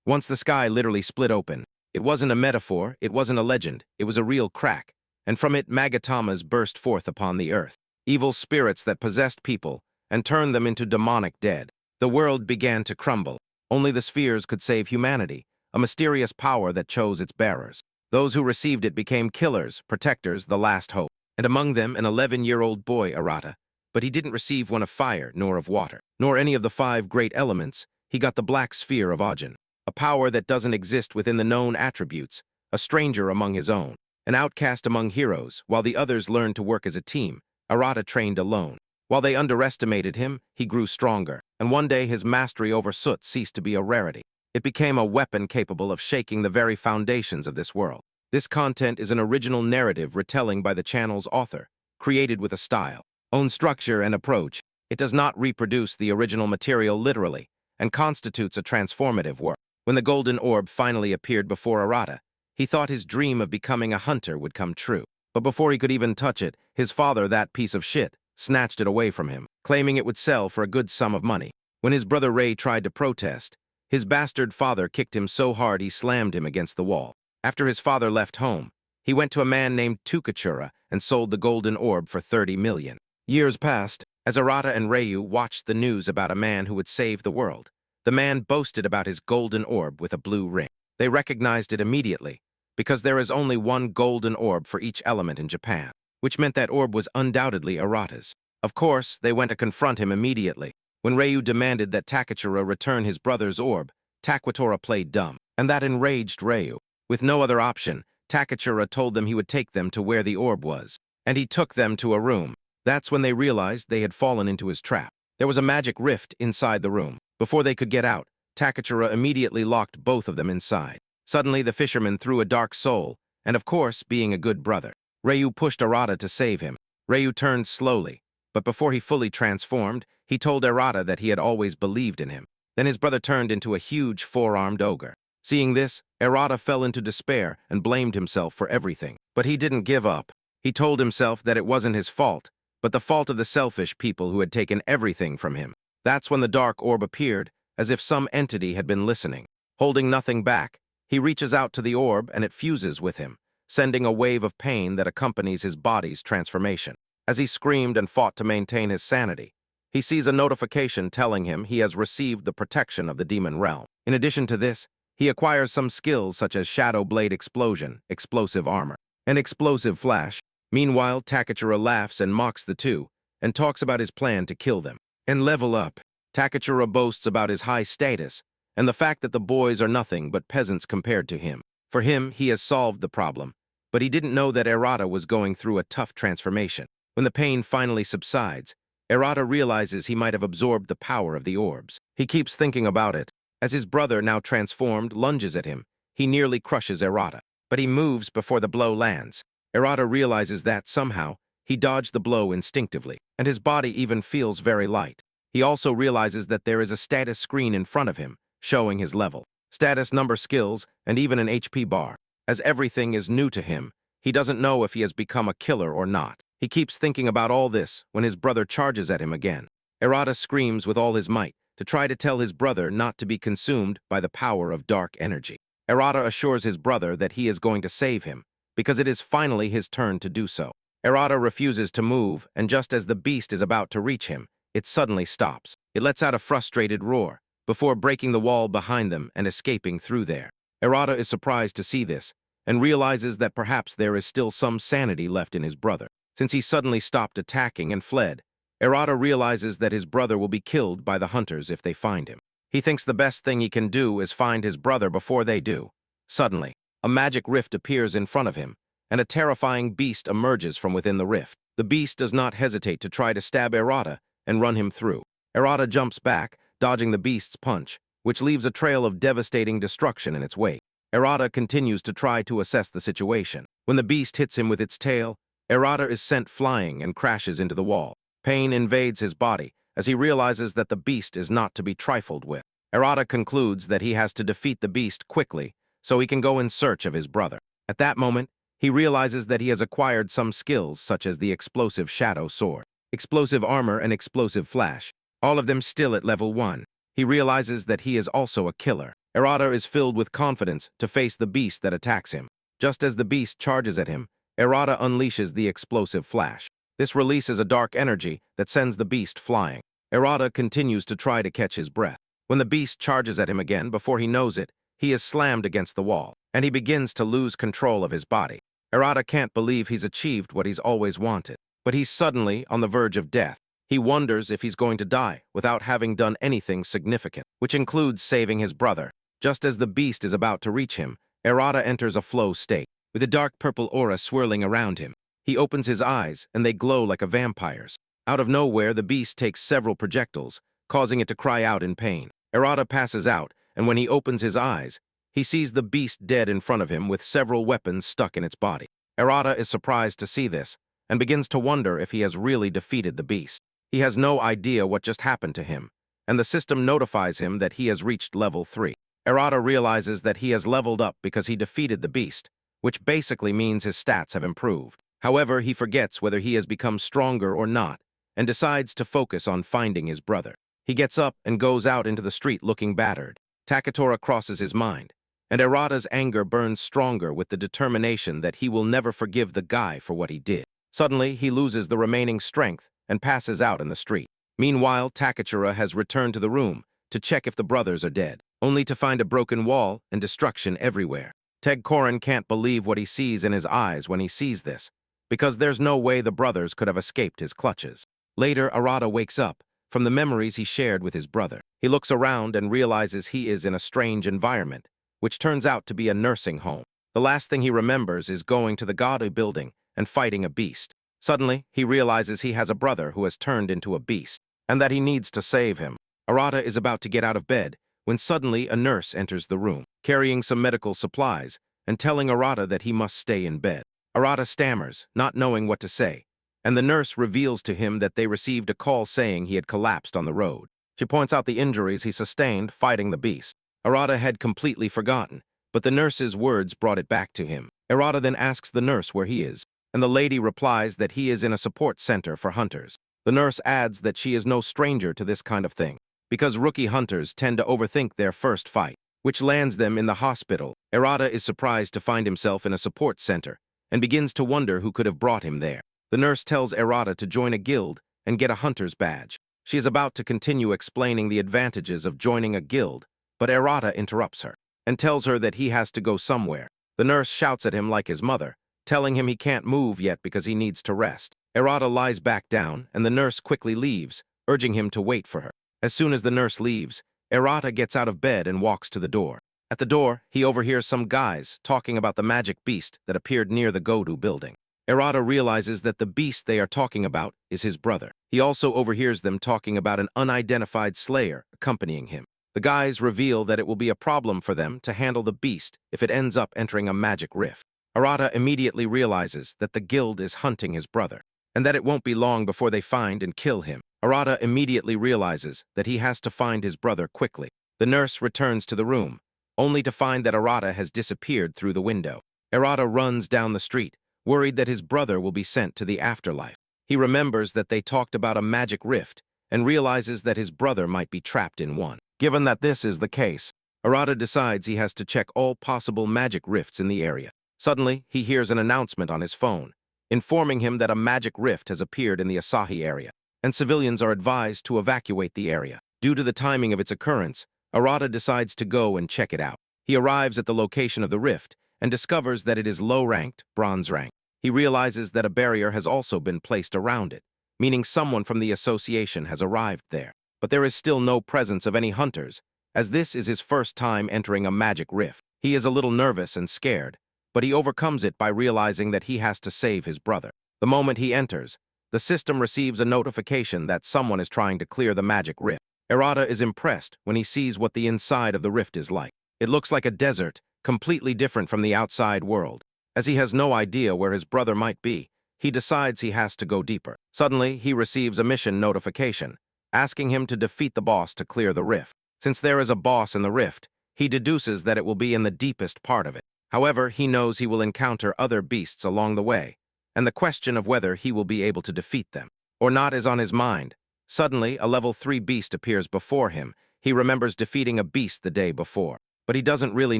Once the sky literally split open. It wasn't a metaphor, it wasn't a legend, it was a real crack, and from it magatamas burst forth upon the earth, evil spirits that possessed people and turned them into demonic dead. The world began to crumble. Only the spheres could save humanity, a mysterious power that chose its bearers. Those who received it became killers, protectors, the last hope, and among them an 11-year-old boy, Arata. But he didn't receive one of fire, nor of water, nor any of the 5 great elements. He got the black sphere of Ojin, a power that doesn't exist within the known attributes, a stranger among his own, an outcast among heroes. While the others learned to work as a team, Arata trained alone. While they underestimated him, he grew stronger, and one day his mastery over Soot ceased to be a rarity. It became a weapon capable of shaking the very foundations of this world. This content is an original narrative retelling by the channel's author, created with a style, own structure and approach. It does not reproduce the original material literally, and constitutes a transformative work. When the golden orb finally appeared before Arata, he thought his dream of becoming a hunter would come true. But before he could even touch it, his father, that piece of shit, snatched it away from him, claiming it would sell for a good sum of money. When his brother Ray tried to protest, his bastard father kicked him so hard he slammed him against the wall. After his father left home, he went to a man named Tukachura and sold the golden orb for 30 million. Years passed, as Arata and Ryu watched the news about a man who would save the world. The man boasted about his golden orb with a blue ring. They recognized it immediately, because there is only one golden orb for each element in Japan, which meant that orb was undoubtedly Arata's. Of course, they went to confront him immediately. When Ryu demanded that Takachura return his brother's orb, Takwatora played dumb, and that enraged Ryu. With no other option, Takachura told them he would take them to where the orb was, and he took them to a room. That's when they realized they had fallen into his trap. There was a magic rift inside the room. Before they could get out, Takachura immediately locked both of them inside. Suddenly, the fisherman threw a dark soul, and of course, being a good brother, Ryu pushed Arata to save him. Ryu turned slowly, but before he fully transformed, he told Arata that he had always believed in him. Then his brother turned into a huge 4-armed ogre. Seeing this, Arata fell into despair and blamed himself for everything. But he didn't give up. He told himself that it wasn't his fault, but the fault of the selfish people who had taken everything from him. That's when the dark orb appeared, as if some entity had been listening. Holding nothing back, he reaches out to the orb and it fuses with him, sending a wave of pain that accompanies his body's transformation. As he screamed and fought to maintain his sanity, he sees a notification telling him he has received the protection of the demon realm. In addition to this, he acquires some skills such as Shadow Blade Explosion, Explosive Armor, and Explosive Flash. Meanwhile, Takachura laughs and mocks the two, and talks about his plan to kill them and level up. Takachura boasts about his high status, and the fact that the boys are nothing but peasants compared to him. For him, he has solved the problem, but he didn't know that Arata was going through a tough transformation. When the pain finally subsides, Arata realizes he might have absorbed the power of the orbs. He keeps thinking about it. As his brother, now transformed, lunges at him, he nearly crushes Arata, but he moves before the blow lands. Arata realizes that, somehow, he dodged the blow instinctively, and his body even feels very light. He also realizes that there is a status screen in front of him, showing his level, status, number, skills, and even an HP bar. As everything is new to him, he doesn't know if he has become a killer or not. He keeps thinking about all this when his brother charges at him again. Arata screams with all his might to try to tell his brother not to be consumed by the power of dark energy. Arata assures his brother that he is going to save him, because it is finally his turn to do so. Arata refuses to move, and just as the beast is about to reach him, it suddenly stops. It lets out a frustrated roar, before breaking the wall behind them and escaping through there. Arata is surprised to see this, and realizes that perhaps there is still some sanity left in his brother. Since he suddenly stopped attacking and fled, Arata realizes that his brother will be killed by the hunters if they find him. He thinks the best thing he can do is find his brother before they do. Suddenly, a magic rift appears in front of him, and a terrifying beast emerges from within the rift. The beast does not hesitate to try to stab Arata and run him through. Arata jumps back, dodging the beast's punch, which leaves a trail of devastating destruction in its wake. Arata continues to try to assess the situation. When the beast hits him with its tail, Arata is sent flying and crashes into the wall. Pain invades his body as he realizes that the beast is not to be trifled with. Arata concludes that he has to defeat the beast quickly so he can go in search of his brother. At that moment, he realizes that he has acquired some skills such as the Explosive Shadow Sword, Explosive Armor, and Explosive Flash, all of them still at level 1. He realizes that he is also a killer. Arata is filled with confidence to face the beast that attacks him. Just as the beast charges at him, Arata unleashes the explosive flash. This releases a dark energy that sends the beast flying. Arata continues to try to catch his breath. When the beast charges at him again, before he knows it, he is slammed against the wall, and he begins to lose control of his body. Arata can't believe he's achieved what he's always wanted, but he's suddenly on the verge of death. He wonders if he's going to die without having done anything significant, which includes saving his brother. Just as the beast is about to reach him, Arata enters a flow state, with a dark purple aura swirling around him. He opens his eyes, and they glow like a vampire's. Out of nowhere, the beast takes several projectiles, causing it to cry out in pain. Arata passes out, and when he opens his eyes, he sees the beast dead in front of him with several weapons stuck in its body. Arata is surprised to see this, and begins to wonder if he has really defeated the beast. He has no idea what just happened to him, and the system notifies him that he has reached level 3. Arata realizes that he has leveled up because he defeated the beast, which basically means his stats have improved. However, he forgets whether he has become stronger or not, and decides to focus on finding his brother. He gets up and goes out into the street looking battered. Takatora crosses his mind, and Arata's anger burns stronger with the determination that he will never forgive the guy for what he did. Suddenly, he loses the remaining strength and passes out in the street. Meanwhile, Takatora has returned to the room to check if the brothers are dead, only to find a broken wall and destruction everywhere. Korin can't believe what he sees in his eyes when he sees this, because there's no way the brothers could have escaped his clutches. Later, Arata wakes up from the memories he shared with his brother. He looks around and realizes he is in a strange environment, which turns out to be a nursing home. The last thing he remembers is going to the Gado building and fighting a beast. Suddenly, he realizes he has a brother who has turned into a beast, and that he needs to save him. Arata is about to get out of bed when suddenly a nurse enters the room, carrying some medical supplies and telling Arata that he must stay in bed. Arata stammers, not knowing what to say, and the nurse reveals to him that they received a call saying he had collapsed on the road. She points out the injuries he sustained fighting the beast. Arata had completely forgotten, but the nurse's words brought it back to him. Arata then asks the nurse where he is, and the lady replies that he is in a support center for hunters. The nurse adds that she is no stranger to this kind of thing, because rookie hunters tend to overthink their first fight, which lands them in the hospital. Arata is surprised to find himself in a support center, and begins to wonder who could have brought him there. The nurse tells Arata to join a guild and get a hunter's badge. She is about to continue explaining the advantages of joining a guild, but Arata interrupts her and tells her that he has to go somewhere. The nurse shouts at him like his mother, telling him he can't move yet because he needs to rest. Arata lies back down, and the nurse quickly leaves, urging him to wait for her. As soon as the nurse leaves, Arata gets out of bed and walks to the door. At the door, he overhears some guys talking about the magic beast that appeared near the Godu building. Arata realizes that the beast they are talking about is his brother. He also overhears them talking about an unidentified slayer accompanying him. The guys reveal that it will be a problem for them to handle the beast if it ends up entering a magic rift. Arata immediately realizes that the guild is hunting his brother, and that it won't be long before they find and kill him. Arata immediately realizes that he has to find his brother quickly. The nurse returns to the room, only to find that Arata has disappeared through the window. Arata runs down the street, worried that his brother will be sent to the afterlife. He remembers that they talked about a magic rift and realizes that his brother might be trapped in one. Given that this is the case, Arata decides he has to check all possible magic rifts in the area. Suddenly, he hears an announcement on his phone, informing him that a magic rift has appeared in the Asahi area, and civilians are advised to evacuate the area. Due to the timing of its occurrence, Arata decides to go and check it out. He arrives at the location of the rift and discovers that it is low-ranked, bronze rank. He realizes that a barrier has also been placed around it, meaning someone from the association has arrived there. But there is still no presence of any hunters, as this is his first time entering a magic rift. He is a little nervous and scared, but he overcomes it by realizing that he has to save his brother. The moment he enters, the system receives a notification that someone is trying to clear the magic rift. Arata is impressed when he sees what the inside of the rift is like. It looks like a desert, completely different from the outside world. As he has no idea where his brother might be, he decides he has to go deeper. Suddenly, he receives a mission notification, asking him to defeat the boss to clear the rift. Since there is a boss in the rift, he deduces that it will be in the deepest part of it. However, he knows he will encounter other beasts along the way, and the question of whether he will be able to defeat them or not is on his mind. Suddenly, a level 3 beast appears before him. He remembers defeating a beast the day before. But he doesn't really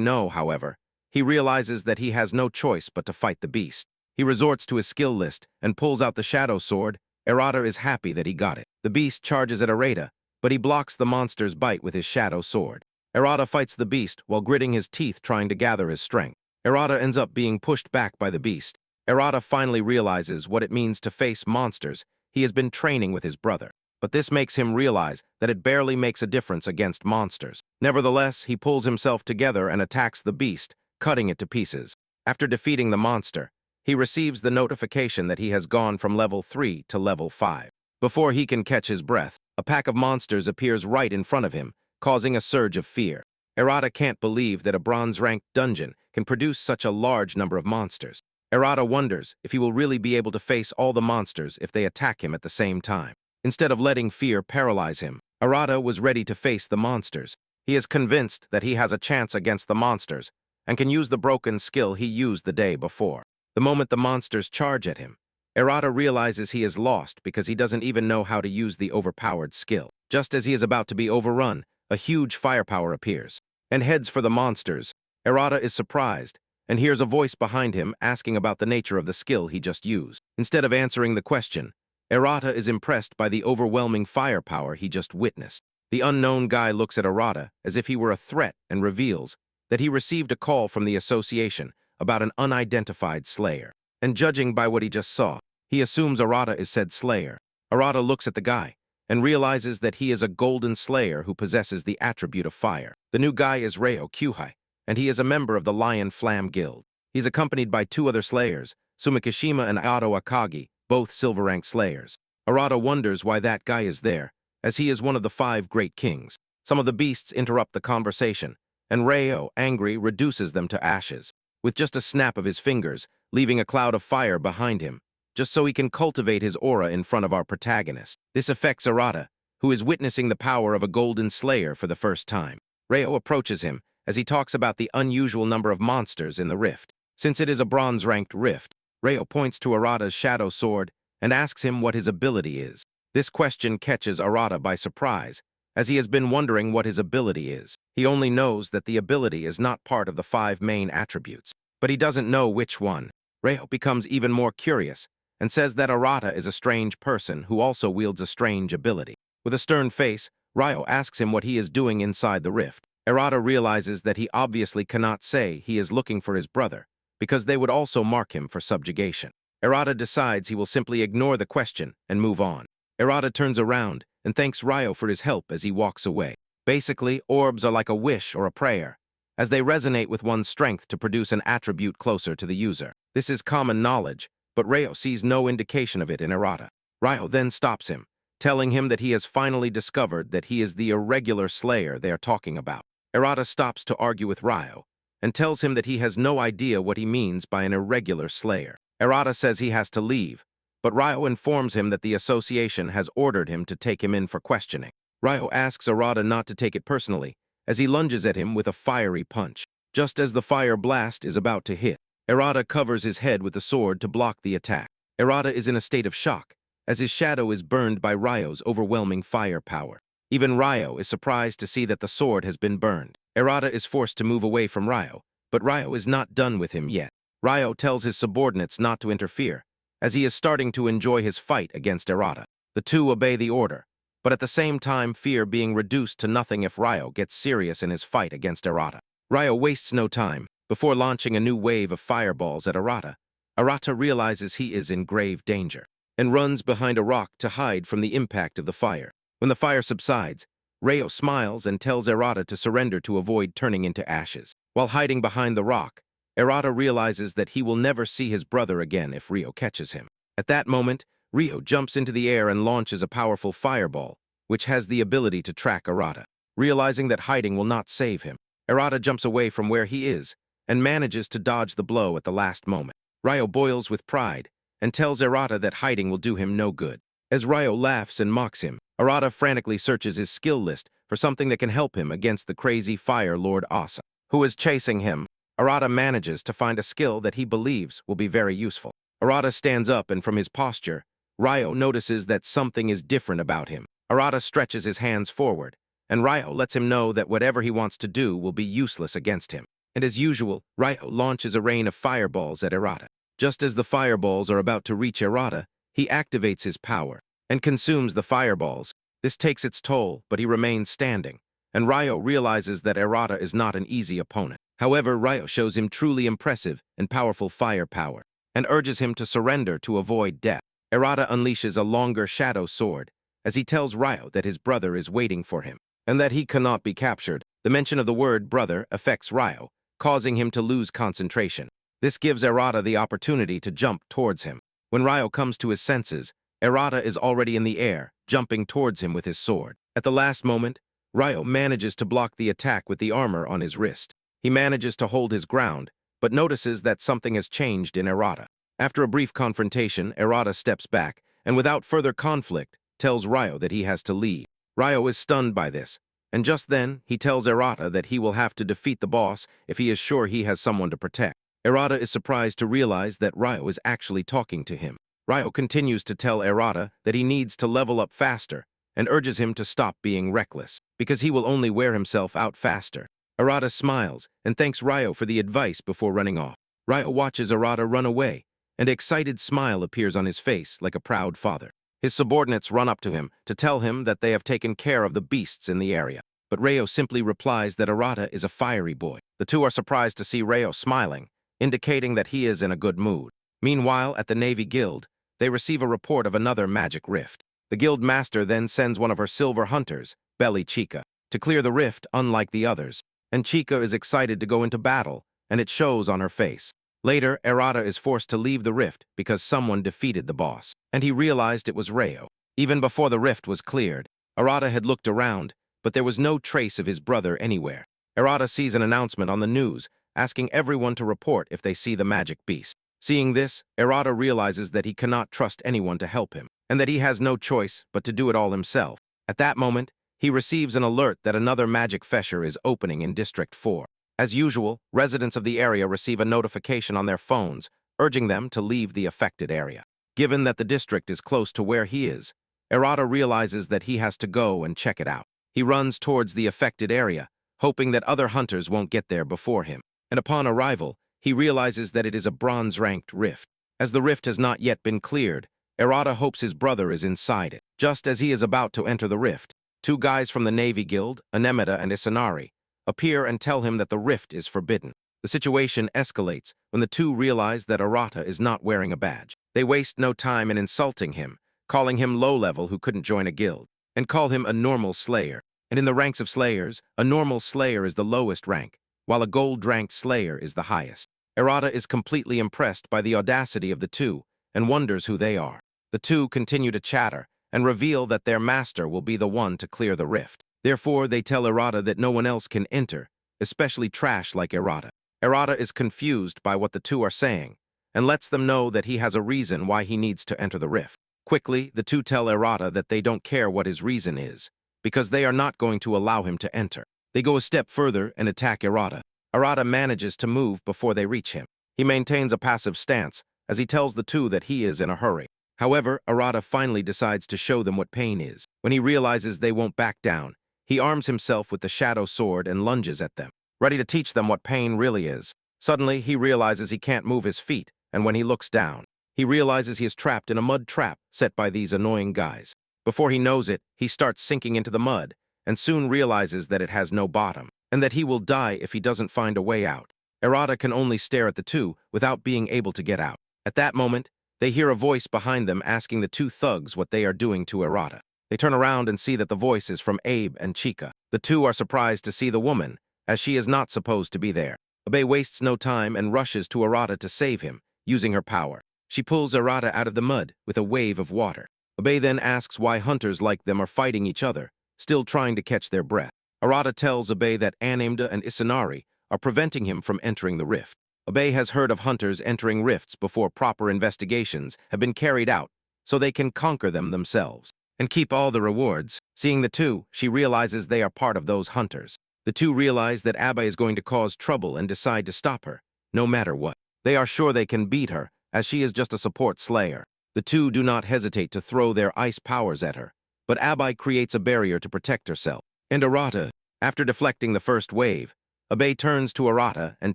know, however. He realizes that he has no choice but to fight the beast. He resorts to his skill list and pulls out the shadow sword. Arata is happy that he got it. The beast charges at Arata, but he blocks the monster's bite with his shadow sword. Arata fights the beast while gritting his teeth trying to gather his strength. Arata ends up being pushed back by the beast. Arata finally realizes what it means to face monsters. He has been training with his brother, but this makes him realize that it barely makes a difference against monsters. Nevertheless, he pulls himself together and attacks the beast, cutting it to pieces. After defeating the monster, he receives the notification that he has gone from level 3 to level 5. Before he can catch his breath, a pack of monsters appears right in front of him, causing a surge of fear. Arata can't believe that a bronze-ranked dungeon can produce such a large number of monsters. Arata wonders if he will really be able to face all the monsters if they attack him at the same time. Instead of letting fear paralyze him, Arata was ready to face the monsters. He is convinced that he has a chance against the monsters and can use the broken skill he used the day before. The moment the monsters charge at him, Arata realizes he is lost because he doesn't even know how to use the overpowered skill. Just as he is about to be overrun, a huge firepower appears and heads for the monsters. Arata is surprised and hears a voice behind him asking about the nature of the skill he just used. Instead of answering the question, Arata is impressed by the overwhelming firepower he just witnessed. The unknown guy looks at Arata as if he were a threat and reveals that he received a call from the association about an unidentified slayer. And judging by what he just saw, he assumes Arata is said slayer. Arata looks at the guy and realizes that he is a golden slayer who possesses the attribute of fire. The new guy is Reo Kyuhai, and he is a member of the Lion Flam Guild. He's accompanied by 2 other slayers, Sumikishima and Ato Akagi, both silver-ranked slayers. Arata wonders why that guy is there, as he is one of the 5 great kings. Some of the beasts interrupt the conversation, and Reo, angry, reduces them to ashes, with just a snap of his fingers, leaving a cloud of fire behind him, just so he can cultivate his aura in front of our protagonist. This affects Arata, who is witnessing the power of a golden slayer for the first time. Reo approaches him as he talks about the unusual number of monsters in the rift. Since it is a bronze-ranked rift, Reo points to Arata's shadow sword and asks him what his ability is. This question catches Arata by surprise, as he has been wondering what his ability is. He only knows that the ability is not part of the 5 main attributes, but he doesn't know which one. Reo becomes even more curious and says that Arata is a strange person who also wields a strange ability. With a stern face, Ryo asks him what he is doing inside the rift. Arata realizes that he obviously cannot say he is looking for his brother, because they would also mark him for subjugation. Arata decides he will simply ignore the question and move on. Arata turns around and thanks Ryo for his help as he walks away. Basically, orbs are like a wish or a prayer, as they resonate with one's strength to produce an attribute closer to the user. This is common knowledge, but Ryo sees no indication of it in Arata. Ryo then stops him, telling him that he has finally discovered that he is the irregular slayer they are talking about. Arata stops to argue with Ryo and tells him that he has no idea what he means by an irregular slayer. Arata says he has to leave, but Ryo informs him that the association has ordered him to take him in for questioning. Ryo asks Arata not to take it personally, as he lunges at him with a fiery punch. Just as the fire blast is about to hit, Arata covers his head with the sword to block the attack. Arata is in a state of shock, as his shadow is burned by Ryo's overwhelming firepower. Even Ryo is surprised to see that the sword has been burned. Arata is forced to move away from Ryo, but Ryo is not done with him yet. Ryo tells his subordinates not to interfere, as he is starting to enjoy his fight against Arata. The 2 obey the order, but at the same time fear being reduced to nothing if Ryo gets serious in his fight against Arata. Ryo wastes no time. Before launching a new wave of fireballs at Arata, Arata realizes he is in grave danger and runs behind a rock to hide from the impact of the fire. When the fire subsides, Ryo smiles and tells Arata to surrender to avoid turning into ashes. While hiding behind the rock, Arata realizes that he will never see his brother again if Ryo catches him. At that moment, Ryo jumps into the air and launches a powerful fireball, which has the ability to track Arata. Realizing that hiding will not save him, Arata jumps away from where he is and manages to dodge the blow at the last moment. Ryo boils with pride and tells Arata that hiding will do him no good. As Ryo laughs and mocks him, Arata frantically searches his skill list for something that can help him against the crazy Fire Lord Asa, who is chasing him. Arata manages to find a skill that he believes will be very useful. Arata stands up and from his posture, Ryo notices that something is different about him. Arata stretches his hands forward and Ryo lets him know that whatever he wants to do will be useless against him. And as usual, Ryo launches a rain of fireballs at Erata. Just as the fireballs are about to reach Erata, he activates his power and consumes the fireballs. This takes its toll, but he remains standing, and Ryo realizes that Erata is not an easy opponent. However, Ryo shows him truly impressive and powerful firepower, and urges him to surrender to avoid death. Erata unleashes a longer shadow sword, as he tells Ryo that his brother is waiting for him, and that he cannot be captured. The mention of the word brother affects Ryo, causing him to lose concentration. This gives Erata the opportunity to jump towards him. When Ryo comes to his senses, Erata is already in the air, jumping towards him with his sword. At the last moment, Ryo manages to block the attack with the armor on his wrist. He manages to hold his ground, but notices that something has changed in Erata. After a brief confrontation, Erata steps back, and without further conflict, tells Ryo that he has to leave. Ryo is stunned by this, and just then, he tells Erata that he will have to defeat the boss if he is sure he has someone to protect. Erata is surprised to realize that Ryo is actually talking to him. Ryo continues to tell Erata that he needs to level up faster and urges him to stop being reckless, because he will only wear himself out faster. Erata smiles and thanks Ryo for the advice before running off. Ryo watches Erata run away, and an excited smile appears on his face like a proud father. His subordinates run up to him to tell him that they have taken care of the beasts in the area, but Ryo simply replies that Erata is a fiery boy. The two are surprised to see Ryo smiling, indicating that he is in a good mood. Meanwhile, at the Navy Guild, they receive a report of another magic rift. The guild master then sends one of her silver hunters, Belly Chica, to clear the rift unlike the others, and Chica is excited to go into battle, and it shows on her face. Later, Erata is forced to leave the rift because someone defeated the boss, and he realized it was Ryo. Even before the rift was cleared, Erata had looked around, but there was no trace of his brother anywhere. Erata sees an announcement on the news, asking everyone to report if they see the magic beast. Seeing this, Erata realizes that he cannot trust anyone to help him, and that he has no choice but to do it all himself. At that moment, he receives an alert that another magic fissure is opening in District 4. As usual, residents of the area receive a notification on their phones, urging them to leave the affected area. Given that the district is close to where he is, Erata realizes that he has to go and check it out. He runs towards the affected area, hoping that other hunters won't get there before him. And upon arrival, he realizes that it is a bronze-ranked rift. As the rift has not yet been cleared, Erata hopes his brother is inside it. Just as he is about to enter the rift, two guys from the Navy Guild, Anemeta and Isanari, appear and tell him that the rift is forbidden. The situation escalates when the two realize that Erata is not wearing a badge. They waste no time in insulting him, calling him low-level who couldn't join a guild, and call him a normal slayer. And in the ranks of slayers, a normal slayer is the lowest rank, while a gold-ranked slayer is the highest. Erata is completely impressed by the audacity of the two and wonders who they are. The two continue to chatter and reveal that their master will be the one to clear the rift. Therefore, they tell Erata that no one else can enter, especially trash like Erata. Erata is confused by what the two are saying and lets them know that he has a reason why he needs to enter the rift. Quickly, the two tell Erata that they don't care what his reason is, because they are not going to allow him to enter. They go a step further and attack Erata. Erata manages to move before they reach him. He maintains a passive stance as he tells the two that he is in a hurry. However, Erata finally decides to show them what pain is. When he realizes they won't back down, he arms himself with the shadow sword and lunges at them, ready to teach them what pain really is. Suddenly, he realizes he can't move his feet, and when he looks down, he realizes he is trapped in a mud trap set by these annoying guys. Before he knows it, he starts sinking into the mud, and soon realizes that it has no bottom, and that he will die if he doesn't find a way out. Erata can only stare at the two without being able to get out. At that moment, they hear a voice behind them asking the two thugs what they are doing to Erata. They turn around and see that the voice is from Abe and Chica. The two are surprised to see the woman, as she is not supposed to be there. Abe wastes no time and rushes to Erata to save him, using her power. She pulls Erata out of the mud with a wave of water. Abe then asks why hunters like them are fighting each other, still trying to catch their breath. Erata tells Abe that Anemda and Isanari are preventing him from entering the rift. Abe has heard of hunters entering rifts before proper investigations have been carried out, so they can conquer them themselves and keep all the rewards. Seeing the two, she realizes they are part of those hunters. The two realize that Abe is going to cause trouble and decide to stop her, no matter what. They are sure they can beat her, as she is just a support slayer. The two do not hesitate to throw their ice powers at her, but Abe creates a barrier to protect herself. And Arata, after deflecting the first wave, Abe turns to Arata and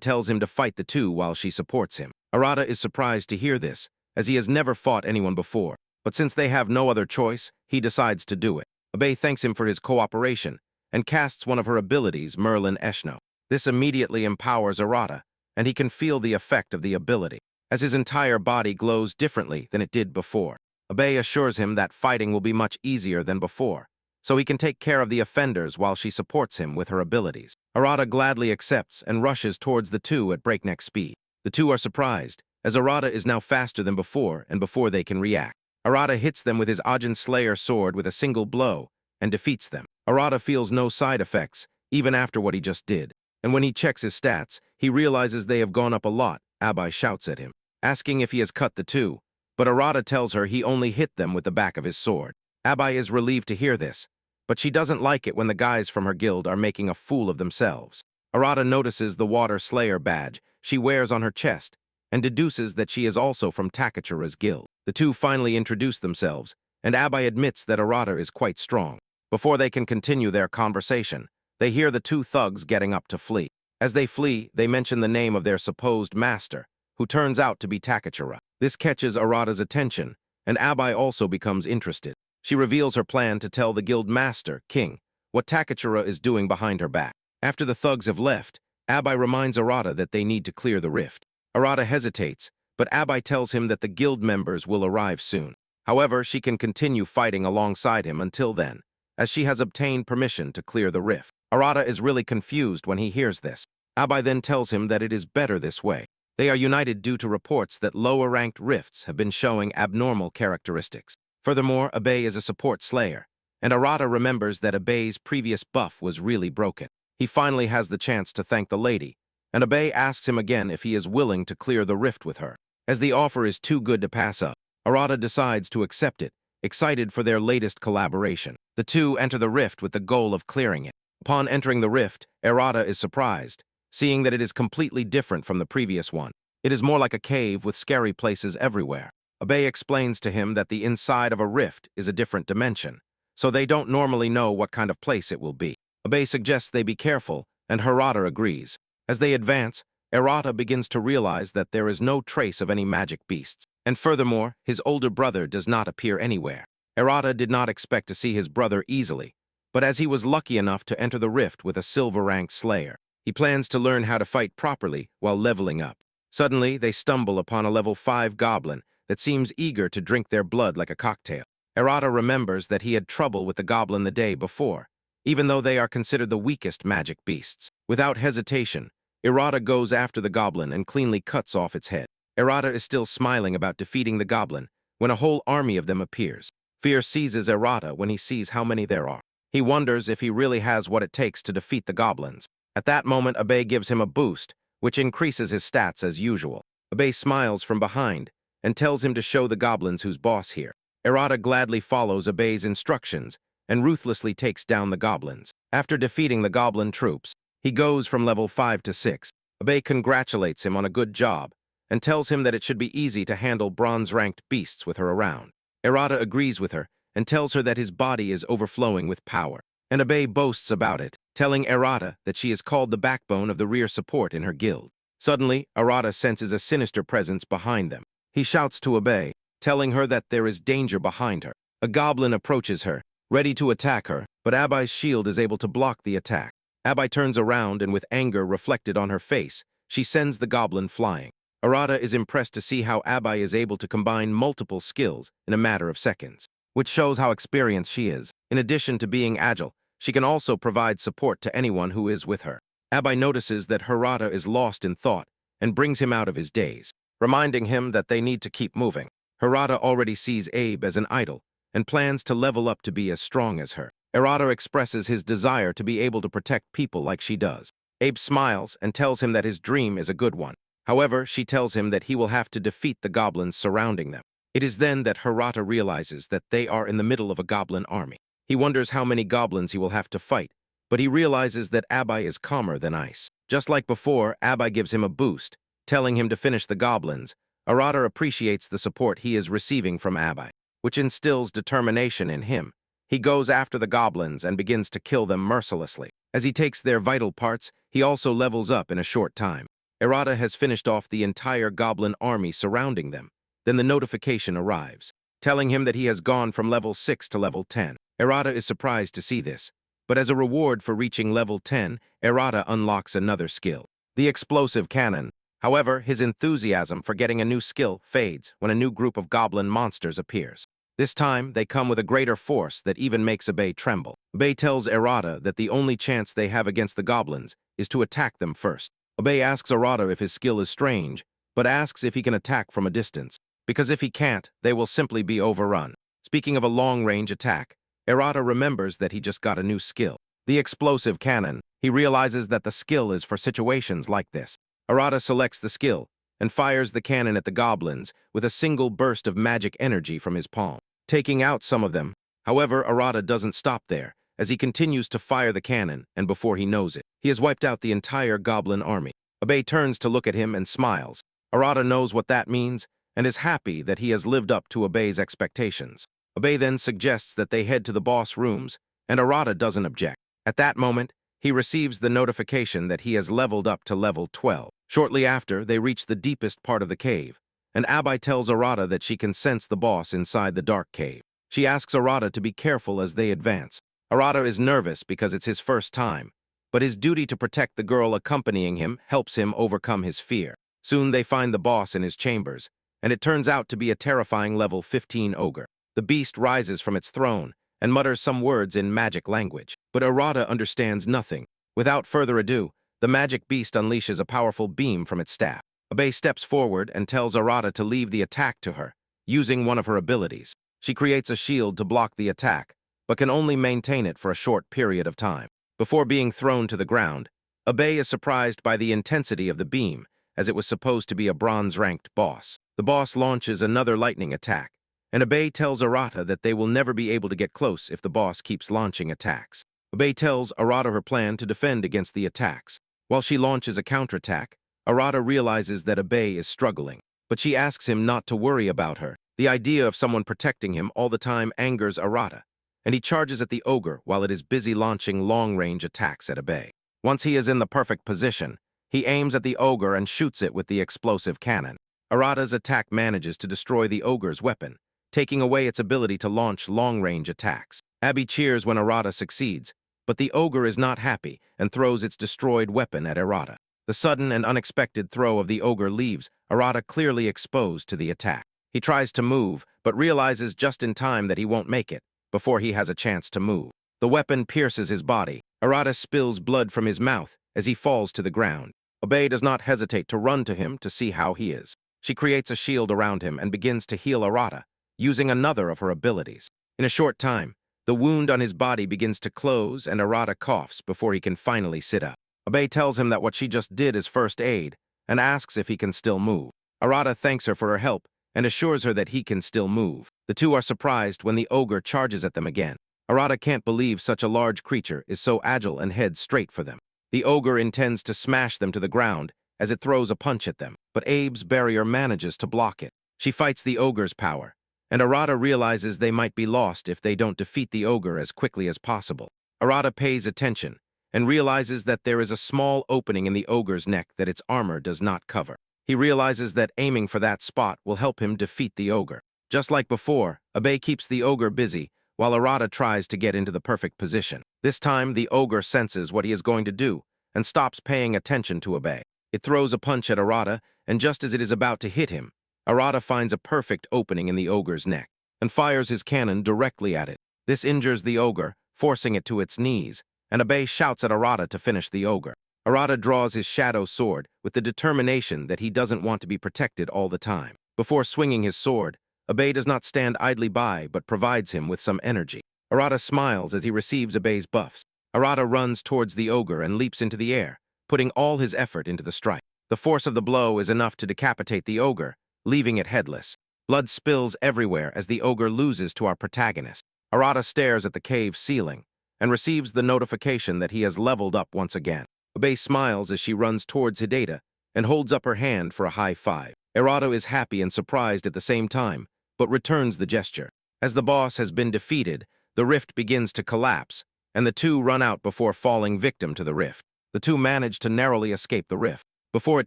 tells him to fight the two while she supports him. Arata is surprised to hear this, as he has never fought anyone before, but since they have no other choice, he decides to do it. Abe thanks him for his cooperation and casts one of her abilities, Merlin Eshno. This immediately empowers Arata, and he can feel the effect of the ability, as his entire body glows differently than it did before. Abe assures him that fighting will be much easier than before, so he can take care of the offenders while she supports him with her abilities. Arata gladly accepts and rushes towards the two at breakneck speed. The two are surprised, as Arata is now faster than before and before they can react. Arata hits them with his Ojin Slayer sword with a single blow and defeats them. Arata feels no side effects, even after what he just did. And when he checks his stats, he realizes they have gone up a lot. Abai shouts at him, asking if he has cut the two, but Arata tells her he only hit them with the back of his sword. Abai is relieved to hear this, but she doesn't like it when the guys from her guild are making a fool of themselves. Arata notices the Water Slayer badge she wears on her chest and deduces that she is also from Takachura's guild. The two finally introduce themselves, and Abai admits that Arata is quite strong. Before they can continue their conversation, they hear the two thugs getting up to flee. As they flee, they mention the name of their supposed master, who turns out to be Takachura. This catches Arata's attention, and Abai also becomes interested. She reveals her plan to tell the guild master, King, what Takachura is doing behind her back. After the thugs have left, Abai reminds Arata that they need to clear the rift. Arata hesitates, but Abai tells him that the guild members will arrive soon. However, she can continue fighting alongside him until then, as she has obtained permission to clear the rift. Arata is really confused when he hears this. Abai then tells him that it is better this way. They are united due to reports that lower-ranked rifts have been showing abnormal characteristics. Furthermore, Abe is a support slayer, and Arata remembers that Abe's previous buff was really broken. He finally has the chance to thank the lady, and Abe asks him again if he is willing to clear the rift with her. As the offer is too good to pass up, Arata decides to accept it, excited for their latest collaboration. The two enter the rift with the goal of clearing it. Upon entering the rift, Arata is surprised, seeing that it is completely different from the previous one. It is more like a cave with scary places everywhere. Abe explains to him that the inside of a rift is a different dimension, so they don't normally know what kind of place it will be. Abe suggests they be careful, and Harada agrees. As they advance, Arata begins to realize that there is no trace of any magic beasts, and furthermore, his older brother does not appear anywhere. Arata did not expect to see his brother easily, but as he was lucky enough to enter the rift with a silver-ranked slayer, he plans to learn how to fight properly while leveling up. Suddenly, they stumble upon a level 5 goblin that seems eager to drink their blood like a cocktail. Arata remembers that he had trouble with the goblin the day before, even though they are considered the weakest magic beasts. Without hesitation, Arata goes after the goblin and cleanly cuts off its head. Arata is still smiling about defeating the goblin when a whole army of them appears. Fear seizes Arata when he sees how many there are. He wonders if he really has what it takes to defeat the goblins. At that moment, Abe gives him a boost, which increases his stats as usual. Abe smiles from behind and tells him to show the goblins who's boss here. Arata gladly follows Abe's instructions and ruthlessly takes down the goblins. After defeating the goblin troops, he goes from level 5 to 6. Abe congratulates him on a good job and tells him that it should be easy to handle bronze-ranked beasts with her around. Arata agrees with her and tells her that his body is overflowing with power, and Abe boasts about it, telling Arata that she is called the backbone of the rear support in her guild. Suddenly, Arata senses a sinister presence behind them. He shouts to Abe, telling her that there is danger behind her. A goblin approaches her, ready to attack her, but Abe's shield is able to block the attack. Abe turns around and with anger reflected on her face, she sends the goblin flying. Arata is impressed to see how Abe is able to combine multiple skills in a matter of seconds, which shows how experienced she is. In addition to being agile, she can also provide support to anyone who is with her. Abe notices that Harada is lost in thought and brings him out of his daze, reminding him that they need to keep moving. Harada already sees Abe as an idol and plans to level up to be as strong as her. Harada expresses his desire to be able to protect people like she does. Abe smiles and tells him that his dream is a good one. However, she tells him that he will have to defeat the goblins surrounding them. It is then that Harada realizes that they are in the middle of a goblin army. He wonders how many goblins he will have to fight, but he realizes that Abai is calmer than ice. Just like before, Abai gives him a boost, telling him to finish the goblins. Arata appreciates the support he is receiving from Abai, which instills determination in him, He goes after the goblins and begins to kill them mercilessly. As he takes their vital parts, he also levels up in a short time. Arata has finished off the entire goblin army surrounding them. Then the notification arrives, telling him that he has gone from level 6 to level 10. Arata is surprised to see this, but as a reward for reaching level 10, Arata unlocks another skill, the explosive cannon. However, his enthusiasm for getting a new skill fades when a new group of goblin monsters appears. This time, they come with a greater force that even makes Abe tremble. Abe tells Arata that the only chance they have against the goblins is to attack them first. Abe asks Arata if his skill is strange, but asks if he can attack from a distance, because if he can't, they will simply be overrun. Speaking of a long-range attack, Arata remembers that he just got a new skill, the explosive cannon. He realizes that the skill is for situations like this. Arata selects the skill and fires the cannon at the goblins with a single burst of magic energy from his palm, taking out some of them. However, Arata doesn't stop there, as he continues to fire the cannon, and before he knows it, he has wiped out the entire goblin army. Abe turns to look at him and smiles. Arata knows what that means and is happy that he has lived up to Abe's expectations. Abe then suggests that they head to the boss rooms, and Arata doesn't object. At that moment, he receives the notification that he has leveled up to level 12. Shortly after, they reach the deepest part of the cave, and Abe tells Arata that she can sense the boss inside the dark cave. She asks Arata to be careful as they advance. Arata is nervous because it's his first time, but his duty to protect the girl accompanying him helps him overcome his fear. Soon they find the boss in his chambers, and it turns out to be a terrifying level 15 ogre. The beast rises from its throne and mutters some words in magic language, but Arata understands nothing. Without further ado, the magic beast unleashes a powerful beam from its staff. Abe steps forward and tells Arata to leave the attack to her, using one of her abilities. She creates a shield to block the attack, but can only maintain it for a short period of time. Before being thrown to the ground, Abe is surprised by the intensity of the beam, as it was supposed to be a bronze-ranked boss. The boss launches another lightning attack, and Abe tells Arata that they will never be able to get close if the boss keeps launching attacks. Abe tells Arata her plan to defend against the attacks. While she launches a counterattack, Arata realizes that Abe is struggling, but she asks him not to worry about her. The idea of someone protecting him all the time angers Arata, and he charges at the ogre while it is busy launching long-range attacks at Abe. Once he is in the perfect position, he aims at the ogre and shoots it with the explosive cannon. Arata's attack manages to destroy the ogre's weapon, taking away its ability to launch long-range attacks. Abe cheers when Arata succeeds, but the ogre is not happy and throws its destroyed weapon at Arata. The sudden and unexpected throw of the ogre leaves Arata clearly exposed to the attack. He tries to move, but realizes just in time that he won't make it before he has a chance to move. The weapon pierces his body. Arata spills blood from his mouth as he falls to the ground. Abe does not hesitate to run to him to see how he is. She creates a shield around him and begins to heal Arata, using another of her abilities. In a short time, the wound on his body begins to close and Arata coughs before he can finally sit up. Abe tells him that what she just did is first aid and asks if he can still move. Arata thanks her for her help and assures her that he can still move. The two are surprised when the ogre charges at them again. Arata can't believe such a large creature is so agile and heads straight for them. The ogre intends to smash them to the ground as it throws a punch at them, but Abe's barrier manages to block it. She fights the ogre's power, and Arata realizes they might be lost if they don't defeat the ogre as quickly as possible. Arata pays attention and realizes that there is a small opening in the ogre's neck that its armor does not cover. He realizes that aiming for that spot will help him defeat the ogre. Just like before, Abe keeps the ogre busy while Arata tries to get into the perfect position. This time, the ogre senses what he is going to do and stops paying attention to Abe. It throws a punch at Arata, and just as it is about to hit him, Arata finds a perfect opening in the ogre's neck and fires his cannon directly at it. This injures the ogre, forcing it to its knees, and Abe shouts at Arata to finish the ogre. Arata draws his shadow sword with the determination that he doesn't want to be protected all the time. Before swinging his sword, Abe does not stand idly by but provides him with some energy. Arata smiles as he receives Abe's buffs. Arata runs towards the ogre and leaps into the air, putting all his effort into the strike. The force of the blow is enough to decapitate the ogre, leaving it headless. Blood spills everywhere as the ogre loses to our protagonist. Arata stares at the cave ceiling and receives the notification that he has leveled up once again. Abe smiles as she runs towards Hideta and holds up her hand for a high five. Arata is happy and surprised at the same time, but returns the gesture. As the boss has been defeated, The rift begins to collapse, and the two run out before falling victim to the rift. The two manage to narrowly escape the rift. Before it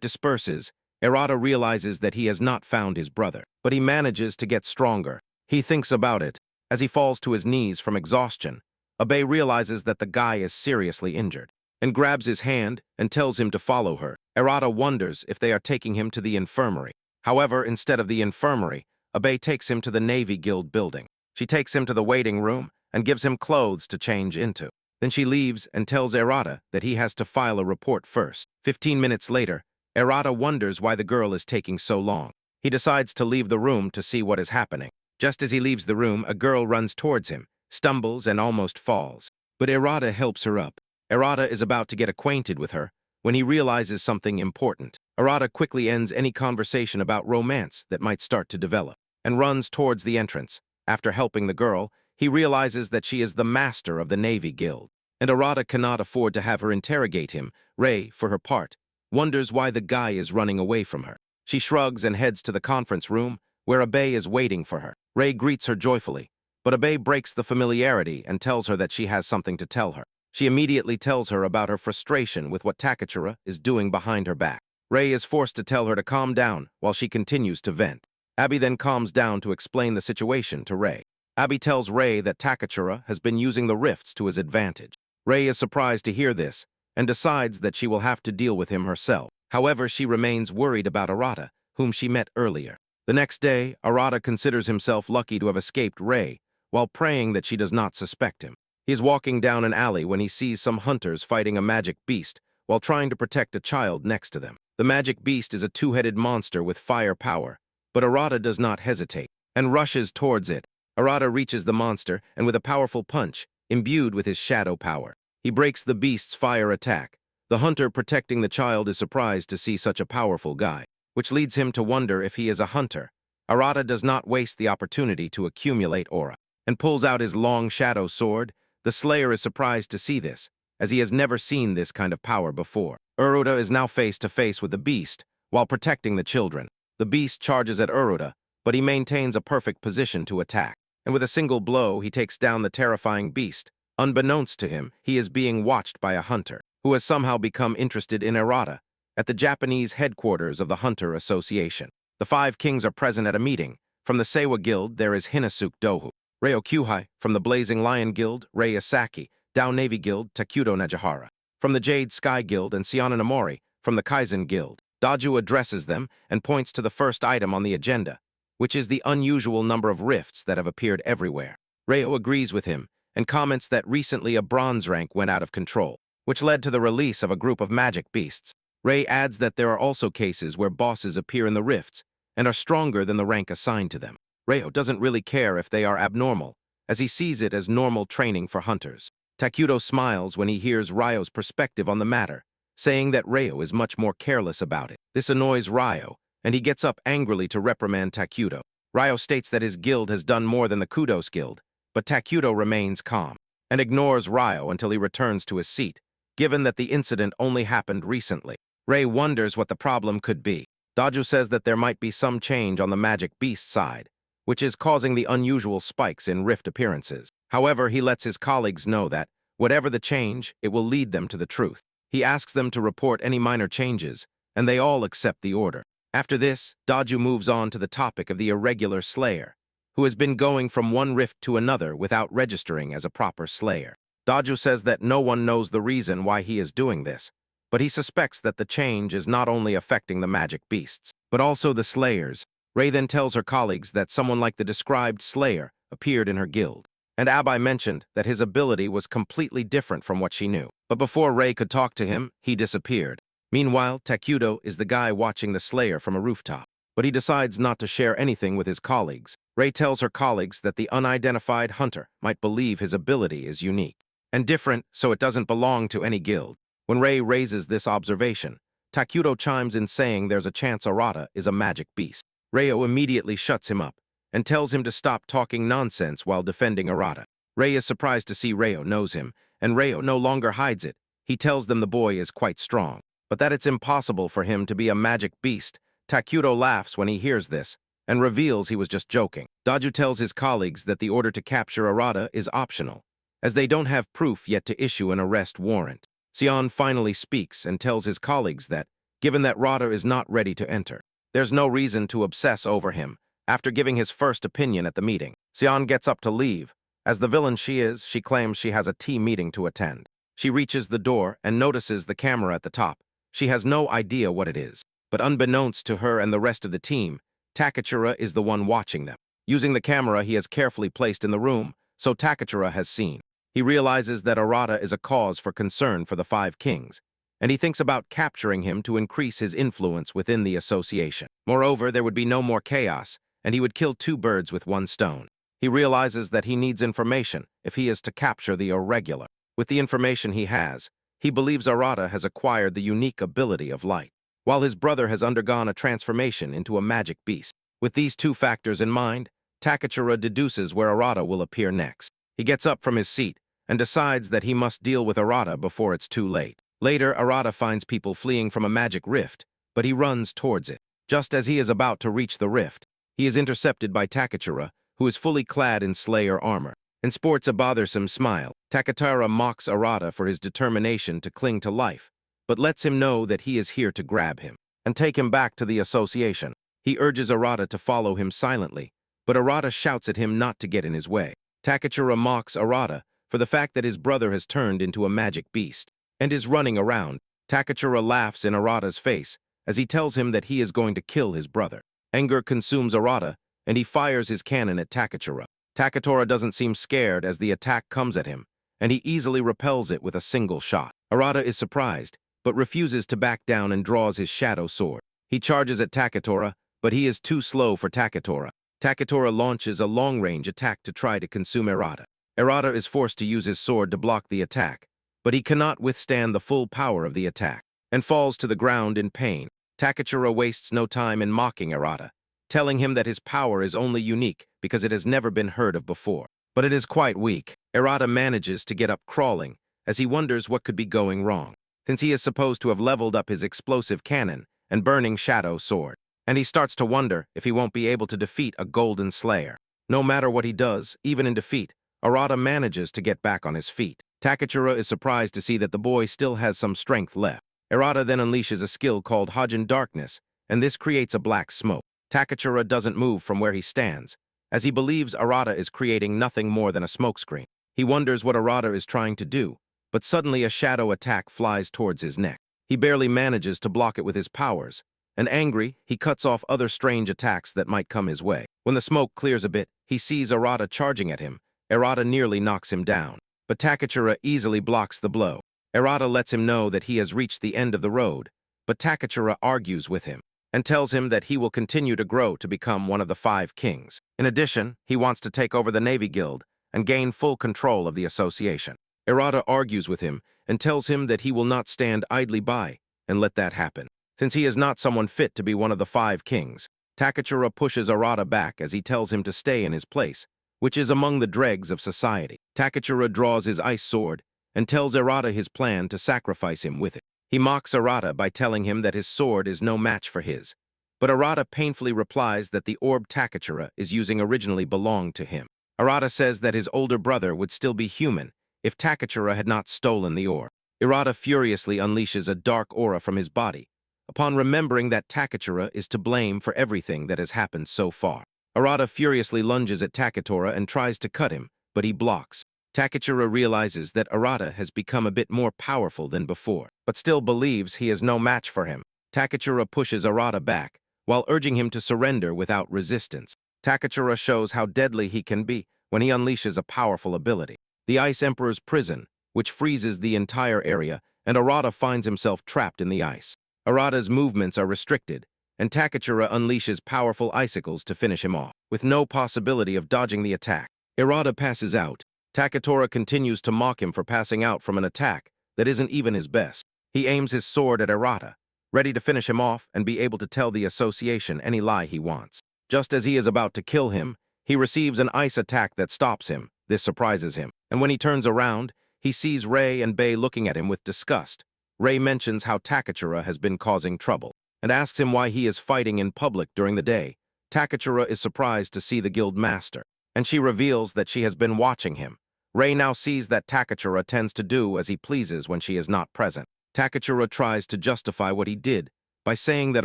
disperses, Arata realizes that he has not found his brother, but he manages to get stronger. He thinks about it. As he falls to his knees from exhaustion, Abe realizes that the guy is seriously injured and grabs his hand and tells him to follow her. Arata wonders if they are taking him to the infirmary. However, instead of the infirmary, Abe takes him to the Navy Guild building. She takes him to the waiting room and gives him clothes to change into. Then she leaves and tells Arata that he has to file a report first. 15 minutes later, Arata wonders why the girl is taking so long. He decides to leave the room to see what is happening. Just as he leaves the room, a girl runs towards him, stumbles and almost falls. But Arata helps her up. Arata is about to get acquainted with her when he realizes something important. Arata quickly ends any conversation about romance that might start to develop and runs towards the entrance. After helping the girl, he realizes that she is the master of the Navy Guild, and Arata cannot afford to have her interrogate him. Rei, for her part, wonders why the guy is running away from her. She shrugs and heads to the conference room, where Abe is waiting for her. Rei greets her joyfully, but Abe breaks the familiarity and tells her that she has something to tell her. She immediately tells her about her frustration with what Takachura is doing behind her back. Rei is forced to tell her to calm down while she continues to vent. Abby then calms down to explain the situation to Rei. Abby tells Rei that Takachura has been using the rifts to his advantage. Rei is surprised to hear this and decides that she will have to deal with him herself. However, she remains worried about Arata, whom she met earlier. The next day, Arata considers himself lucky to have escaped Rei, while praying that she does not suspect him. He is walking down an alley when he sees some hunters fighting a magic beast while trying to protect a child next to them. The magic beast is a two-headed monster with fire power, but Arata does not hesitate and rushes towards it. Arata reaches the monster and with a powerful punch, imbued with his shadow power, he breaks the beast's fire attack. The hunter protecting the child is surprised to see such a powerful guy, which leads him to wonder if he is a hunter. Arata does not waste the opportunity to accumulate aura and pulls out his long shadow sword. The Slayer is surprised to see this, as he has never seen this kind of power before. Uruta is now face to face with the beast while protecting the children. The beast charges at Uruta, but he maintains a perfect position to attack, and with a single blow he takes down the terrifying beast. Unbeknownst to him, he is being watched by a hunter, who has somehow become interested in Arata, at the Japanese headquarters of the Hunter Association. The 5 kings are present at a meeting. From the Seiwa Guild, there is Hinasuke Dohu. Reo Kyuhai. From the Blazing Lion Guild, Rei Isaki. Dao Navy Guild, Takudo Najihara. From the Jade Sky Guild and Siana Nomori. From the Kaizen Guild. Daju addresses them and points to the first item on the agenda, which is the unusual number of rifts that have appeared everywhere. Reo agrees with him and comments that recently a bronze rank went out of control, which led to the release of a group of magic beasts. Rei adds that there are also cases where bosses appear in the rifts and are stronger than the rank assigned to them. Reo doesn't really care if they are abnormal, as he sees it as normal training for hunters. Takudo smiles when he hears Ryo's perspective on the matter, saying that Reo is much more careless about it. This annoys Ryo, and he gets up angrily to reprimand Takudo. Ryo states that his guild has done more than the Kudos Guild, but Takudo remains calm and ignores Ryo until he returns to his seat, given that the incident only happened recently. Rei wonders what the problem could be. Daju says that there might be some change on the magic beast side, which is causing the unusual spikes in rift appearances. However, he lets his colleagues know that, whatever the change, it will lead them to the truth. He asks them to report any minor changes, and they all accept the order. After this, Daju moves on to the topic of the irregular slayer, who has been going from one rift to another without registering as a proper slayer. Daju says that no one knows the reason why he is doing this, but he suspects that the change is not only affecting the magic beasts, but also the slayers. Rei then tells her colleagues that someone like the described slayer appeared in her guild, and Abai mentioned that his ability was completely different from what she knew. But before Rei could talk to him, he disappeared. Meanwhile, Takudo is the guy watching the slayer from a rooftop, but he decides not to share anything with his colleagues. Rei tells her colleagues that the unidentified hunter might believe his ability is unique and different, so it doesn't belong to any guild. When Rei raises this observation, Takudo chimes in saying there's a chance Arata is a magic beast. Reo immediately shuts him up and tells him to stop talking nonsense while defending Arata. Rei is surprised to see Reo knows him, and Reo no longer hides it. He tells them the boy is quite strong, but that it's impossible for him to be a magic beast. Takudo laughs when he hears this and reveals he was just joking. Daju tells his colleagues that the order to capture Arata is optional, as they don't have proof yet to issue an arrest warrant. Sion finally speaks and tells his colleagues that, given that Rada is not ready to enter, there's no reason to obsess over him. After giving his first opinion at the meeting, Sion gets up to leave. As the villain she is, she claims she has a tea meeting to attend. She reaches the door and notices the camera at the top. She has no idea what it is, but unbeknownst to her and the rest of the team, Takachura is the one watching them. Using the camera he has carefully placed in the room, so Takachura has seen. He realizes that Arata is a cause for concern for the Five Kings, and he thinks about capturing him to increase his influence within the association. Moreover, there would be no more chaos, and he would kill two birds with one stone. He realizes that he needs information if he is to capture the irregular. With the information he has, he believes Arata has acquired the unique ability of light, while his brother has undergone a transformation into a magic beast. With these two factors in mind, Takachura deduces where Arata will appear next. He gets up from his seat and decides that he must deal with Arata before it's too late. Later, Arata finds people fleeing from a magic rift, but he runs towards it. Just as he is about to reach the rift, he is intercepted by Takachura, who is fully clad in Slayer armor and sports a bothersome smile. Takachura mocks Arata for his determination to cling to life, but lets him know that he is here to grab him and take him back to the association. He urges Arata to follow him silently, but Arata shouts at him not to get in his way. Takachura mocks Arata for the fact that his brother has turned into a magic beast and is running around. Takachura laughs in Arata's face as he tells him that he is going to kill his brother. Anger consumes Arata, and he fires his cannon at Takachura. Takachura doesn't seem scared as the attack comes at him, and he easily repels it with a single shot. Arata is surprised, but refuses to back down and draws his shadow sword. He charges at Takachura, but he is too slow for Takachura. Takachura launches a long-range attack to try to consume Arata. Arata is forced to use his sword to block the attack, but he cannot withstand the full power of the attack, and falls to the ground in pain. Takachura wastes no time in mocking Arata, telling him that his power is only unique because it has never been heard of before. But it is quite weak. Arata manages to get up crawling, as he wonders what could be going wrong, since he is supposed to have leveled up his explosive cannon and burning shadow sword. And he starts to wonder if he won't be able to defeat a golden slayer. No matter what he does, even in defeat, Arata manages to get back on his feet. Takachura is surprised to see that the boy still has some strength left. Arata then unleashes a skill called Ojin Darkness, and this creates a black smoke. Takachura doesn't move from where he stands, as he believes Arata is creating nothing more than a smokescreen. He wonders what Arata is trying to do, but suddenly a shadow attack flies towards his neck. He barely manages to block it with his powers, and angry, he cuts off other strange attacks that might come his way. When the smoke clears a bit, he sees Arata charging at him. Arata nearly knocks him down, but Takachura easily blocks the blow. Arata lets him know that he has reached the end of the road, but Takachura argues with him and tells him that he will continue to grow to become one of the Five Kings. In addition, he wants to take over the Navy Guild and gain full control of the association. Arata argues with him and tells him that he will not stand idly by and let that happen, since he is not someone fit to be one of the Five Kings. Takachura pushes Arata back as he tells him to stay in his place, which is among the dregs of society. Takachura draws his ice sword and tells Arata his plan to sacrifice him with it. He mocks Arata by telling him that his sword is no match for his, but Arata painfully replies that the orb Takachura is using originally belonged to him. Arata says that his older brother would still be human if Takachura had not stolen the orb. Arata furiously unleashes a dark aura from his body, upon remembering that Takachura is to blame for everything that has happened so far. Arata furiously lunges at Takachura and tries to cut him, but he blocks. Takachura realizes that Arata has become a bit more powerful than before, but still believes he is no match for him. Takachura pushes Arata back, while urging him to surrender without resistance. Takachura shows how deadly he can be when he unleashes a powerful ability, the Ice Emperor's Prison, which freezes the entire area, and Arata finds himself trapped in the ice. Arata's movements are restricted, and Takachura unleashes powerful icicles to finish him off, with no possibility of dodging the attack. Arata passes out. Takachura continues to mock him for passing out from an attack that isn't even his best. He aims his sword at Arata, ready to finish him off and be able to tell the association any lie he wants. Just as he is about to kill him, he receives an ice attack that stops him. This surprises him, and when he turns around, he sees Rei and Bei looking at him with disgust. Rei mentions how Takachura has been causing trouble, and asks him why he is fighting in public during the day, Takachura is surprised to see the guild master, and she reveals that she has been watching him. Rei now sees that Takachura tends to do as he pleases when she is not present. Takachura tries to justify what he did by saying that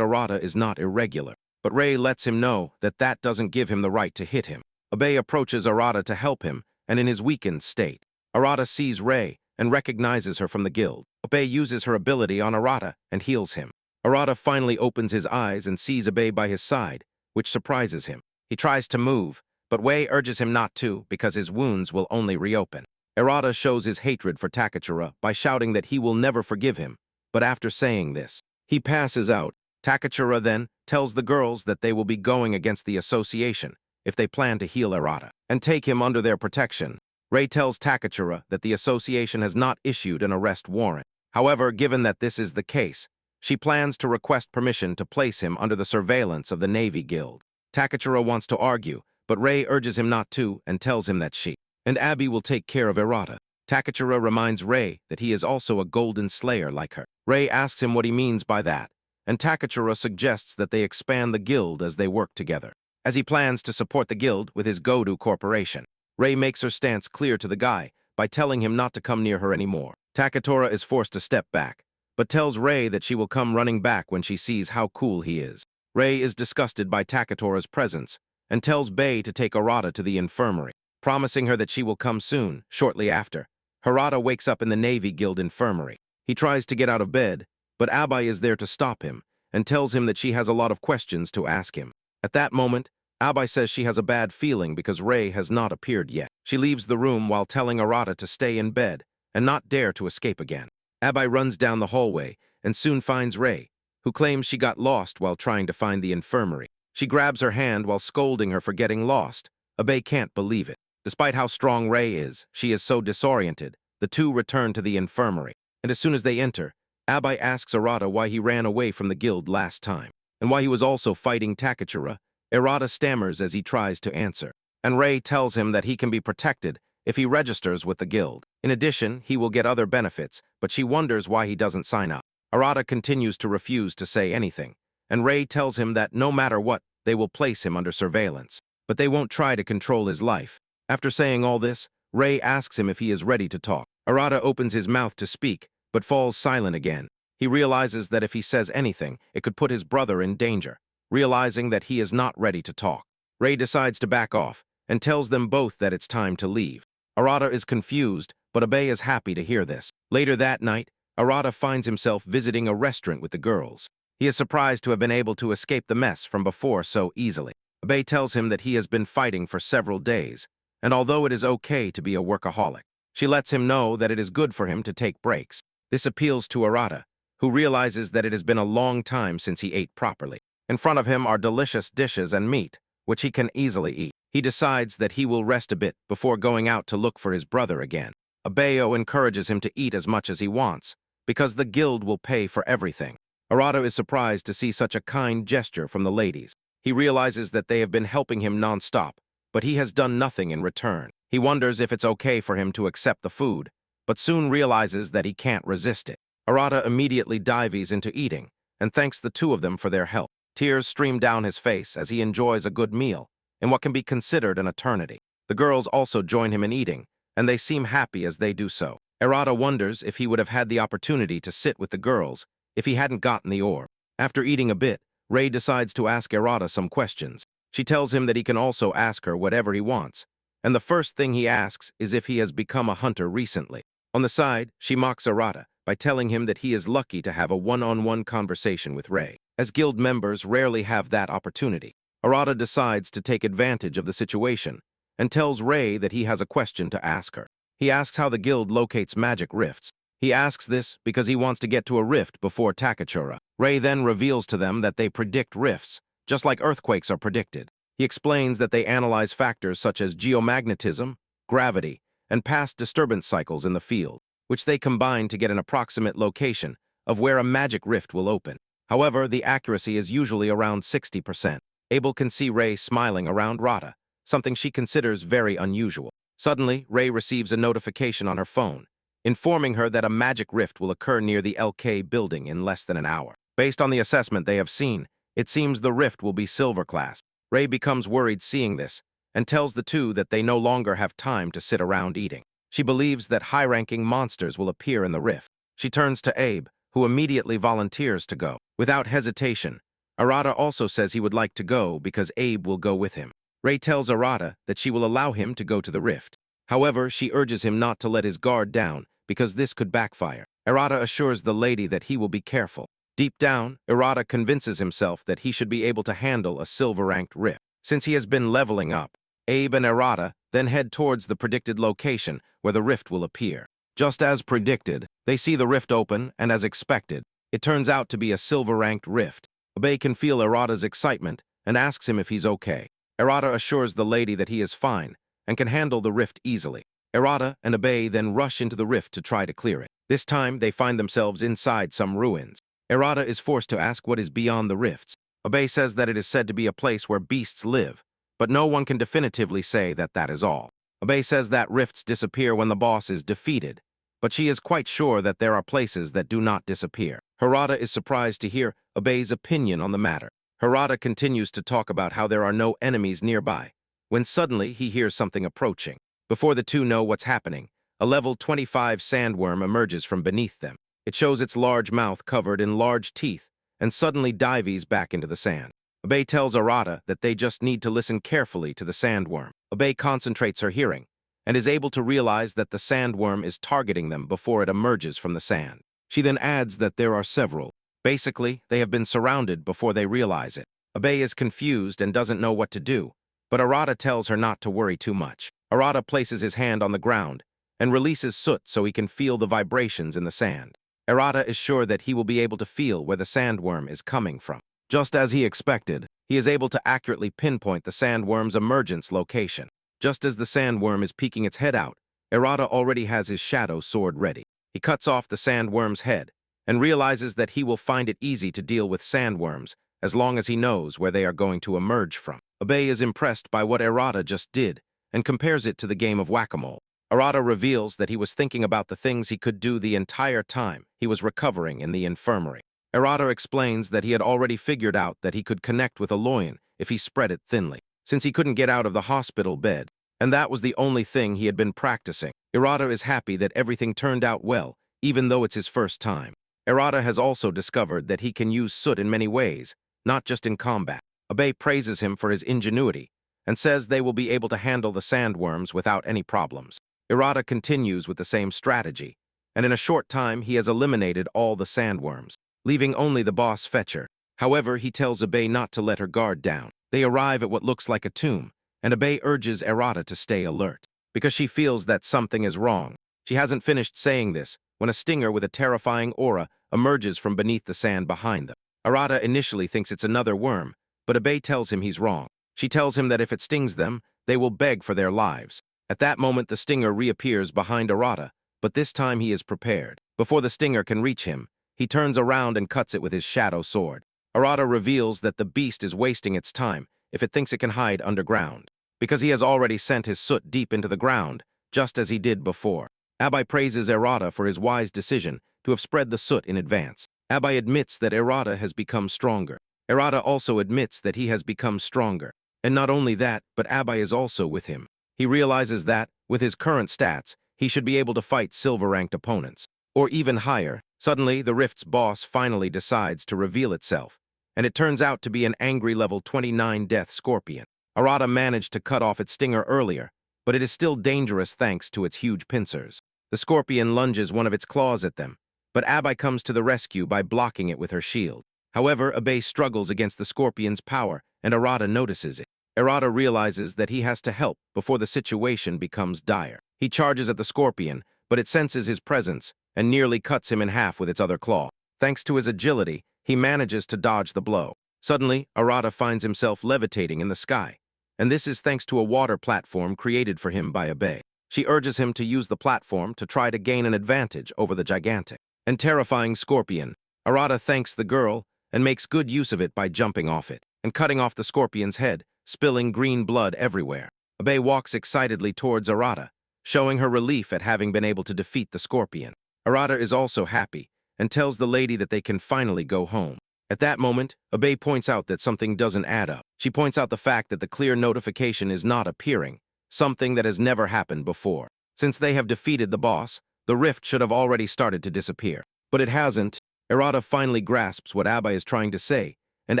Arata is not irregular, but Rei lets him know that that doesn't give him the right to hit him. Abe approaches Arata to help him, and in his weakened state, Arata sees Rei and recognizes her from the guild. Abe uses her ability on Arata and heals him. Arata finally opens his eyes and sees Abe by his side, which surprises him. He tries to move, but Wei urges him not to because his wounds will only reopen. Arata shows his hatred for Takachura by shouting that he will never forgive him, but after saying this, he passes out. Takachura then tells the girls that they will be going against the association if they plan to heal Arata and take him under their protection. Rei tells Takachura that the association has not issued an arrest warrant. However, given that this is the case, she plans to request permission to place him under the surveillance of the Navy Guild. Takachura wants to argue, but Rei urges him not to and tells him that she and Abby will take care of Arata. Takachura reminds Rei that he is also a golden slayer like her. Rei asks him what he means by that, and Takachura suggests that they expand the guild as they work together, as he plans to support the guild with his Godu Corporation. Rei makes her stance clear to the guy by telling him not to come near her anymore. Takachura is forced to step back, but tells Rei that she will come running back when she sees how cool he is. Rei is disgusted by Takachura's presence and tells Bei to take Arata to the infirmary, promising her that she will come soon. Shortly after, Harada wakes up in the Navy Guild infirmary. He tries to get out of bed, but Abai is there to stop him and tells him that she has a lot of questions to ask him. At that moment, Abai says she has a bad feeling because Rei has not appeared yet. She leaves the room while telling Arata to stay in bed and not dare to escape again. Abai runs down the hallway and soon finds Rei, who claims she got lost while trying to find the infirmary. She grabs her hand while scolding her for getting lost. Abai can't believe it. Despite how strong Rei is, she is so disoriented. The two return to the infirmary, and as soon as they enter, Abai asks Arata why he ran away from the guild last time, and why he was also fighting Takachura. Arata stammers as he tries to answer, and Rei tells him that he can be protected if he registers with the guild. In addition, he will get other benefits, but she wonders why he doesn't sign up. Arata continues to refuse to say anything, and Rei tells him that no matter what, they will place him under surveillance, but they won't try to control his life. After saying all this, Rei asks him if he is ready to talk. Arata opens his mouth to speak, but falls silent again. He realizes that if he says anything, it could put his brother in danger. Realizing that he is not ready to talk, Rei decides to back off and tells them both that it's time to leave. Arata is confused, but Abe is happy to hear this. Later that night, Arata finds himself visiting a restaurant with the girls. He is surprised to have been able to escape the mess from before so easily. Abe tells him that he has been fighting for several days, and although it is okay to be a workaholic, she lets him know that it is good for him to take breaks. This appeals to Arata, who realizes that it has been a long time since he ate properly. In front of him are delicious dishes and meat, which he can easily eat. He decides that he will rest a bit before going out to look for his brother again. Abeyo encourages him to eat as much as he wants, because the guild will pay for everything. Arata is surprised to see such a kind gesture from the ladies. He realizes that they have been helping him non-stop, but he has done nothing in return. He wonders if it's okay for him to accept the food, but soon realizes that he can't resist it. Arata immediately dives into eating and thanks the two of them for their help. Tears stream down his face as he enjoys a good meal in what can be considered an eternity. The girls also join him in eating, and they seem happy as they do so. Arata wonders if he would have had the opportunity to sit with the girls if he hadn't gotten the orb. After eating a bit, Rei decides to ask Arata some questions. She tells him that he can also ask her whatever he wants, and the first thing he asks is if he has become a hunter recently. On the side, she mocks Arata by telling him that he is lucky to have a one-on-one conversation with Rei, as guild members rarely have that opportunity. Arata decides to take advantage of the situation and tells Rei that he has a question to ask her. He asks how the guild locates magic rifts. He asks this because he wants to get to a rift before Takachura. Rei then reveals to them that they predict rifts, just like earthquakes are predicted. He explains that they analyze factors such as geomagnetism, gravity, and past disturbance cycles in the field, which they combine to get an approximate location of where a magic rift will open. However, the accuracy is usually around 60%. Abel can see Rei smiling around Rata, something she considers very unusual. Suddenly, Rei receives a notification on her phone, informing her that a magic rift will occur near the LK building in less than an hour. Based on the assessment they have seen, it seems the rift will be silver class. Rei becomes worried seeing this and tells the two that they no longer have time to sit around eating. She believes that high-ranking monsters will appear in the rift. She turns to Abe, who immediately volunteers to go. Without hesitation, Arata also says he would like to go because Abe will go with him. Rei tells Arata that she will allow him to go to the rift. However, she urges him not to let his guard down because this could backfire. Arata assures the lady that he will be careful. Deep down, Arata convinces himself that he should be able to handle a silver-ranked rift. Since he has been leveling up, Abe and Arata then head towards the predicted location where the rift will appear. Just as predicted, they see the rift open, and as expected, it turns out to be a silver-ranked rift. Abe can feel Arata's excitement and asks him if he's okay. Arata assures the lady that he is fine and can handle the rift easily. Arata and Abe then rush into the rift to try to clear it. This time, they find themselves inside some ruins. Arata is forced to ask what is beyond the rifts. Abe says that it is said to be a place where beasts live, but no one can definitively say that that is all. Abe says that rifts disappear when the boss is defeated, but she is quite sure that there are places that do not disappear. Harada is surprised to hear Abe's opinion on the matter. Harada continues to talk about how there are no enemies nearby, when suddenly he hears something approaching. Before the two know what's happening, a level 25 sandworm emerges from beneath them. It shows its large mouth covered in large teeth and suddenly dives back into the sand. Abe tells Arata that they just need to listen carefully to the sandworm. Abe concentrates her hearing and is able to realize that the sandworm is targeting them before it emerges from the sand. She then adds that there are several. Basically, they have been surrounded before they realize it. Abe is confused and doesn't know what to do, but Arata tells her not to worry too much. Arata places his hand on the ground and releases Soot so he can feel the vibrations in the sand. Arata is sure that he will be able to feel where the sandworm is coming from. Just as he expected, he is able to accurately pinpoint the sandworm's emergence location. Just as the sandworm is peeking its head out, Arata already has his shadow sword ready. He cuts off the sandworm's head and realizes that he will find it easy to deal with sandworms as long as he knows where they are going to emerge from. Abe is impressed by what Arata just did and compares it to the game of whack-a-mole. Arata reveals that he was thinking about the things he could do the entire time he was recovering in the infirmary. Arata explains that he had already figured out that he could connect with a loin if he spread it thinly, since he couldn't get out of the hospital bed, and that was the only thing he had been practicing. Arata is happy that everything turned out well, even though it's his first time. Arata has also discovered that he can use Soot in many ways, not just in combat. Abe praises him for his ingenuity and says they will be able to handle the sandworms without any problems. Arata continues with the same strategy, and in a short time he has eliminated all the sandworms, leaving only the boss fetcher. However, he tells Abe not to let her guard down. They arrive at what looks like a tomb, and Abe urges Arata to stay alert, because she feels that something is wrong. She hasn't finished saying this when a stinger with a terrifying aura emerges from beneath the sand behind them. Arata initially thinks it's another worm, but Abe tells him he's wrong. She tells him that if it stings them, they will beg for their lives. At that moment, the stinger reappears behind Arata, but this time he is prepared. Before the stinger can reach him, he turns around and cuts it with his shadow sword. Arata reveals that the beast is wasting its time if it thinks it can hide underground, because he has already sent his Soot deep into the ground, just as he did before. Abai praises Arata for his wise decision to have spread the Soot in advance. Abai admits that Arata has become stronger. Arata also admits that he has become stronger. And not only that, but Abai is also with him. He realizes that, with his current stats, he should be able to fight silver-ranked opponents. Or even higher. Suddenly, the Rift's boss finally decides to reveal itself, and it turns out to be an angry level 29 death scorpion. Arata managed to cut off its stinger earlier, but it is still dangerous thanks to its huge pincers. The scorpion lunges one of its claws at them, but Abai comes to the rescue by blocking it with her shield. However, Abe struggles against the scorpion's power, and Arata notices it. Arata realizes that he has to help before the situation becomes dire. He charges at the scorpion, but it senses his presence and nearly cuts him in half with its other claw. Thanks to his agility, he manages to dodge the blow. Suddenly, Arata finds himself levitating in the sky, and this is thanks to a water platform created for him by Abe. She urges him to use the platform to try to gain an advantage over the gigantic and terrifying scorpion. Arata thanks the girl and makes good use of it by jumping off it and cutting off the scorpion's head, spilling green blood everywhere. Abe walks excitedly towards Arata, showing her relief at having been able to defeat the scorpion. Arata is also happy and tells the lady that they can finally go home. At that moment, Abe points out that something doesn't add up. She points out the fact that the clear notification is not appearing, something that has never happened before. Since they have defeated the boss, the rift should have already started to disappear. But it hasn't. Errata finally grasps what Abai is trying to say and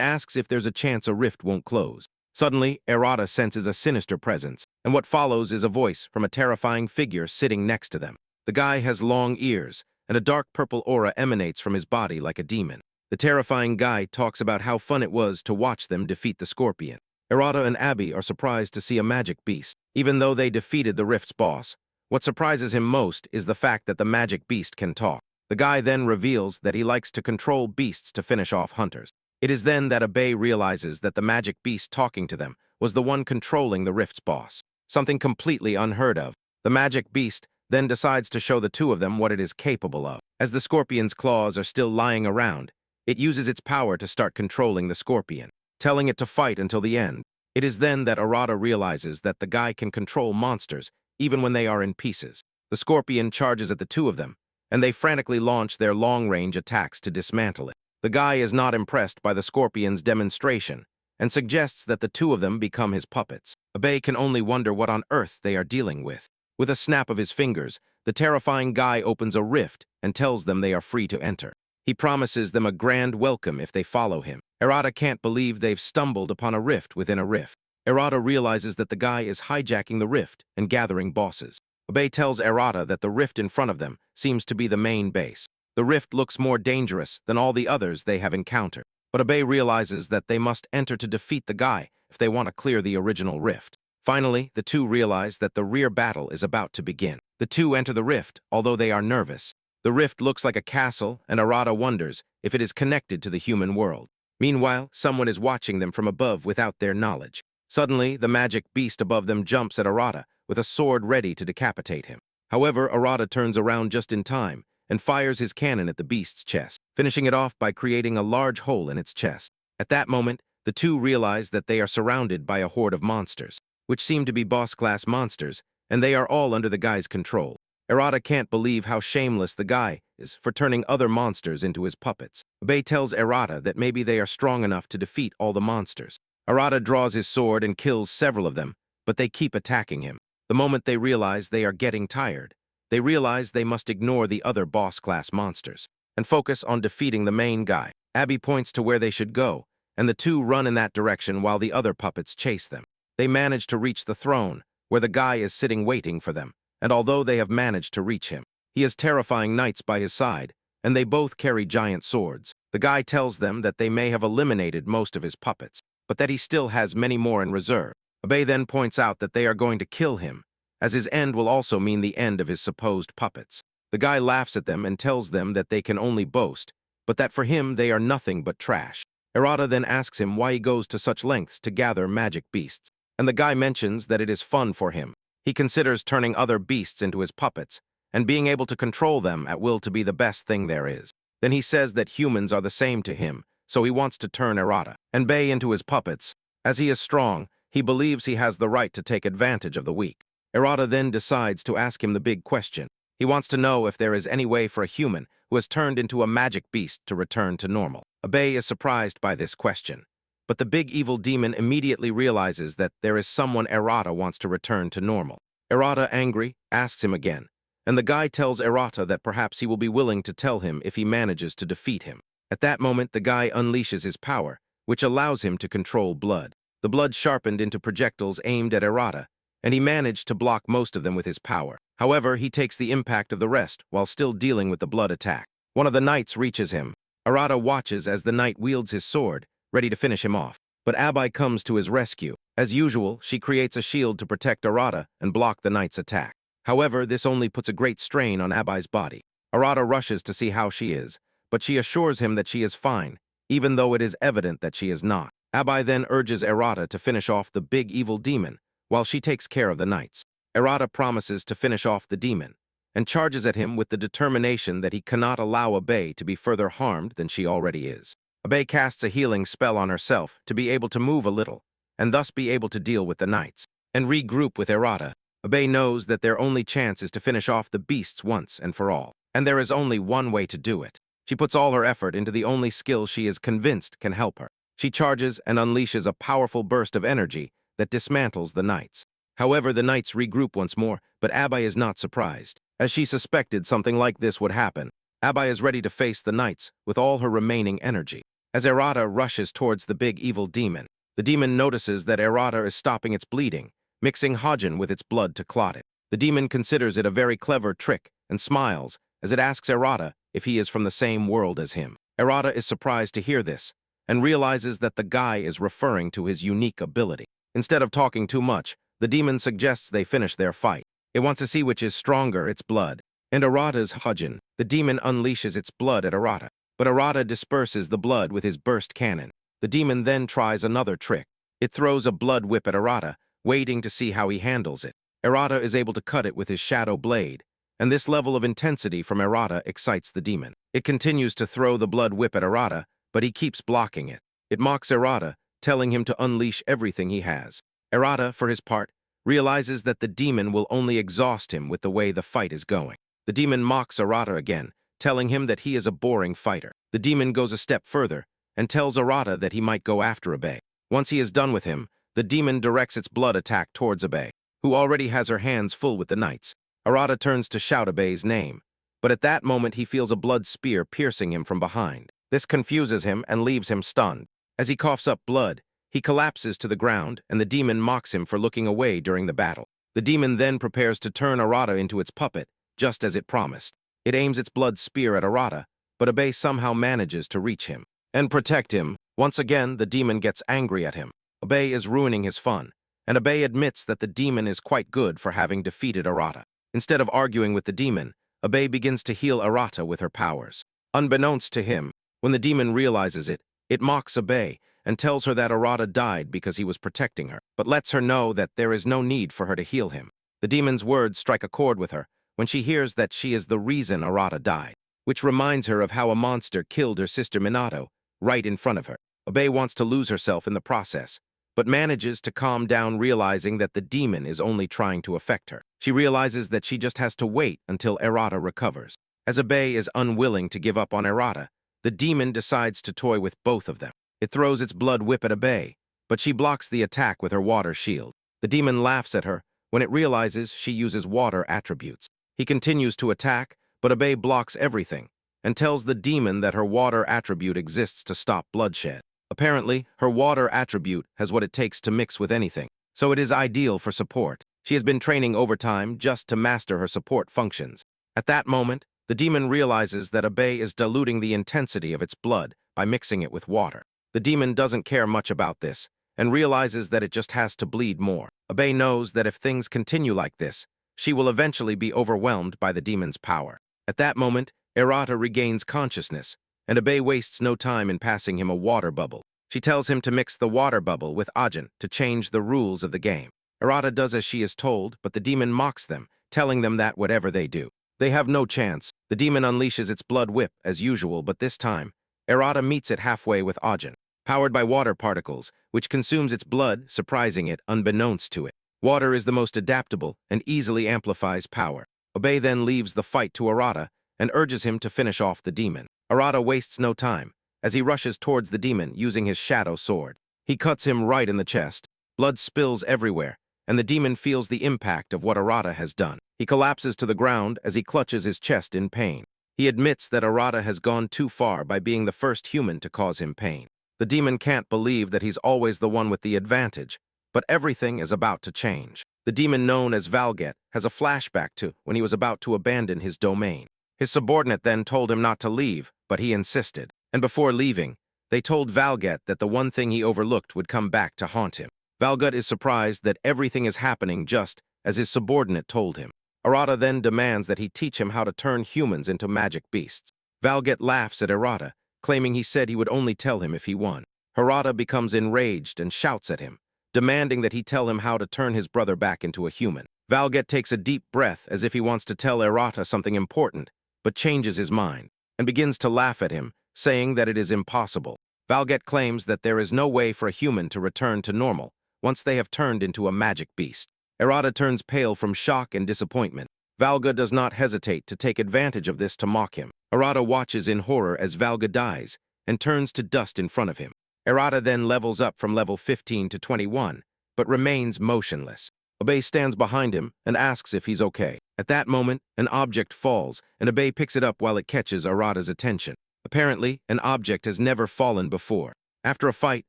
asks if there's a chance a rift won't close. Suddenly, Errata senses a sinister presence, and what follows is a voice from a terrifying figure sitting next to them. The guy has long ears, and a dark purple aura emanates from his body like a demon. The terrifying guy talks about how fun it was to watch them defeat the scorpion. Errata and Abby are surprised to see a magic beast, even though they defeated the rift's boss. What surprises him most is the fact that the magic beast can talk. The guy then reveals that he likes to control beasts to finish off hunters. It is then that Abe realizes that the magic beast talking to them was the one controlling the rift's boss. Something completely unheard of. The magic beast then decides to show the two of them what it is capable of. As the scorpion's claws are still lying around, it uses its power to start controlling the scorpion, telling it to fight until the end. It is then that Arata realizes that the guy can control monsters even when they are in pieces. The scorpion charges at the two of them, and they frantically launch their long-range attacks to dismantle it. The guy is not impressed by the scorpion's demonstration and suggests that the two of them become his puppets. Abe can only wonder what on earth they are dealing with. With a snap of his fingers, the terrifying guy opens a rift and tells them they are free to enter. He promises them a grand welcome if they follow him. Errata can't believe they've stumbled upon a rift within a rift. Errata realizes that the guy is hijacking the rift and gathering bosses. Abe tells Errata that the rift in front of them seems to be the main base. The rift looks more dangerous than all the others they have encountered. But Abe realizes that they must enter to defeat the guy if they want to clear the original rift. Finally, the two realize that the rear battle is about to begin. The two enter the rift, although they are nervous. The rift looks like a castle, and Arata wonders if it is connected to the human world. Meanwhile, someone is watching them from above without their knowledge. Suddenly, the magic beast above them jumps at Arata with a sword ready to decapitate him. However, Arata turns around just in time and fires his cannon at the beast's chest, finishing it off by creating a large hole in its chest. At that moment, the two realize that they are surrounded by a horde of monsters, which seem to be boss-class monsters, and they are all under the guy's control. Errata can't believe how shameless the guy is for turning other monsters into his puppets. Abe tells Errata that maybe they are strong enough to defeat all the monsters. Errata draws his sword and kills several of them, but they keep attacking him. The moment they realize they are getting tired, they realize they must ignore the other boss-class monsters and focus on defeating the main guy. Abby points to where they should go, and the two run in that direction while the other puppets chase them. They manage to reach the throne, where the guy is sitting waiting for them, and although they have managed to reach him, he has terrifying knights by his side, and they both carry giant swords. The guy tells them that they may have eliminated most of his puppets, but that he still has many more in reserve. Abe then points out that they are going to kill him, as his end will also mean the end of his supposed puppets. The guy laughs at them and tells them that they can only boast, but that for him they are nothing but trash. Errata then asks him why he goes to such lengths to gather magic beasts, and the guy mentions that it is fun for him. He considers turning other beasts into his puppets, and being able to control them at will to be the best thing there is. Then he says that humans are the same to him, so he wants to turn Errata and Bei into his puppets. As he is strong, he believes he has the right to take advantage of the weak. Errata then decides to ask him the big question. He wants to know if there is any way for a human who has turned into a magic beast to return to normal. Abe is surprised by this question, but the big evil demon immediately realizes that there is someone Errata wants to return to normal. Errata, angry, asks him again, and the guy tells Errata that perhaps he will be willing to tell him if he manages to defeat him. At that moment, the guy unleashes his power, which allows him to control blood. The blood sharpened into projectiles aimed at Errata, and he managed to block most of them with his power. However, he takes the impact of the rest while still dealing with the blood attack. One of the knights reaches him. Errata watches as the knight wields his sword, ready to finish him off. But Abai comes to his rescue. As usual, she creates a shield to protect Errata and block the knight's attack. However, this only puts a great strain on Abai's body. Errata rushes to see how she is, but she assures him that she is fine, even though it is evident that she is not. Abai then urges Errata to finish off the big evil demon, while she takes care of the knights. Errata promises to finish off the demon, and charges at him with the determination that he cannot allow Abai to be further harmed than she already is. Abai casts a healing spell on herself to be able to move a little, and thus be able to deal with the knights, and regroup with Errata. Abai knows that their only chance is to finish off the beasts once and for all, and there is only one way to do it. She puts all her effort into the only skill she is convinced can help her. She charges and unleashes a powerful burst of energy that dismantles the knights. However, the knights regroup once more, but Abai is not surprised. As she suspected something like this would happen, Abai is ready to face the knights with all her remaining energy. As Errata rushes towards the big evil demon, the demon notices that Errata is stopping its bleeding, mixing Ojin with its blood to clot it. The demon considers it a very clever trick and smiles as it asks Errata if he is from the same world as him. Errata is surprised to hear this and realizes that the guy is referring to his unique ability. Instead of talking too much, the demon suggests they finish their fight. It wants to see which is stronger, its blood. And Errata's Ojin. The demon unleashes its blood at Errata, but Errata disperses the blood with his burst cannon. The demon then tries another trick. It throws a blood whip at Errata, waiting to see how he handles it. Errata is able to cut it with his shadow blade, and this level of intensity from Errata excites the demon. It continues to throw the blood whip at Errata, but he keeps blocking it. It mocks Errata, telling him to unleash everything he has. Errata, for his part, realizes that the demon will only exhaust him with the way the fight is going. The demon mocks Errata again, telling him that he is a boring fighter. The demon goes a step further and tells Errata that he might go after Abe. Once he is done with him, the demon directs its blood attack towards Abe, who already has her hands full with the knights. Errata turns to shout Abe's name, but at that moment he feels a blood spear piercing him from behind. This confuses him and leaves him stunned. As he coughs up blood, he collapses to the ground, and the demon mocks him for looking away during the battle. The demon then prepares to turn Errata into its puppet, just as it promised. It aims its blood spear at Errata, but Abe somehow manages to reach him and protect him. Once again, the demon gets angry at him. Abe is ruining his fun, and Abe admits that the demon is quite good for having defeated Errata. Instead of arguing with the demon, Abe begins to heal Errata with her powers. Unbeknownst to him, when the demon realizes it, it mocks Abe and tells her that Errata died because he was protecting her, but lets her know that there is no need for her to heal him. The demon's words strike a chord with her when she hears that she is the reason Errata died, which reminds her of how a monster killed her sister Minato right in front of her. Abe wants to lose herself in the process, but manages to calm down, realizing that the demon is only trying to affect her. She realizes that she just has to wait until Errata recovers. As Abe is unwilling to give up on Errata, the demon decides to toy with both of them. It throws its blood whip at Abe, but she blocks the attack with her water shield. The demon laughs at her when it realizes she uses water attributes. He continues to attack, but Abe blocks everything and tells the demon that her water attribute exists to stop bloodshed. Apparently, her water attribute has what it takes to mix with anything, so it is ideal for support. She has been training overtime just to master her support functions. At that moment, the demon realizes that Abe is diluting the intensity of its blood by mixing it with water. The demon doesn't care much about this and realizes that it just has to bleed more. Abe knows that if things continue like this, she will eventually be overwhelmed by the demon's power. At that moment, Errata regains consciousness, and Abe wastes no time in passing him a water bubble. She tells him to mix the water bubble with Ojin to change the rules of the game. Errata does as she is told, but the demon mocks them, telling them that whatever they do, they have no chance. The demon unleashes its blood whip as usual, but this time, Errata meets it halfway with Ojin, powered by water particles, which consumes its blood, surprising it unbeknownst to it. Water is the most adaptable and easily amplifies power. Abe then leaves the fight to Errata and urges him to finish off the demon. Errata wastes no time as he rushes towards the demon using his shadow sword. He cuts him right in the chest. Blood spills everywhere, and the demon feels the impact of what Errata has done. He collapses to the ground as he clutches his chest in pain. He admits that Errata has gone too far by being the first human to cause him pain. The demon can't believe that he's always the one with the advantage, but everything is about to change. The demon known as Valget has a flashback to when he was about to abandon his domain. His subordinate then told him not to leave, but he insisted. And before leaving, they told Valget that the one thing he overlooked would come back to haunt him. Valget is surprised that everything is happening just as his subordinate told him. Errata then demands that he teach him how to turn humans into magic beasts. Valget laughs at Errata, claiming he said he would only tell him if he won. Errata becomes enraged and shouts at him, demanding that he tell him how to turn his brother back into a human. Valget takes a deep breath as if he wants to tell Errata something important, but changes his mind and begins to laugh at him, saying that it is impossible. Valget claims that there is no way for a human to return to normal once they have turned into a magic beast. Errata turns pale from shock and disappointment. Valga does not hesitate to take advantage of this to mock him. Arata watches in horror as Valga dies and turns to dust in front of him. Arata then levels up from level 15 to 21, but remains motionless. Abe stands behind him and asks if he's okay. At that moment, an object falls, and Abe picks it up while it catches Arata's attention. Apparently, an object has never fallen before. After a fight,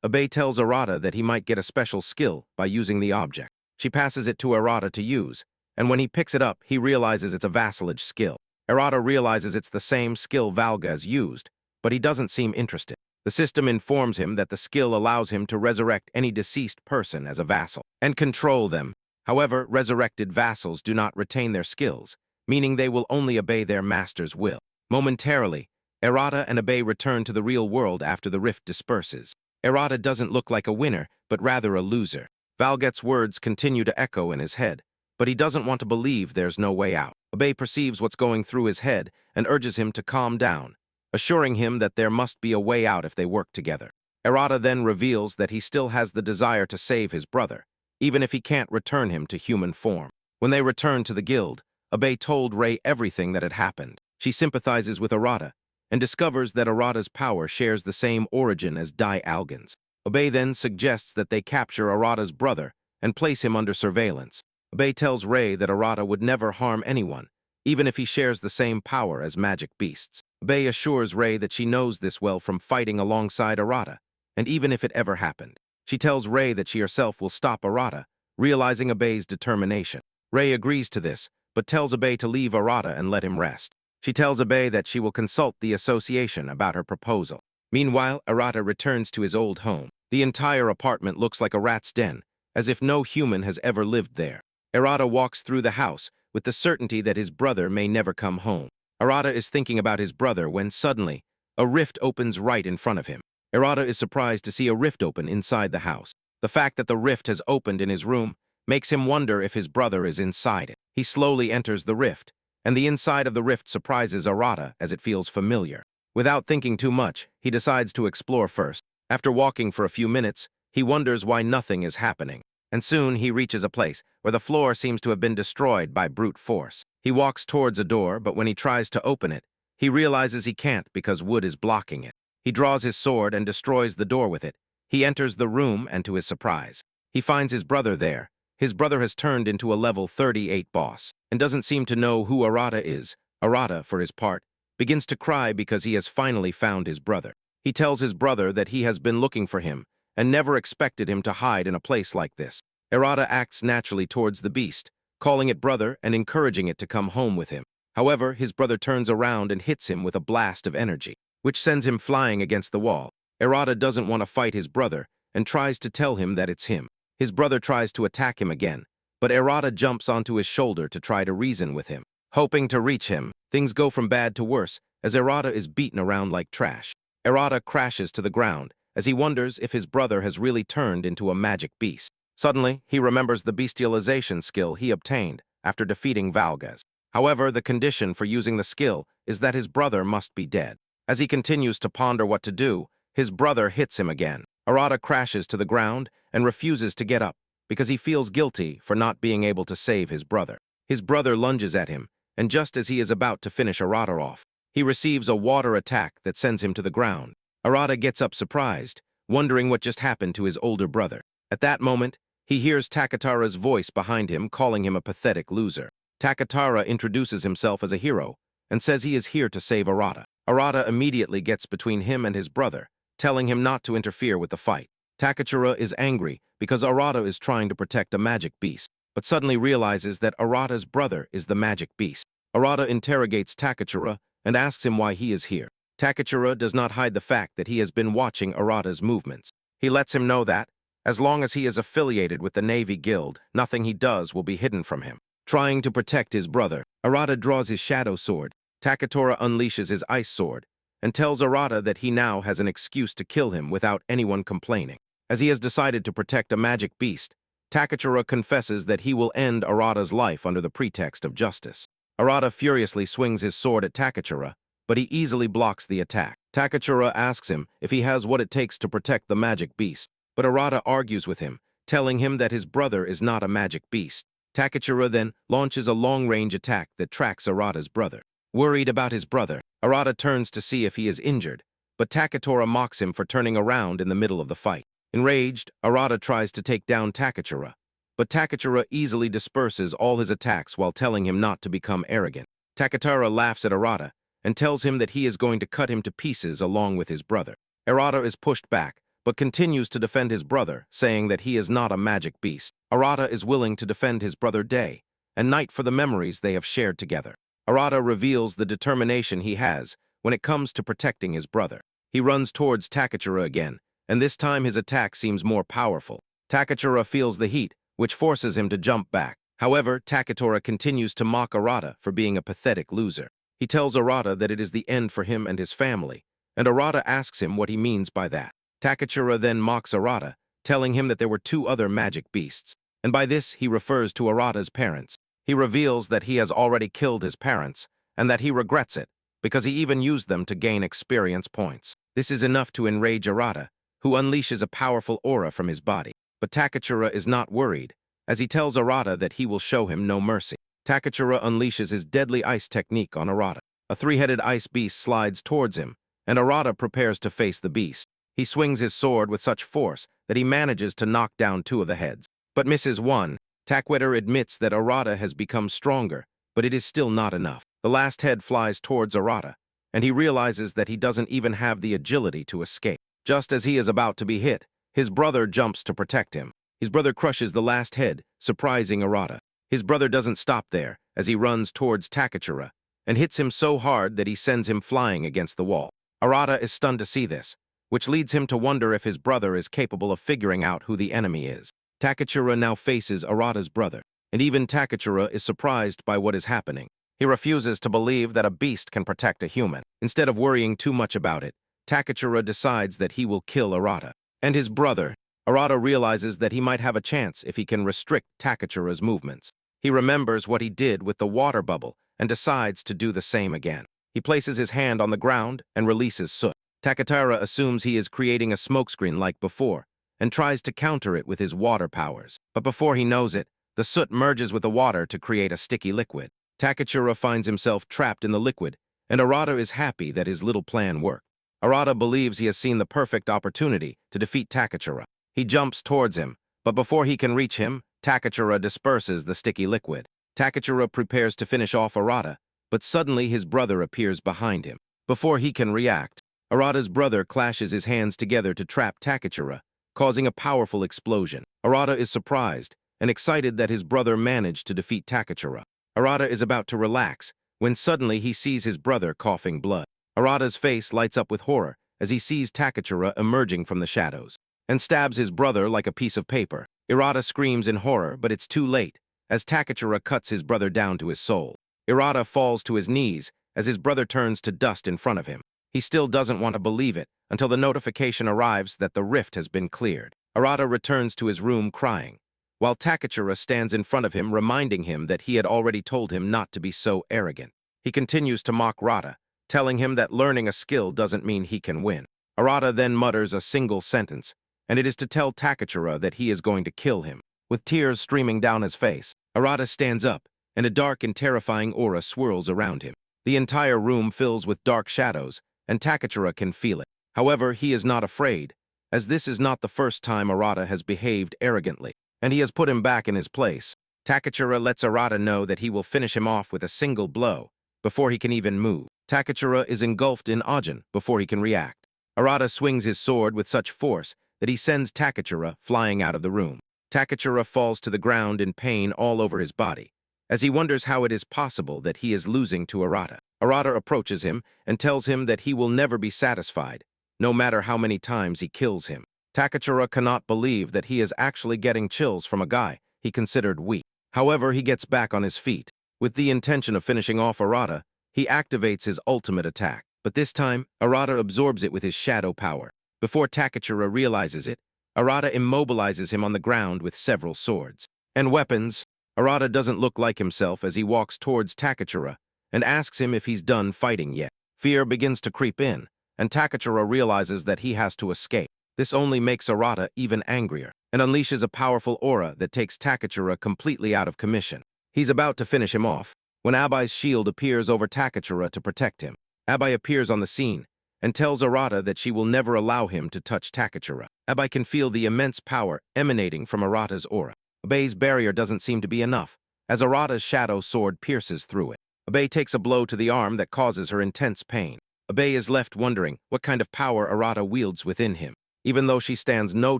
Abe tells Arata that he might get a special skill by using the object. She passes it to Arata to use, and when he picks it up, he realizes it's a vassalage skill. Arata realizes it's the same skill Valga has used, but he doesn't seem interested. The system informs him that the skill allows him to resurrect any deceased person as a vassal and control them. However, resurrected vassals do not retain their skills, meaning they will only obey their master's will. Momentarily, Arata and Abe return to the real world after the rift disperses. Arata doesn't look like a winner, but rather a loser. Valget's words continue to echo in his head, but he doesn't want to believe there's no way out. Abe perceives what's going through his head and urges him to calm down, assuring him that there must be a way out if they work together. Arata then reveals that he still has the desire to save his brother, even if he can't return him to human form. When they return to the guild, Abe told Rei everything that had happened. She sympathizes with Arata and discovers that Arata's power shares the same origin as Dai Algan's. Abe then suggests that they capture Arata's brother and place him under surveillance. Abe tells Rei that Arata would never harm anyone, even if he shares the same power as magic beasts. Abe assures Rei that she knows this well from fighting alongside Arata, and even if it ever happened. She tells Rei that she herself will stop Arata, realizing Abe's determination. Rei agrees to this, but tells Abe to leave Arata and let him rest. She tells Abe that she will consult the association about her proposal. Meanwhile, Arata returns to his old home. The entire apartment looks like a rat's den, as if no human has ever lived there. Arata walks through the house with the certainty that his brother may never come home. Arata is thinking about his brother when suddenly, a rift opens right in front of him. Arata is surprised to see a rift open inside the house. The fact that the rift has opened in his room makes him wonder if his brother is inside it. He slowly enters the rift, and the inside of the rift surprises Arata as it feels familiar. Without thinking too much, he decides to explore first. After walking for a few minutes, he wonders why nothing is happening, and soon he reaches a place where the floor seems to have been destroyed by brute force. He walks towards a door, but when he tries to open it, he realizes he can't because wood is blocking it. He draws his sword and destroys the door with it. He enters the room, and to his surprise, he finds his brother there. His brother has turned into a level 38 boss and doesn't seem to know who Arata is. Arata, for his part, begins to cry because he has finally found his brother. He tells his brother that he has been looking for him and never expected him to hide in a place like this. Arata acts naturally towards the beast, calling it brother and encouraging it to come home with him. However, his brother turns around and hits him with a blast of energy, which sends him flying against the wall. Arata doesn't want to fight his brother and tries to tell him that it's him. His brother tries to attack him again, but Arata jumps onto his shoulder to try to reason with him. Hoping to reach him, things go from bad to worse as Arata is beaten around like trash. Arata crashes to the ground as he wonders if his brother has really turned into a magic beast. Suddenly, he remembers the bestialization skill he obtained after defeating Valgas. However, the condition for using the skill is that his brother must be dead. As he continues to ponder what to do, his brother hits him again. Arata crashes to the ground and refuses to get up because he feels guilty for not being able to save his brother. His brother lunges at him, and just as he is about to finish Arata off, he receives a water attack that sends him to the ground. Arata gets up surprised, wondering what just happened to his older brother. At that moment, he hears Takatara's voice behind him calling him a pathetic loser. Takatara introduces himself as a hero and says he is here to save Arata. Arata immediately gets between him and his brother, telling him not to interfere with the fight. Takachura is angry because Arata is trying to protect a magic beast, but suddenly realizes that Arata's brother is the magic beast. Arata interrogates Takachura and asks him why he is here. Takachura does not hide the fact that he has been watching Arata's movements. He lets him know that, as long as he is affiliated with the Navy Guild, nothing he does will be hidden from him. Trying to protect his brother, Arata draws his shadow sword. Takachura unleashes his ice sword and tells Arata that he now has an excuse to kill him without anyone complaining. As he has decided to protect a magic beast, Takachura confesses that he will end Arata's life under the pretext of justice. Arata furiously swings his sword at Takachura, but he easily blocks the attack. Takachura asks him if he has what it takes to protect the magic beast, but Arata argues with him, telling him that his brother is not a magic beast. Takachura then launches a long-range attack that tracks Arata's brother. Worried about his brother, Arata turns to see if he is injured, but Takachura mocks him for turning around in the middle of the fight. Enraged, Arata tries to take down Takachura, but Takachura easily disperses all his attacks while telling him not to become arrogant. Takachura laughs at Arata and tells him that he is going to cut him to pieces along with his brother. Arata is pushed back, but continues to defend his brother, saying that he is not a magic beast. Arata is willing to defend his brother day and night for the memories they have shared together. Arata reveals the determination he has when it comes to protecting his brother. He runs towards Takachura again, and this time his attack seems more powerful. Takachura feels the heat, which forces him to jump back. However, Takachura continues to mock Arata for being a pathetic loser. He tells Arata that it is the end for him and his family, and Arata asks him what he means by that. Takachura then mocks Arata, telling him that there were two other magic beasts, and by this he refers to Arata's parents. He reveals that he has already killed his parents, and that he regrets it, because he even used them to gain experience points. This is enough to enrage Arata, who unleashes a powerful aura from his body. But Takachura is not worried, as he tells Arata that he will show him no mercy. Takachura unleashes his deadly ice technique on Arata. A three-headed ice beast slides towards him, and Arata prepares to face the beast. He swings his sword with such force that he manages to knock down two of the heads, but misses one. Takwetter admits that Arata has become stronger, but it is still not enough. The last head flies towards Arata, and he realizes that he doesn't even have the agility to escape. Just as he is about to be hit, his brother jumps to protect him. His brother crushes the last head, surprising Arata. His brother doesn't stop there, as he runs towards Takachura, and hits him so hard that he sends him flying against the wall. Arata is stunned to see this, which leads him to wonder if his brother is capable of figuring out who the enemy is. Takachura now faces Arata's brother, and even Takachura is surprised by what is happening. He refuses to believe that a beast can protect a human. Instead of worrying too much about it, Takachura decides that he will kill Arata. And his brother, Arata realizes that he might have a chance if he can restrict Takachura's movements. He remembers what he did with the water bubble and decides to do the same again. He places his hand on the ground and releases Soot. Takachura assumes he is creating a smokescreen like before, and tries to counter it with his water powers. But before he knows it, the soot merges with the water to create a sticky liquid. Takachura finds himself trapped in the liquid, and Arata is happy that his little plan worked. Arata believes he has seen the perfect opportunity to defeat Takachura. He jumps towards him, but before he can reach him, Takachura disperses the sticky liquid. Takachura prepares to finish off Arata, but suddenly his brother appears behind him. Before he can react, Arata's brother clashes his hands together to trap Takachura, causing a powerful explosion. Arata is surprised and excited that his brother managed to defeat Takachura. Arata is about to relax when suddenly he sees his brother coughing blood. Arata's face lights up with horror as he sees Takachura emerging from the shadows and stabs his brother like a piece of paper. Arata screams in horror, but it's too late as Takachura cuts his brother down to his soul. Arata falls to his knees as his brother turns to dust in front of him. He still doesn't want to believe it until the notification arrives that the rift has been cleared. Arata returns to his room crying, while Takachura stands in front of him reminding him that he had already told him not to be so arrogant. He continues to mock Arata, telling him that learning a skill doesn't mean he can win. Arata then mutters a single sentence, and it is to tell Takachura that he is going to kill him. With tears streaming down his face, Arata stands up, and a dark and terrifying aura swirls around him. The entire room fills with dark shadows, and Takachura can feel it. However, he is not afraid, as this is not the first time Arata has behaved arrogantly, and he has put him back in his place. Takachura lets Arata know that he will finish him off with a single blow before he can even move. Takachura is engulfed in Ojin before he can react. Arata swings his sword with such force that he sends Takachura flying out of the room. Takachura falls to the ground in pain all over his body, as he wonders how it is possible that he is losing to Arata. Arata approaches him and tells him that he will never be satisfied, no matter how many times he kills him. Takachura cannot believe that he is actually getting chills from a guy he considered weak. However, he gets back on his feet. With the intention of finishing off Arata, he activates his ultimate attack. But this time, Arata absorbs it with his shadow power. Before Takachura realizes it, Arata immobilizes him on the ground with several swords and weapons. Arata doesn't look like himself as he walks towards Takachura and asks him if he's done fighting yet. Fear begins to creep in, and Takachura realizes that he has to escape. This only makes Arata even angrier and unleashes a powerful aura that takes Takachura completely out of commission. He's about to finish him off when Abai's shield appears over Takachura to protect him. Abai appears on the scene and tells Arata that she will never allow him to touch Takachura. Abai can feel the immense power emanating from Arata's aura. Abei's barrier doesn't seem to be enough, as Arata's shadow sword pierces through it. Abai takes a blow to the arm that causes her intense pain. Abai is left wondering what kind of power Arata wields within him. Even though she stands no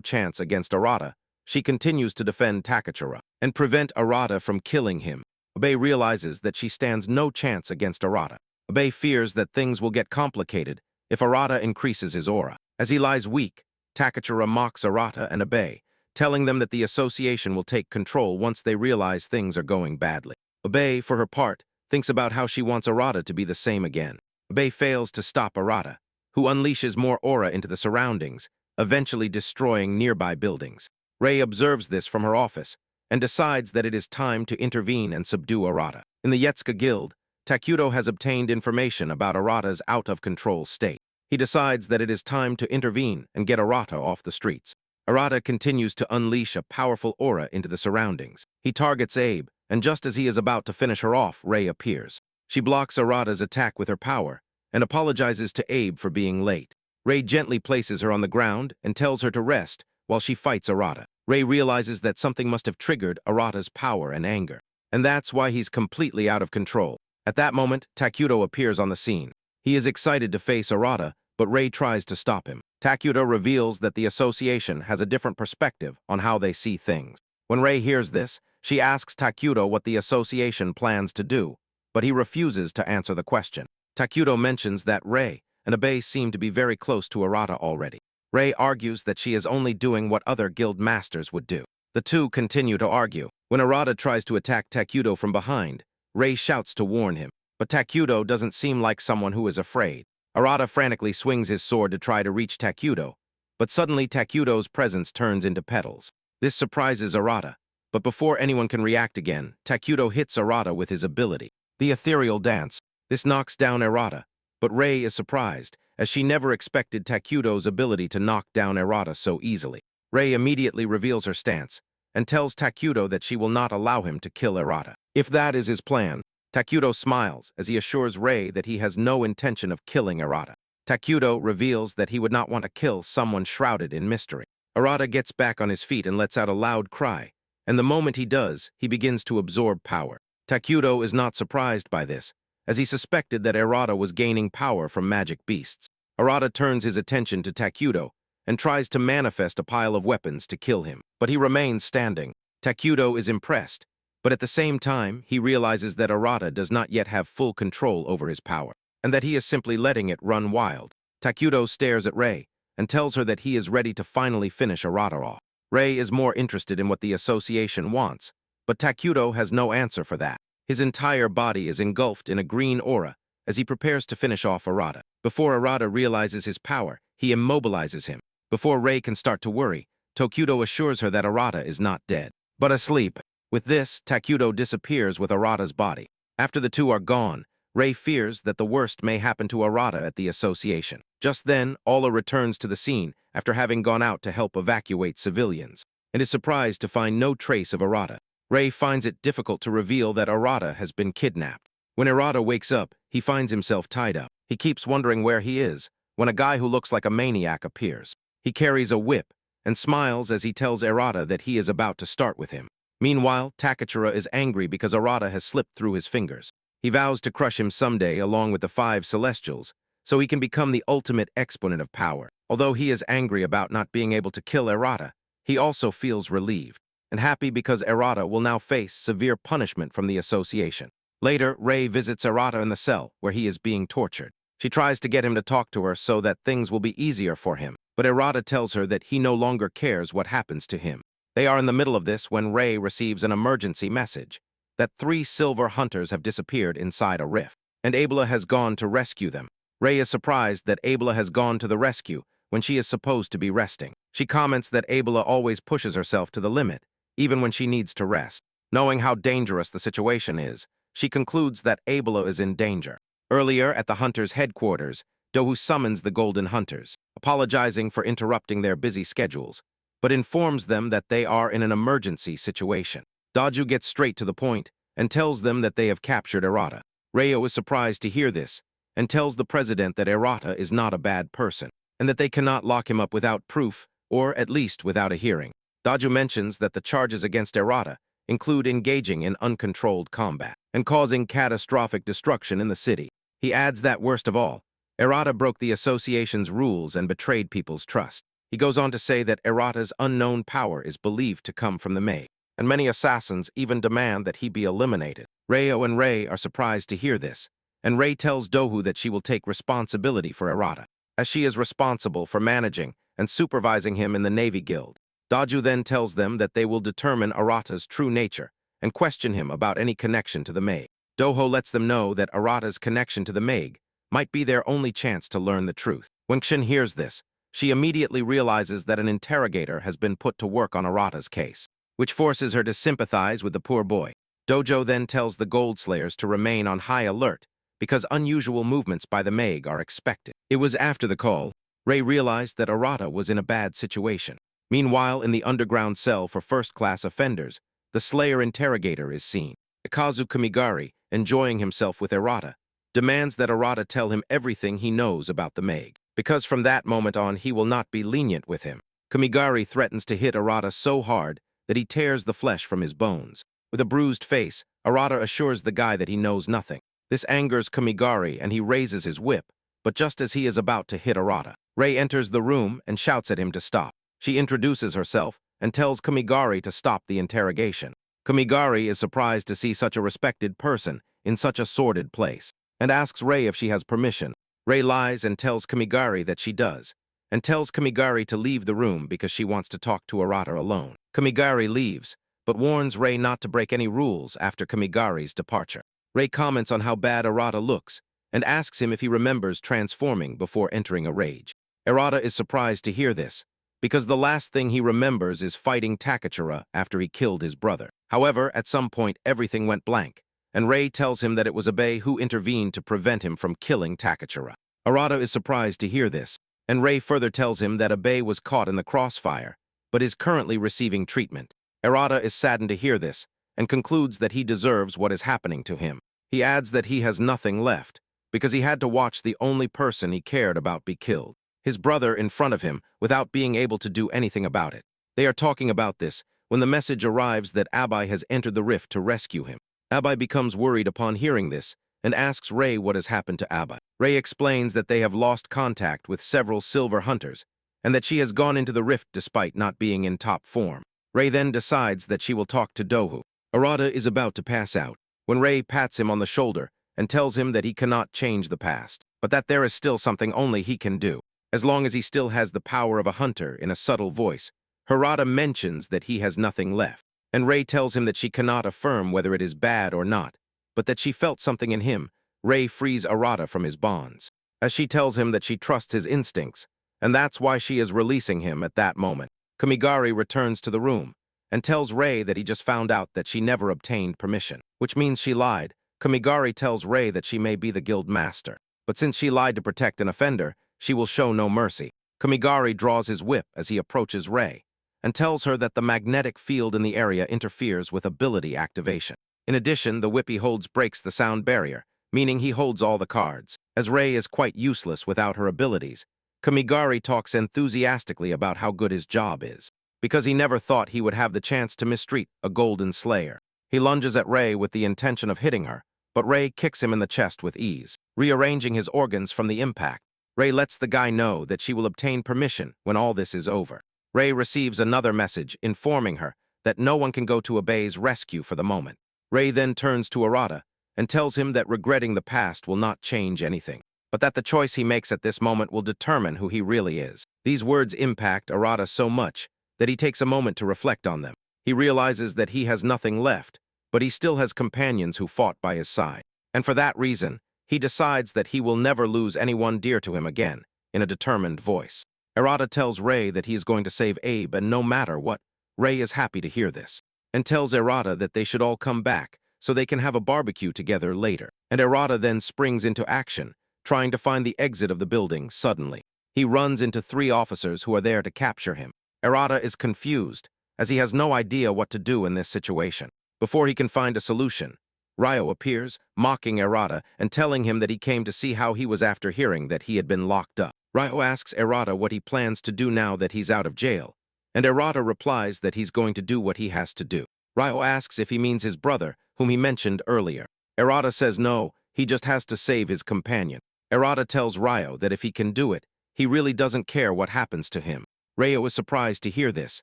chance against Arata, she continues to defend Takachura and prevent Arata from killing him. Abai realizes that she stands no chance against Arata. Abai fears that things will get complicated if Arata increases his aura. As he lies weak, Takachura mocks Arata and Abai, telling them that the association will take control once they realize things are going badly. Abai, for her part, thinks about how she wants Arata to be the same again. Abai fails to stop Arata, who unleashes more aura into the surroundings, eventually destroying nearby buildings. Rei observes this from her office and decides that it is time to intervene and subdue Arata. In the Yetsuka Guild, Takuto has obtained information about Arata's out-of-control state. He decides that it is time to intervene and get Arata off the streets. Arata continues to unleash a powerful aura into the surroundings. He targets Abe, and just as he is about to finish her off, Rei appears. She blocks Arata's attack with her power and apologizes to Abe for being late. Rei gently places her on the ground and tells her to rest while she fights Arata. Rei realizes that something must have triggered Arata's power and anger, and that's why he's completely out of control. At that moment, Takuto appears on the scene. He is excited to face Arata, but Rei tries to stop him. Takuto reveals that the association has a different perspective on how they see things. When Rei hears this, she asks Takuto what the association plans to do, but he refuses to answer the question. Takuto mentions that Rei and Abe seem to be very close to Arata already. Rei argues that she is only doing what other guild masters would do. The two continue to argue. When Arata tries to attack Takuto from behind, Rei shouts to warn him, but Takuto doesn't seem like someone who is afraid. Arata frantically swings his sword to try to reach Takuto, but suddenly Takuto's presence turns into petals. This surprises Arata, but before anyone can react again, Takuto hits Arata with his ability, the ethereal dance. This knocks down Arata, but Rei is surprised, as she never expected Takuto's ability to knock down Arata so easily. Rei immediately reveals her stance and tells Takuto that she will not allow him to kill Arata. If that is his plan, Takuto smiles as he assures Rei that he has no intention of killing Arata. Takuto reveals that he would not want to kill someone shrouded in mystery. Arata gets back on his feet and lets out a loud cry, and the moment he does, he begins to absorb power. Takuto is not surprised by this, as he suspected that Arata was gaining power from magic beasts. Arata turns his attention to Takuto and tries to manifest a pile of weapons to kill him, but he remains standing. Takuto is impressed, but at the same time, he realizes that Arata does not yet have full control over his power, and that he is simply letting it run wild. Takuto stares at Rei and tells her that he is ready to finally finish Arata off. Rei is more interested in what the association wants, but Takuto has no answer for that. His entire body is engulfed in a green aura as he prepares to finish off Arata. Before Arata realizes his power, he immobilizes him. Before Rei can start to worry, Takuto assures her that Arata is not dead, but asleep. With this, Takuto disappears with Arata's body. After the two are gone, Rei fears that the worst may happen to Arata at the association. Just then, Aula returns to the scene after having gone out to help evacuate civilians, and is surprised to find no trace of Arata. Rei finds it difficult to reveal that Arata has been kidnapped. When Arata wakes up, he finds himself tied up. He keeps wondering where he is when a guy who looks like a maniac appears. He carries a whip and smiles as he tells Arata that he is about to start with him. Meanwhile, Takachura is angry because Arata has slipped through his fingers. He vows to crush him someday along with the 5 Celestials, so he can become the ultimate exponent of power. Although he is angry about not being able to kill Arata, he also feels relieved and happy because Arata will now face severe punishment from the association. Later, Rei visits Arata in the cell where he is being tortured. She tries to get him to talk to her so that things will be easier for him, but Arata tells her that he no longer cares what happens to him. They are in the middle of this when Rei receives an emergency message that 3 silver hunters have disappeared inside a rift, and Abela has gone to rescue them. Rei is surprised that Abela has gone to the rescue when she is supposed to be resting. She comments that Abela always pushes herself to the limit, even when she needs to rest. Knowing how dangerous the situation is, she concludes that Abela is in danger. Earlier, at the hunters' headquarters, Dohu summons the Golden Hunters, apologizing for interrupting their busy schedules, but informs them that they are in an emergency situation. Daju gets straight to the point and tells them that they have captured Arata. Reo is surprised to hear this and tells the president that Erata is not a bad person, and that they cannot lock him up without proof, or at least without a hearing. Daju mentions that the charges against Erata include engaging in uncontrolled combat and causing catastrophic destruction in the city. He adds that worst of all, Erata broke the association's rules and betrayed people's trust. He goes on to say that Erata's unknown power is believed to come from the May, and many assassins even demand that he be eliminated. Reo and Rei are surprised to hear this, and Rei tells Dohu that she will take responsibility for Erata, as she is responsible for managing and supervising him in the Navy Guild. Daju then tells them that they will determine Arata's true nature and question him about any connection to the Meg. Doho lets them know that Arata's connection to the Meg might be their only chance to learn the truth. When Xin hears this, she immediately realizes that an interrogator has been put to work on Arata's case, which forces her to sympathize with the poor boy. Dojo then tells the Gold Slayers to remain on high alert because unusual movements by the Meg are expected. It was after the call, Rei realized that Arata was in a bad situation. Meanwhile, in the underground cell for first-class offenders, the Slayer interrogator is seen. Ikazu Kamigari, enjoying himself with Erata, demands that Erata tell him everything he knows about the Meg, because from that moment on he will not be lenient with him. Kamigari threatens to hit Erata so hard that he tears the flesh from his bones. With a bruised face, Arata assures the guy that he knows nothing. This angers Kamigari and he raises his whip, but just as he is about to hit Arata, Rei enters the room and shouts at him to stop. She introduces herself and tells Kamigari to stop the interrogation. Kamigari is surprised to see such a respected person in such a sordid place, and asks Rei if she has permission. Rei lies and tells Kamigari that she does, and tells Kamigari to leave the room because she wants to talk to Arata alone. Kamigari leaves, but warns Rei not to break any rules after Kamigari's departure. Rei comments on how bad Arata looks, and asks him if he remembers transforming before entering a rage. Arata is surprised to hear this, because the last thing he remembers is fighting Takachura after he killed his brother. However, at some point everything went blank, and Rei tells him that it was Abe who intervened to prevent him from killing Takachura. Arata is surprised to hear this, and Rei further tells him that Abe was caught in the crossfire, but is currently receiving treatment. Arata is saddened to hear this, and concludes that he deserves what is happening to him. He adds that he has nothing left, because he had to watch the only person he cared about be killed, his brother, in front of him, without being able to do anything about it. They are talking about this when the message arrives that Abai has entered the rift to rescue him. Abai becomes worried upon hearing this, and asks Rei what has happened to Abai. Rei explains that they have lost contact with several silver hunters, and that she has gone into the rift despite not being in top form. Rei then decides that she will talk to Dohu. Arata is about to pass out, when Rei pats him on the shoulder and tells him that he cannot change the past, but that there is still something only he can do, as long as he still has the power of a hunter. In a subtle voice, Harada mentions that he has nothing left, and Rei tells him that she cannot affirm whether it is bad or not, but that she felt something in him. Rei frees Arata from his bonds, as she tells him that she trusts his instincts, and that's why she is releasing him at that moment. Kamigari returns to the room and tells Rei that he just found out that she never obtained permission, which means she lied. Kamigari tells Rei that she may be the guild master, but since she lied to protect an offender, she will show no mercy. Kamigari draws his whip as he approaches Rei and tells her that the magnetic field in the area interferes with ability activation. In addition, the whip he holds breaks the sound barrier, meaning he holds all the cards. As Rei is quite useless without her abilities, Kamigari talks enthusiastically about how good his job is, because he never thought he would have the chance to mistreat a golden slayer. He lunges at Rei with the intention of hitting her, but Rei kicks him in the chest with ease, rearranging his organs from the impact. Rei lets the guy know that she will obtain permission when all this is over. Rei receives another message informing her that no one can go to Abe's rescue for the moment. Rei then turns to Arata and tells him that regretting the past will not change anything, but that the choice he makes at this moment will determine who he really is. These words impact Arata so much that he takes a moment to reflect on them. He realizes that he has nothing left, but he still has companions who fought by his side. And for that reason, he decides that he will never lose anyone dear to him again, in a determined voice. Arata tells Rei that he is going to save Abe, and no matter what, Rei is happy to hear this, and tells Arata that they should all come back so they can have a barbecue together later. And Arata then springs into action, trying to find the exit of the building suddenly. He runs into 3 officers who are there to capture him. Arata is confused, as he has no idea what to do in this situation. Before he can find a solution, Ryo appears, mocking Errata and telling him that he came to see how he was after hearing that he had been locked up. Ryo asks Errata what he plans to do now that he's out of jail, and Errata replies that he's going to do what he has to do. Ryo asks if he means his brother, whom he mentioned earlier. Errata says no, he just has to save his companion. Errata tells Ryo that if he can do it, he really doesn't care what happens to him. Ryo is surprised to hear this,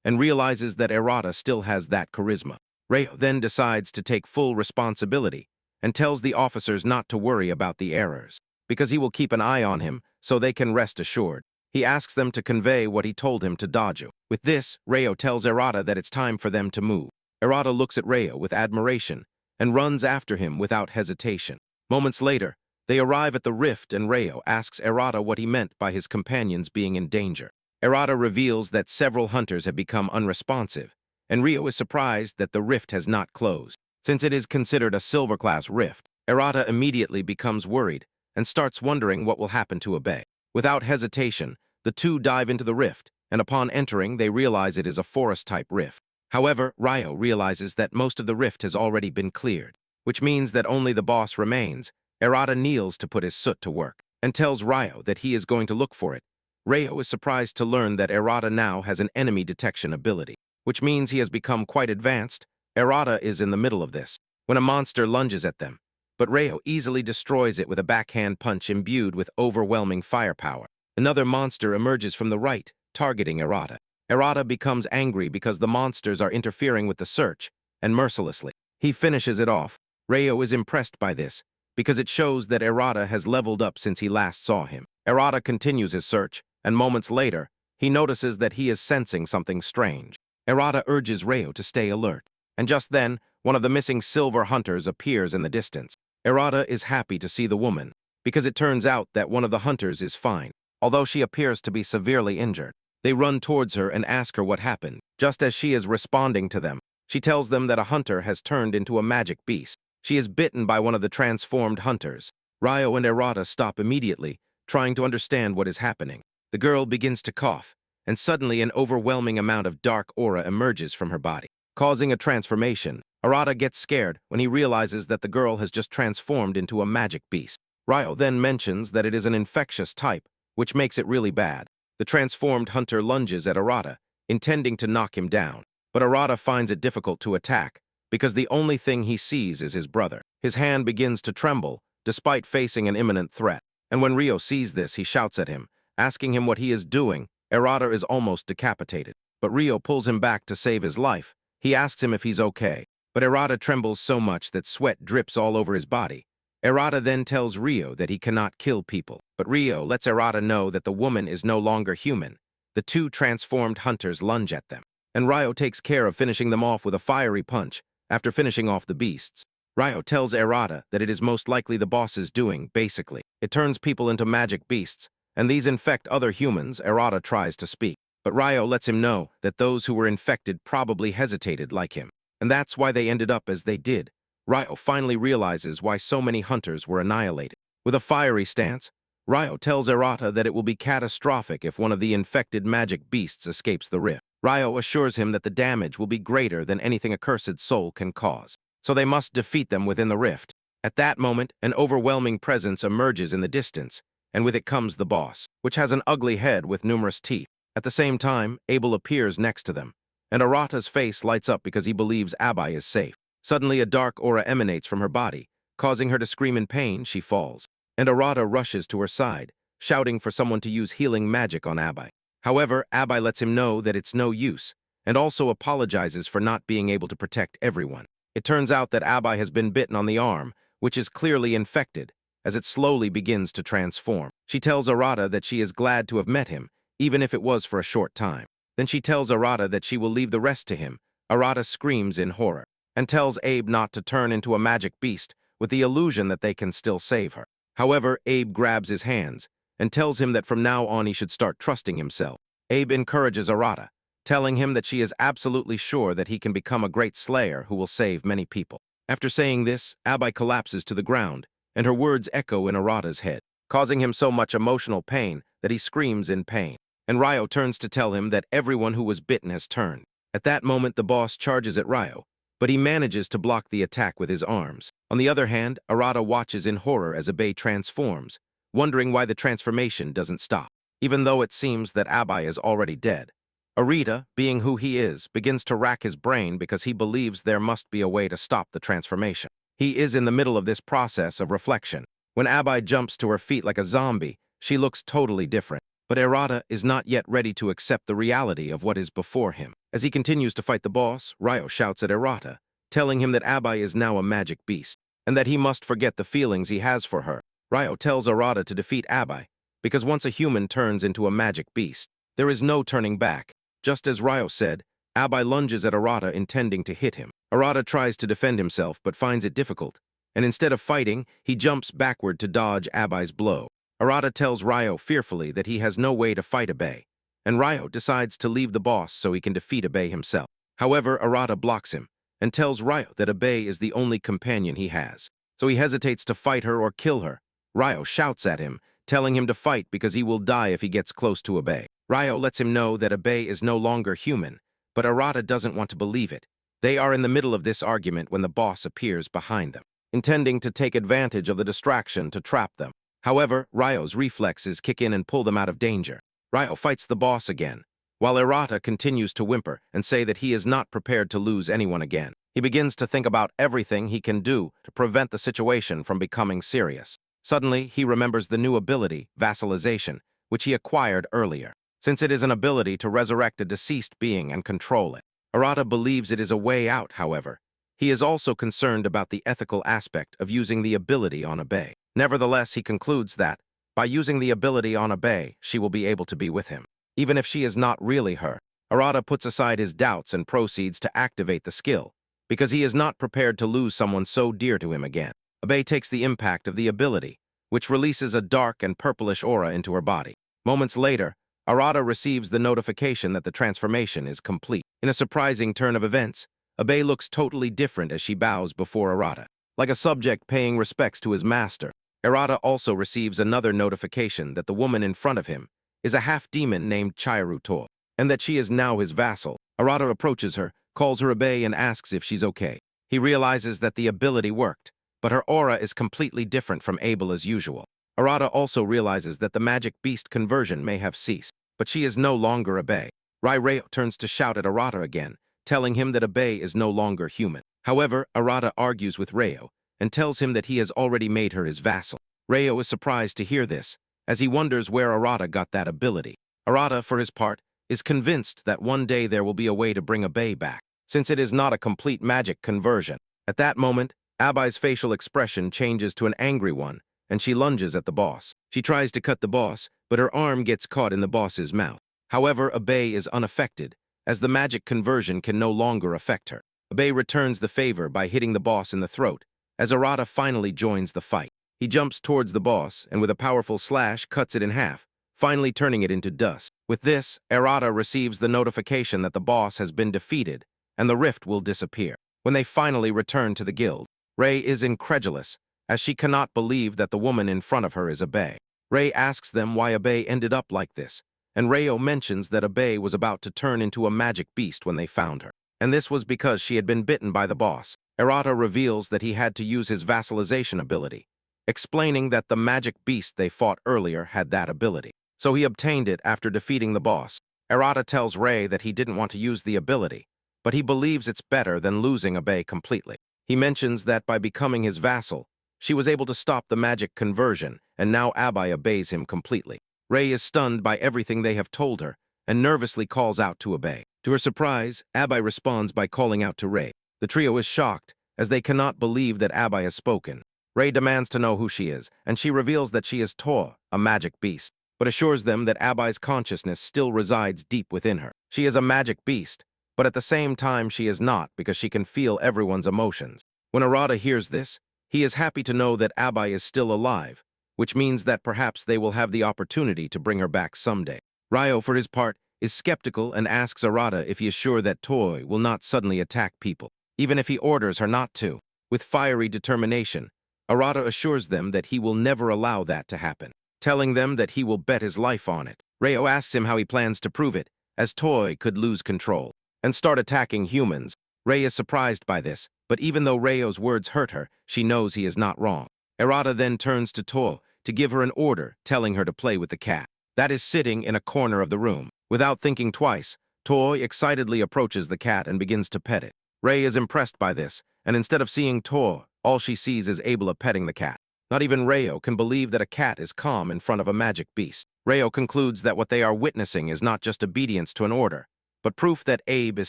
and realizes that Errata still has that charisma. Ryo then decides to take full responsibility, and tells the officers not to worry about the errors, because he will keep an eye on him so they can rest assured. He asks them to convey what he told him to Daju. With this, Ryo tells Errata that it's time for them to move. Errata looks at Ryo with admiration and runs after him without hesitation. Moments later, they arrive at the rift and Ryo asks Errata what he meant by his companions being in danger. Errata reveals that several hunters have become unresponsive, and Ryo is surprised that the rift has not closed. Since it is considered a silver-class rift, Errata immediately becomes worried and starts wondering what will happen to Abe. Without hesitation, the two dive into the rift, and upon entering, they realize it is a forest-type rift. However, Ryo realizes that most of the rift has already been cleared, which means that only the boss remains. Errata kneels to put his soot to work, and tells Ryo that he is going to look for it. Ryo is surprised to learn that Errata now has an enemy detection ability, which means he has become quite advanced. Errata is in the middle of this, when a monster lunges at them, but Ryo easily destroys it with a backhand punch imbued with overwhelming firepower. Another monster emerges from the right, targeting Errata. Errata becomes angry because the monsters are interfering with the search, and mercilessly, he finishes it off. Ryo is impressed by this, because it shows that Errata has leveled up since he last saw him. Errata continues his search, and moments later, he notices that he is sensing something strange. Errata urges Ryo to stay alert, and just then, one of the missing silver hunters appears in the distance. Errata is happy to see the woman, because it turns out that one of the hunters is fine, although she appears to be severely injured. They run towards her and ask her what happened. Just as she is responding to them, she tells them that a hunter has turned into a magic beast. She is bitten by one of the transformed hunters. Ryo and Errata stop immediately, trying to understand what is happening. The girl begins to cough, and suddenly an overwhelming amount of dark aura emerges from her body, causing a transformation. Errata gets scared when he realizes that the girl has just transformed into a magic beast. Ryo then mentions that it is an infectious type, which makes it really bad. The transformed hunter lunges at Errata, intending to knock him down, but Errata finds it difficult to attack, because the only thing he sees is his brother. His hand begins to tremble, despite facing an imminent threat, and when Ryo sees this, he shouts at him, asking him what he is doing. Errata is almost decapitated, but Ryo pulls him back to save his life. He asks him if he's okay, but Errata trembles so much that sweat drips all over his body. Errata then tells Ryo that he cannot kill people, but Ryo lets Errata know that the woman is no longer human. The two transformed hunters lunge at them, and Ryo takes care of finishing them off with a fiery punch. After finishing off the beasts, Ryo tells Errata that it is most likely the boss's doing. Basically, it turns people into magic beasts, and these infect other humans. Errata tries to speak, but Ryo lets him know that those who were infected probably hesitated like him, and that's why they ended up as they did. Ryo finally realizes why so many hunters were annihilated. With a fiery stance, Ryo tells Errata that it will be catastrophic if one of the infected magic beasts escapes the rift. Ryo assures him that the damage will be greater than anything a cursed soul can cause, so they must defeat them within the rift. At that moment, an overwhelming presence emerges in the distance, and with it comes the boss, which has an ugly head with numerous teeth. At the same time, Abel appears next to them, and Errata's face lights up because he believes Abai is safe. Suddenly, a dark aura emanates from her body, causing her to scream in pain. She falls, and Errata rushes to her side, shouting for someone to use healing magic on Abai. However, Abai lets him know that it's no use, and also apologizes for not being able to protect everyone. It turns out that Abai has been bitten on the arm, which is clearly infected, as it slowly begins to transform. She tells Errata that she is glad to have met him, even if it was for a short time. Then she tells Errata that she will leave the rest to him. Errata screams in horror, and tells Abe not to turn into a magic beast, with the illusion that they can still save her. However, Abe grabs his hands, and tells him that from now on he should start trusting himself. Abe encourages Errata, telling him that she is absolutely sure that he can become a great slayer who will save many people. After saying this, Abai collapses to the ground, and her words echo in Errata's head, causing him so much emotional pain that he screams in pain. And Ryo turns to tell him that everyone who was bitten has turned. At that moment, the boss charges at Ryo, but he manages to block the attack with his arms. On the other hand, Arata watches in horror as Abe transforms, wondering why the transformation doesn't stop. Even though it seems that Abe is already dead, Arita, being who he is, begins to rack his brain because he believes there must be a way to stop the transformation. He is in the middle of this process of reflection. When Abe jumps to her feet like a zombie, she looks totally different. But Arata is not yet ready to accept the reality of what is before him. As he continues to fight the boss, Ryo shouts at Arata, telling him that Abe is now a magic beast, and that he must forget the feelings he has for her. Ryo tells Arata to defeat Abe, because once a human turns into a magic beast, there is no turning back. Just as Ryo said, Abe lunges at Arata intending to hit him. Arata tries to defend himself but finds it difficult, and instead of fighting, he jumps backward to dodge Abe's blow. Arata tells Ryo fearfully that he has no way to fight Abe, and Ryo decides to leave the boss so he can defeat Abe himself. However, Arata blocks him and tells Ryo that Abe is the only companion he has, so he hesitates to fight her or kill her. Ryo shouts at him, telling him to fight because he will die if he gets close to Abe. Ryo lets him know that Abe is no longer human, but Arata doesn't want to believe it. They are in the middle of this argument when the boss appears behind them, intending to take advantage of the distraction to trap them. However, Ryo's reflexes kick in and pull them out of danger. Ryo fights the boss again, while Arata continues to whimper and say that he is not prepared to lose anyone again. He begins to think about everything he can do to prevent the situation from becoming serious. Suddenly, he remembers the new ability, vassalization, which he acquired earlier, since it is an ability to resurrect a deceased being and control it. Arata believes it is a way out, however. He is also concerned about the ethical aspect of using the ability on Abe. Nevertheless, he concludes that, by using the ability on Abe, she will be able to be with him, even if she is not really her. Arata puts aside his doubts and proceeds to activate the skill, because he is not prepared to lose someone so dear to him again. Abe takes the impact of the ability, which releases a dark and purplish aura into her body. Moments later, Arata receives the notification that the transformation is complete. In a surprising turn of events, Abe looks totally different as she bows before Arata, like a subject paying respects to his master. Arata also receives another notification that the woman in front of him is a half-demon named Chiruto, and that she is now his vassal. Arata approaches her, calls her Abe, and asks if she's okay. He realizes that the ability worked, but her aura is completely different from Abel's usual. Arata also realizes that the magic beast conversion may have ceased, but she is no longer Abe. Ryo turns to shout at Arata again, telling him that Abe is no longer human. However, Arata argues with Ryo and tells him that he has already made her his vassal. Ryo is surprised to hear this, as he wonders where Arata got that ability. Arata, for his part, is convinced that one day there will be a way to bring Abe back, since it is not a complete magic conversion. At that moment, Abe's facial expression changes to an angry one, and she lunges at the boss. She tries to cut the boss, but her arm gets caught in the boss's mouth. However, Abe is unaffected, as the magic conversion can no longer affect her. Abe returns the favor by hitting the boss in the throat, as Arata finally joins the fight. He jumps towards the boss, and with a powerful slash cuts it in half, finally turning it into dust. With this, Arata receives the notification that the boss has been defeated, and the rift will disappear. When they finally return to the guild, Rei is incredulous, as she cannot believe that the woman in front of her is Abe. Rei asks them why Abe ended up like this, and Ryo mentions that Abe was about to turn into a magic beast when they found her, and this was because she had been bitten by the boss. Arata reveals that he had to use his vassalization ability, explaining that the magic beast they fought earlier had that ability, so he obtained it after defeating the boss. Arata tells Rei that he didn't want to use the ability, but he believes it's better than losing Abe completely. He mentions that by becoming his vassal, she was able to stop the magic conversion, and now Abe obeys him completely. Rei is stunned by everything they have told her, and nervously calls out to Abe. To her surprise, Abe responds by calling out to Rei. The trio is shocked, as they cannot believe that Abe has spoken. Rei demands to know who she is, and she reveals that she is Toa, a magic beast, but assures them that Abe's consciousness still resides deep within her. She is a magic beast, but at the same time she is not, because she can feel everyone's emotions. When Arata hears this, he is happy to know that Abe is still alive, which means that perhaps they will have the opportunity to bring her back someday. Ryo, for his part, is skeptical and asks Arata if he is sure that Toy will not suddenly attack people, even if he orders her not to. With fiery determination, Arata assures them that he will never allow that to happen, telling them that he will bet his life on it. Ryo asks him how he plans to prove it, as Toy could lose control and start attacking humans. Rei is surprised by this, but even though Reio's words hurt her, she knows he is not wrong. Arata then turns to Toa to give her an order, telling her to play with the cat that is sitting in a corner of the room. Without thinking twice, Toa excitedly approaches the cat and begins to pet it. Rei is impressed by this, and instead of seeing Toa, all she sees is Abela petting the cat. Not even Reio can believe that a cat is calm in front of a magic beast. Reio concludes that what they are witnessing is not just obedience to an order, but proof that Abe is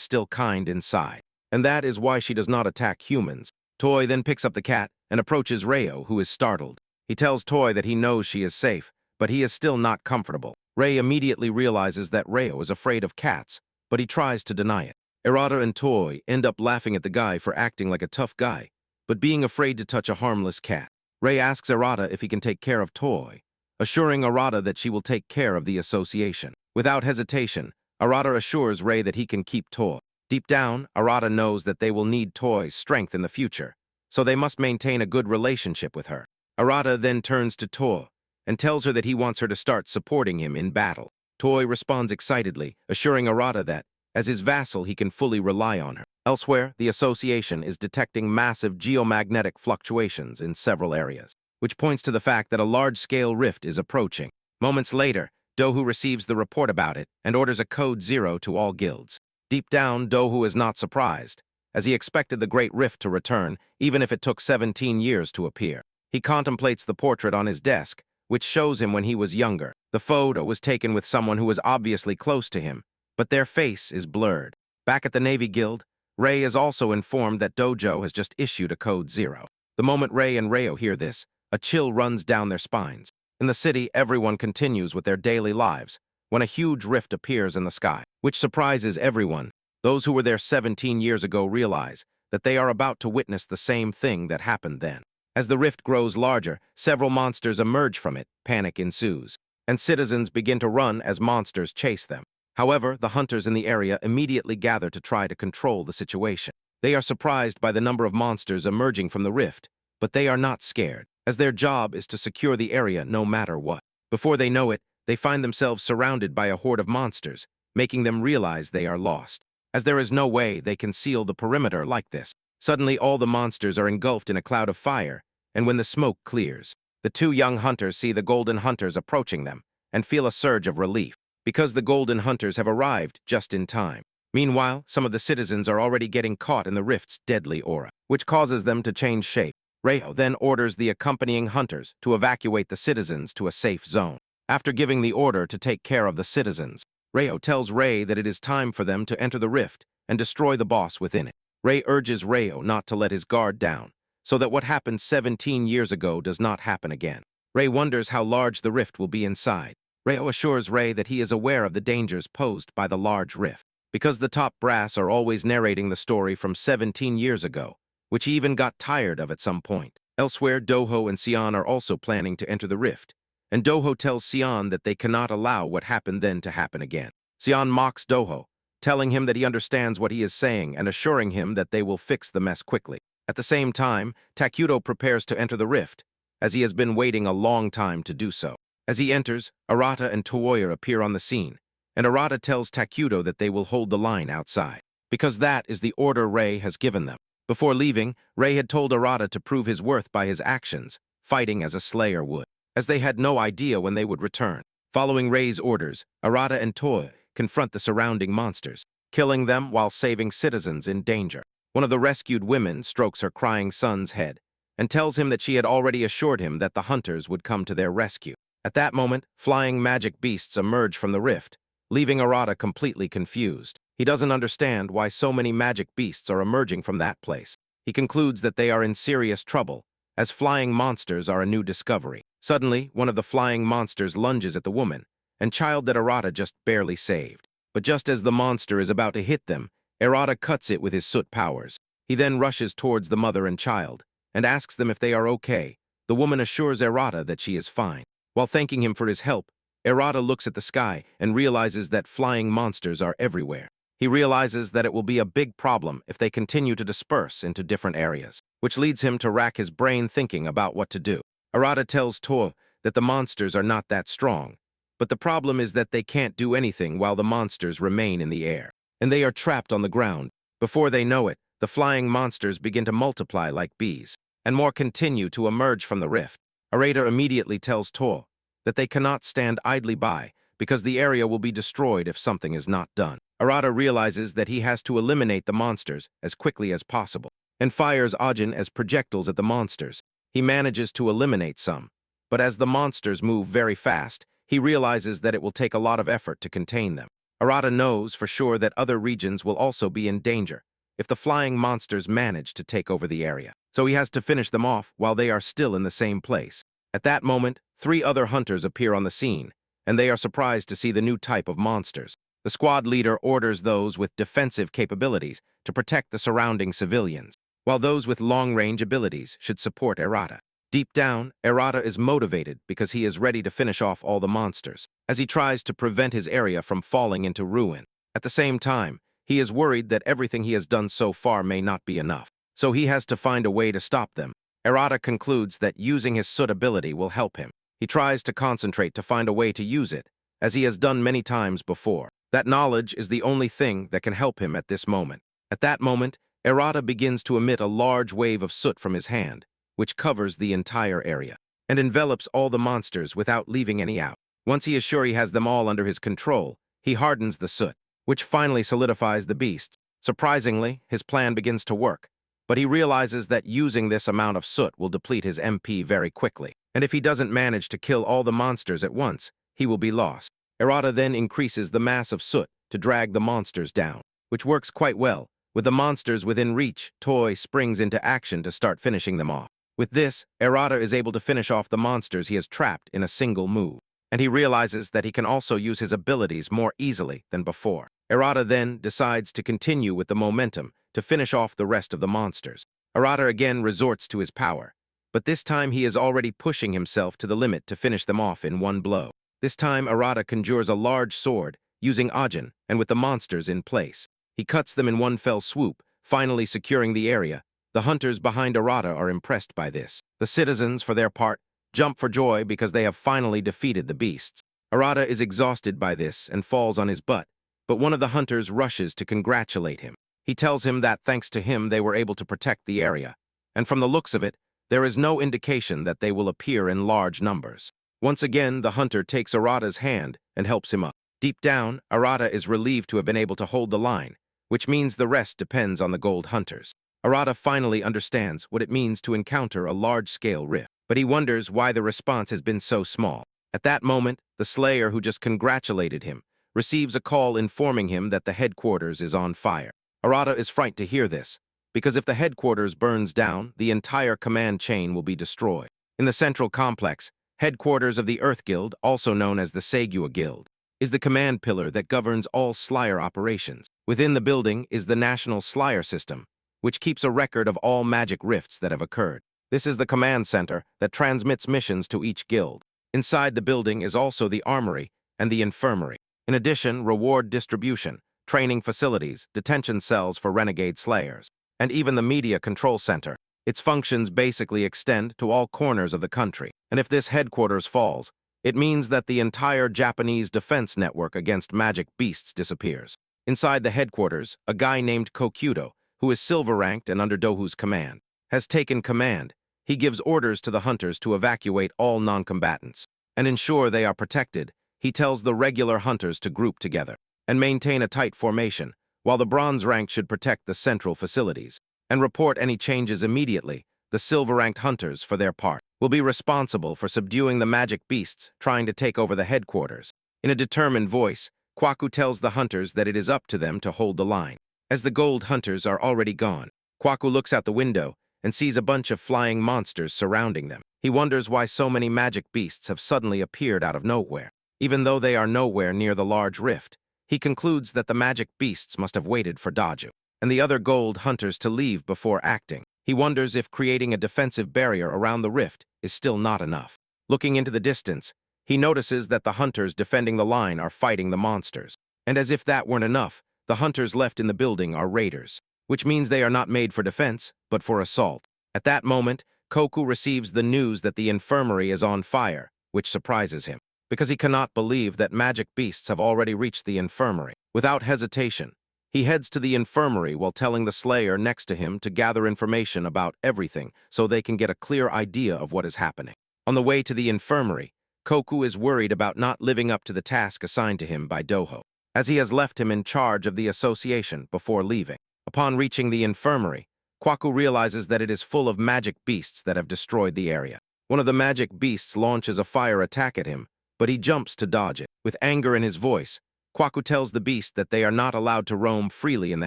still kind inside. And that is why she does not attack humans. Toy then picks up the cat and approaches Reio, who is startled. He tells Toy that he knows she is safe, but he is still not comfortable. Rei immediately realizes that Reio is afraid of cats, but he tries to deny it. Arata and Toy end up laughing at the guy for acting like a tough guy, but being afraid to touch a harmless cat. Rei asks Arata if he can take care of Toy, assuring Arata that she will take care of the association. Without hesitation, Arata assures Rei that he can keep Toy. Deep down, Arata knows that they will need Toy's strength in the future, so they must maintain a good relationship with her. Arata then turns to Toy and tells her that he wants her to start supporting him in battle. Toy responds excitedly, assuring Arata that, as his vassal, he can fully rely on her. Elsewhere, the association is detecting massive geomagnetic fluctuations in several areas, which points to the fact that a large-scale rift is approaching. Moments later, Dohu receives the report about it and orders a code 0 to all guilds. Deep down, Dohu is not surprised, as he expected the Great Rift to return, even if it took 17 years to appear. He contemplates the portrait on his desk, which shows him when he was younger. The photo was taken with someone who was obviously close to him, but their face is blurred. Back at the Navy Guild, Rei is also informed that Dojo has just issued a code 0. The moment Rei and Reio hear this, a chill runs down their spines. In the city, everyone continues with their daily lives, when a huge rift appears in the sky, which surprises everyone. Those who were there 17 years ago realize that they are about to witness the same thing that happened then. As the rift grows larger, several monsters emerge from it, panic ensues, and citizens begin to run as monsters chase them. However, the hunters in the area immediately gather to try to control the situation. They are surprised by the number of monsters emerging from the rift, but they are not scared, as their job is to secure the area no matter what. Before they know it, they find themselves surrounded by a horde of monsters, making them realize they are lost, as there is no way they can seal the perimeter like this. Suddenly, all the monsters are engulfed in a cloud of fire, and when the smoke clears, the two young hunters see the golden hunters approaching them and feel a surge of relief, because the golden hunters have arrived just in time. Meanwhile, some of the citizens are already getting caught in the rift's deadly aura, which causes them to change shape. Reio then orders the accompanying hunters to evacuate the citizens to a safe zone. After giving the order to take care of the citizens, Reio tells Rei that it is time for them to enter the rift and destroy the boss within it. Rei urges Reio not to let his guard down, so that what happened 17 years ago does not happen again. Rei wonders how large the rift will be inside. Reio assures Rei that he is aware of the dangers posed by the large rift, because the top brass are always narrating the story from 17 years ago, which he even got tired of at some point. Elsewhere, Doho and Sion are also planning to enter the rift, and Doho tells Sion that they cannot allow what happened then to happen again. Sion mocks Doho, telling him that he understands what he is saying and assuring him that they will fix the mess quickly. At the same time, Takuto prepares to enter the rift, as he has been waiting a long time to do so. As he enters, Arata and Toya appear on the scene, and Arata tells Takuto that they will hold the line outside, because that is the order Rei has given them. Before leaving, Rei had told Arata to prove his worth by his actions, fighting as a slayer would, as they had no idea when they would return. Following Rei's orders, Arata and Toya confront the surrounding monsters, killing them while saving citizens in danger. One of the rescued women strokes her crying son's head and tells him that she had already assured him that the hunters would come to their rescue. At that moment, flying magic beasts emerge from the rift, leaving Arata completely confused. He doesn't understand why so many magic beasts are emerging from that place. He concludes that they are in serious trouble, as flying monsters are a new discovery. Suddenly, one of the flying monsters lunges at the woman and child that Arata just barely saved. But just as the monster is about to hit them, Arata cuts it with his soot powers. He then rushes towards the mother and child and asks them if they are okay. The woman assures Arata that she is fine. While thanking him for his help, Arata looks at the sky and realizes that flying monsters are everywhere. He realizes that it will be a big problem if they continue to disperse into different areas, which leads him to rack his brain thinking about what to do. Arata tells To that the monsters are not that strong, but the problem is that they can't do anything while the monsters remain in the air, and they are trapped on the ground. Before they know it, the flying monsters begin to multiply like bees, and more continue to emerge from the rift. Arata immediately tells Tor that they cannot stand idly by because the area will be destroyed if something is not done. Arata realizes that he has to eliminate the monsters as quickly as possible and fires Ojin as projectiles at the monsters. He manages to eliminate some, but as the monsters move very fast, he realizes that it will take a lot of effort to contain them. Arata knows for sure that other regions will also be in danger if the flying monsters manage to take over the area. So he has to finish them off while they are still in the same place. At that moment, 3 other hunters appear on the scene, and they are surprised to see the new type of monsters. The squad leader orders those with defensive capabilities to protect the surrounding civilians, while those with long-range abilities should support Arata. Deep down, Arata is motivated because he is ready to finish off all the monsters, as he tries to prevent his area from falling into ruin. At the same time, he is worried that everything he has done so far may not be enough, so he has to find a way to stop them. Arata concludes that using his Soot ability will help him. He tries to concentrate to find a way to use it, as he has done many times before. That knowledge is the only thing that can help him at this moment. At that moment, Arata begins to emit a large wave of soot from his hand, which covers the entire area and envelops all the monsters without leaving any out. Once he is sure he has them all under his control, he hardens the soot, which finally solidifies the beasts. Surprisingly, his plan begins to work, but he realizes that using this amount of soot will deplete his MP very quickly, and if he doesn't manage to kill all the monsters at once, he will be lost. Arata then increases the mass of soot to drag the monsters down, which works quite well. With the monsters within reach, Toy springs into action to start finishing them off. With this, Arata is able to finish off the monsters he has trapped in a single move, and he realizes that he can also use his abilities more easily than before. Arata then decides to continue with the momentum to finish off the rest of the monsters. Arata again resorts to his power, but this time he is already pushing himself to the limit to finish them off in one blow. This time Arata conjures a large sword, using Ojin and with the monsters in place. He cuts them in one fell swoop, finally securing the area. The hunters behind Arata are impressed by this. The citizens, for their part, jump for joy because they have finally defeated the beasts. Arata is exhausted by this and falls on his butt, but one of the hunters rushes to congratulate him. He tells him that thanks to him they were able to protect the area, and from the looks of it, there is no indication that they will appear in large numbers. Once again, the hunter takes Arata's hand and helps him up. Deep down, Arata is relieved to have been able to hold the line, which means the rest depends on the gold hunters. Arata finally understands what it means to encounter a large-scale rift, but he wonders why the response has been so small. At that moment, the Slayer who just congratulated him receives a call informing him that the headquarters is on fire. Arata is frightened to hear this, because if the headquarters burns down, the entire command chain will be destroyed. In the central complex, headquarters of the Earth Guild, also known as the Segua Guild, is the command pillar that governs all Slayer operations. Within the building is the National Slayer System, which keeps a record of all magic rifts that have occurred. This is the command center that transmits missions to each guild. Inside the building is also the armory and the infirmary. In addition, reward distribution, training facilities, detention cells for renegade slayers, and even the media control center. Its functions basically extend to all corners of the country. And if this headquarters falls, it means that the entire Japanese defense network against magic beasts disappears. Inside the headquarters, a guy named Kokudo, who is silver-ranked and under Dohu's command, has taken command. He gives orders to the hunters to evacuate all non-combatants and ensure they are protected. He tells the regular hunters to group together and maintain a tight formation, while the bronze rank should protect the central facilities and report any changes immediately. The silver-ranked hunters, for their part, will be responsible for subduing the magic beasts trying to take over the headquarters. In a determined voice, Kwaku tells the hunters that it is up to them to hold the line. As the gold hunters are already gone, Kwaku looks out the window and sees a bunch of flying monsters surrounding them. He wonders why so many magic beasts have suddenly appeared out of nowhere. Even though they are nowhere near the large rift, he concludes that the magic beasts must have waited for Daju and the other gold hunters to leave before acting. He wonders if creating a defensive barrier around the rift is still not enough. Looking into the distance, he notices that the hunters defending the line are fighting the monsters. And as if that weren't enough, the hunters left in the building are raiders, which means they are not made for defense, but for assault. At that moment, Koku receives the news that the infirmary is on fire, which surprises him, because he cannot believe that magic beasts have already reached the infirmary. Without hesitation, He heads to the infirmary while telling the Slayer next to him to gather information about everything so they can get a clear idea of what is happening. On the way to the infirmary, Koku is worried about not living up to the task assigned to him by Doho, as he has left him in charge of the association before leaving. Upon reaching the infirmary, Kwaku realizes that it is full of magic beasts that have destroyed the area. One of the magic beasts launches a fire attack at him, but he jumps to dodge it. With anger in his voice, Kwaku tells the beast that they are not allowed to roam freely in the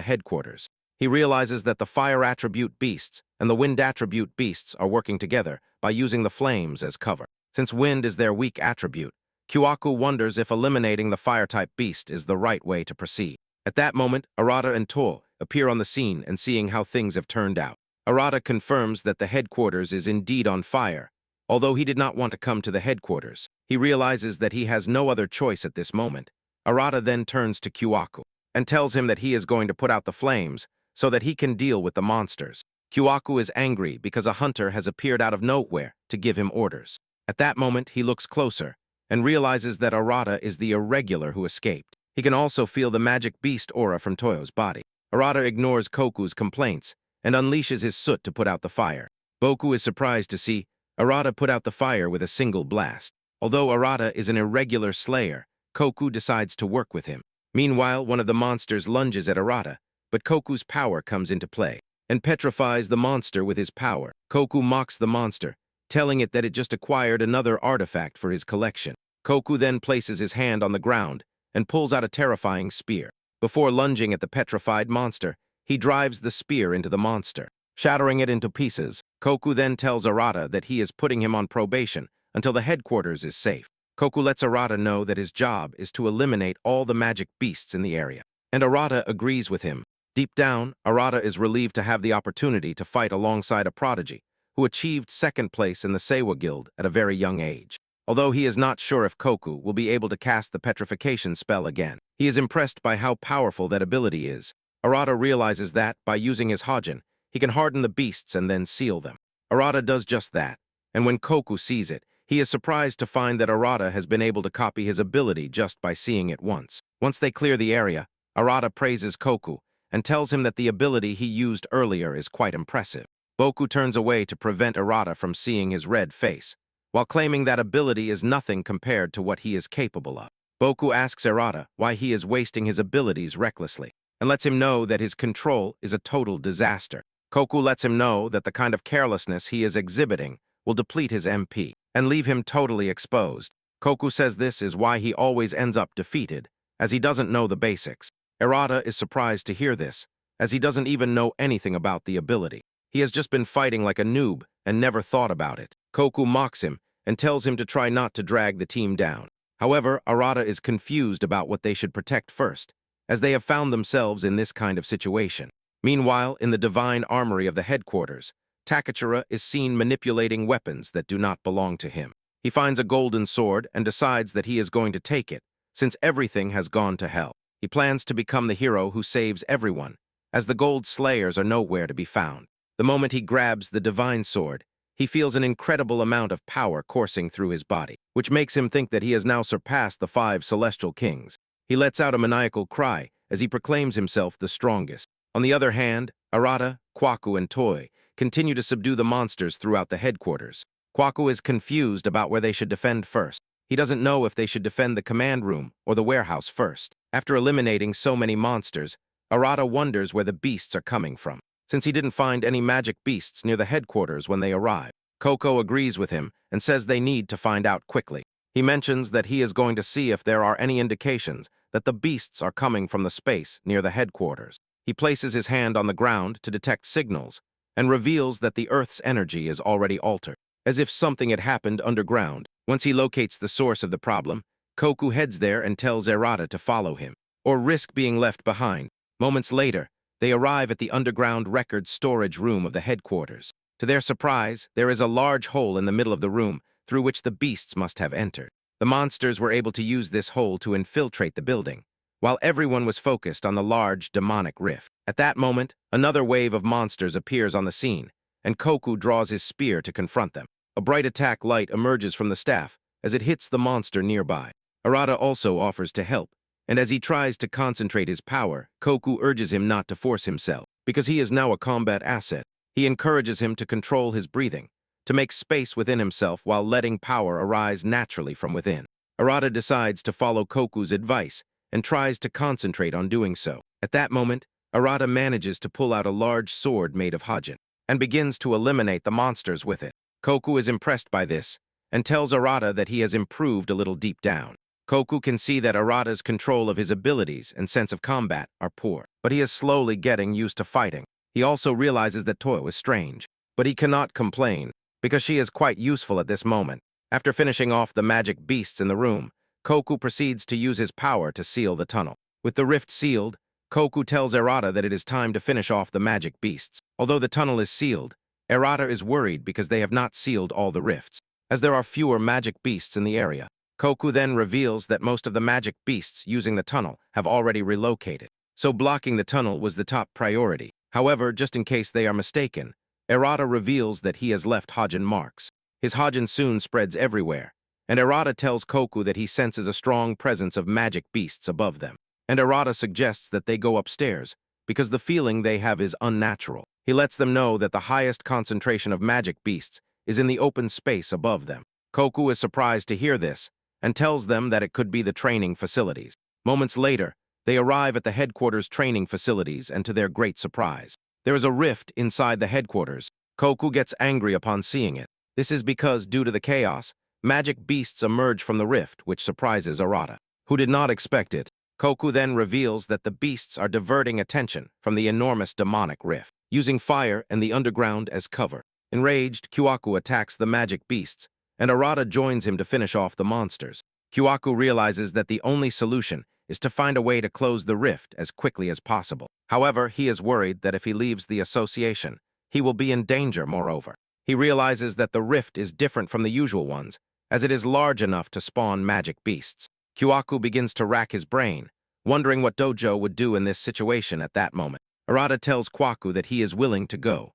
headquarters. He realizes that the fire attribute beasts and the wind attribute beasts are working together by using the flames as cover. Since wind is their weak attribute, Kwaku wonders if eliminating the fire-type beast is the right way to proceed. At that moment, Arata and Toll appear on the scene and seeing how things have turned out. Arata confirms that the headquarters is indeed on fire. Although he did not want to come to the headquarters, he realizes that he has no other choice at this moment. Arata then turns to Kwaku and tells him that he is going to put out the flames so that he can deal with the monsters. Kwaku is angry because a hunter has appeared out of nowhere to give him orders. At that moment, he looks closer and realizes that Arata is the irregular who escaped. He can also feel the magic beast aura from Toyo's body. Arata ignores Koku's complaints and unleashes his soot to put out the fire. Boku is surprised to see Arata put out the fire with a single blast. Although Arata is an irregular slayer, Koku decides to work with him. Meanwhile, one of the monsters lunges at Arata, but Koku's power comes into play and petrifies the monster with his power. Koku mocks the monster, telling it that it just acquired another artifact for his collection. Koku then places his hand on the ground and pulls out a terrifying spear. Before lunging at the petrified monster, he drives the spear into the monster, shattering it into pieces. Koku then tells Arata that he is putting him on probation until the headquarters is safe. Koku lets Arata know that his job is to eliminate all the magic beasts in the area, and Arata agrees with him. Deep down, Arata is relieved to have the opportunity to fight alongside a prodigy who achieved second place in the Seiwa Guild at a very young age. Although he is not sure if Koku will be able to cast the petrification spell again, he is impressed by how powerful that ability is. Arata realizes that, by using his Hojin, he can harden the beasts and then seal them. Arata does just that, and when Koku sees it, he is surprised to find that Arata has been able to copy his ability just by seeing it once. Once they clear the area, Arata praises Koku and tells him that the ability he used earlier is quite impressive. Boku turns away to prevent Arata from seeing his red face, while claiming that ability is nothing compared to what he is capable of. Boku asks Arata why he is wasting his abilities recklessly, and lets him know that his control is a total disaster. Koku lets him know that the kind of carelessness he is exhibiting will deplete his MP and leave him totally exposed. Koku says this is why he always ends up defeated, as he doesn't know the basics. Arata is surprised to hear this, as he doesn't even know anything about the ability. He has just been fighting like a noob and never thought about it. Koku mocks him and tells him to try not to drag the team down. However, Arata is confused about what they should protect first, as they have found themselves in this kind of situation. Meanwhile, in the divine armory of the headquarters, Takachura is seen manipulating weapons that do not belong to him. He finds a golden sword and decides that he is going to take it, since everything has gone to hell. He plans to become the hero who saves everyone, as the gold slayers are nowhere to be found. The moment he grabs the divine sword, he feels an incredible amount of power coursing through his body, which makes him think that he has now surpassed the 5 celestial kings. He lets out a maniacal cry as he proclaims himself the strongest. On the other hand, Arata, Kwaku, and Toy continue to subdue the monsters throughout the headquarters. Kwaku is confused about where they should defend first. He doesn't know if they should defend the command room or the warehouse first. After eliminating so many monsters, Arata wonders where the beasts are coming from, since he didn't find any magic beasts near the headquarters when they arrived. Coco agrees with him and says they need to find out quickly. He mentions that he is going to see if there are any indications that the beasts are coming from the space near the headquarters. He places his hand on the ground to detect signals and reveals that the Earth's energy is already altered, as if something had happened underground. Once he locates the source of the problem, Koku heads there and tells Arata to follow him, or risk being left behind. Moments later, they arrive at the underground records storage room of the headquarters. To their surprise, there is a large hole in the middle of the room through which the beasts must have entered. The monsters were able to use this hole to infiltrate the building, while everyone was focused on the large demonic rift. At that moment, another wave of monsters appears on the scene, and Koku draws his spear to confront them. A bright attack light emerges from the staff as it hits the monster nearby. Arata also offers to help, And as he tries to concentrate his power, Koku urges him not to force himself, because he is now a combat asset. He encourages him to control his breathing, to make space within himself while letting power arise naturally from within. Arata decides to follow Koku's advice and tries to concentrate on doing so. At that moment, Arata manages to pull out a large sword made of Ojin and begins to eliminate the monsters with it. Koku is impressed by this and tells Arata that he has improved a little deep down. Koku can see that Arata's control of his abilities and sense of combat are poor, but he is slowly getting used to fighting. He also realizes that Toyo is strange, but he cannot complain because she is quite useful at this moment. After finishing off the magic beasts in the room, Koku proceeds to use his power to seal the tunnel. With the rift sealed, Koku tells Arata that it is time to finish off the magic beasts. Although the tunnel is sealed, Arata is worried because they have not sealed all the rifts, as there are fewer magic beasts in the area. Koku then reveals that most of the magic beasts using the tunnel have already relocated, so blocking the tunnel was the top priority. However, just in case they are mistaken, Arata reveals that he has left Ojin marks. His Ojin soon spreads everywhere, and Arata tells Koku that he senses a strong presence of magic beasts above them. And Arata suggests that they go upstairs, because the feeling they have is unnatural. He lets them know that the highest concentration of magic beasts is in the open space above them. Koku is surprised to hear this, and tells them that it could be the training facilities. Moments later, they arrive at the headquarters training facilities, and to their great surprise, there is a rift inside the headquarters. Koku gets angry upon seeing it. This is because, due to the chaos, magic beasts emerge from the rift, which surprises Arata, who did not expect it. Koku then reveals that the beasts are diverting attention from the enormous demonic rift, using fire and the underground as cover. Enraged, Kyoku attacks the magic beasts, and Arata joins him to finish off the monsters. Kyoku realizes that the only solution is to find a way to close the rift as quickly as possible. However, he is worried that if he leaves the association, he will be in danger moreover. He realizes that the rift is different from the usual ones, as it is large enough to spawn magic beasts. Kyoku begins to rack his brain, wondering what Dojo would do in this situation at that moment. Arata tells Kwaku that he is willing to go.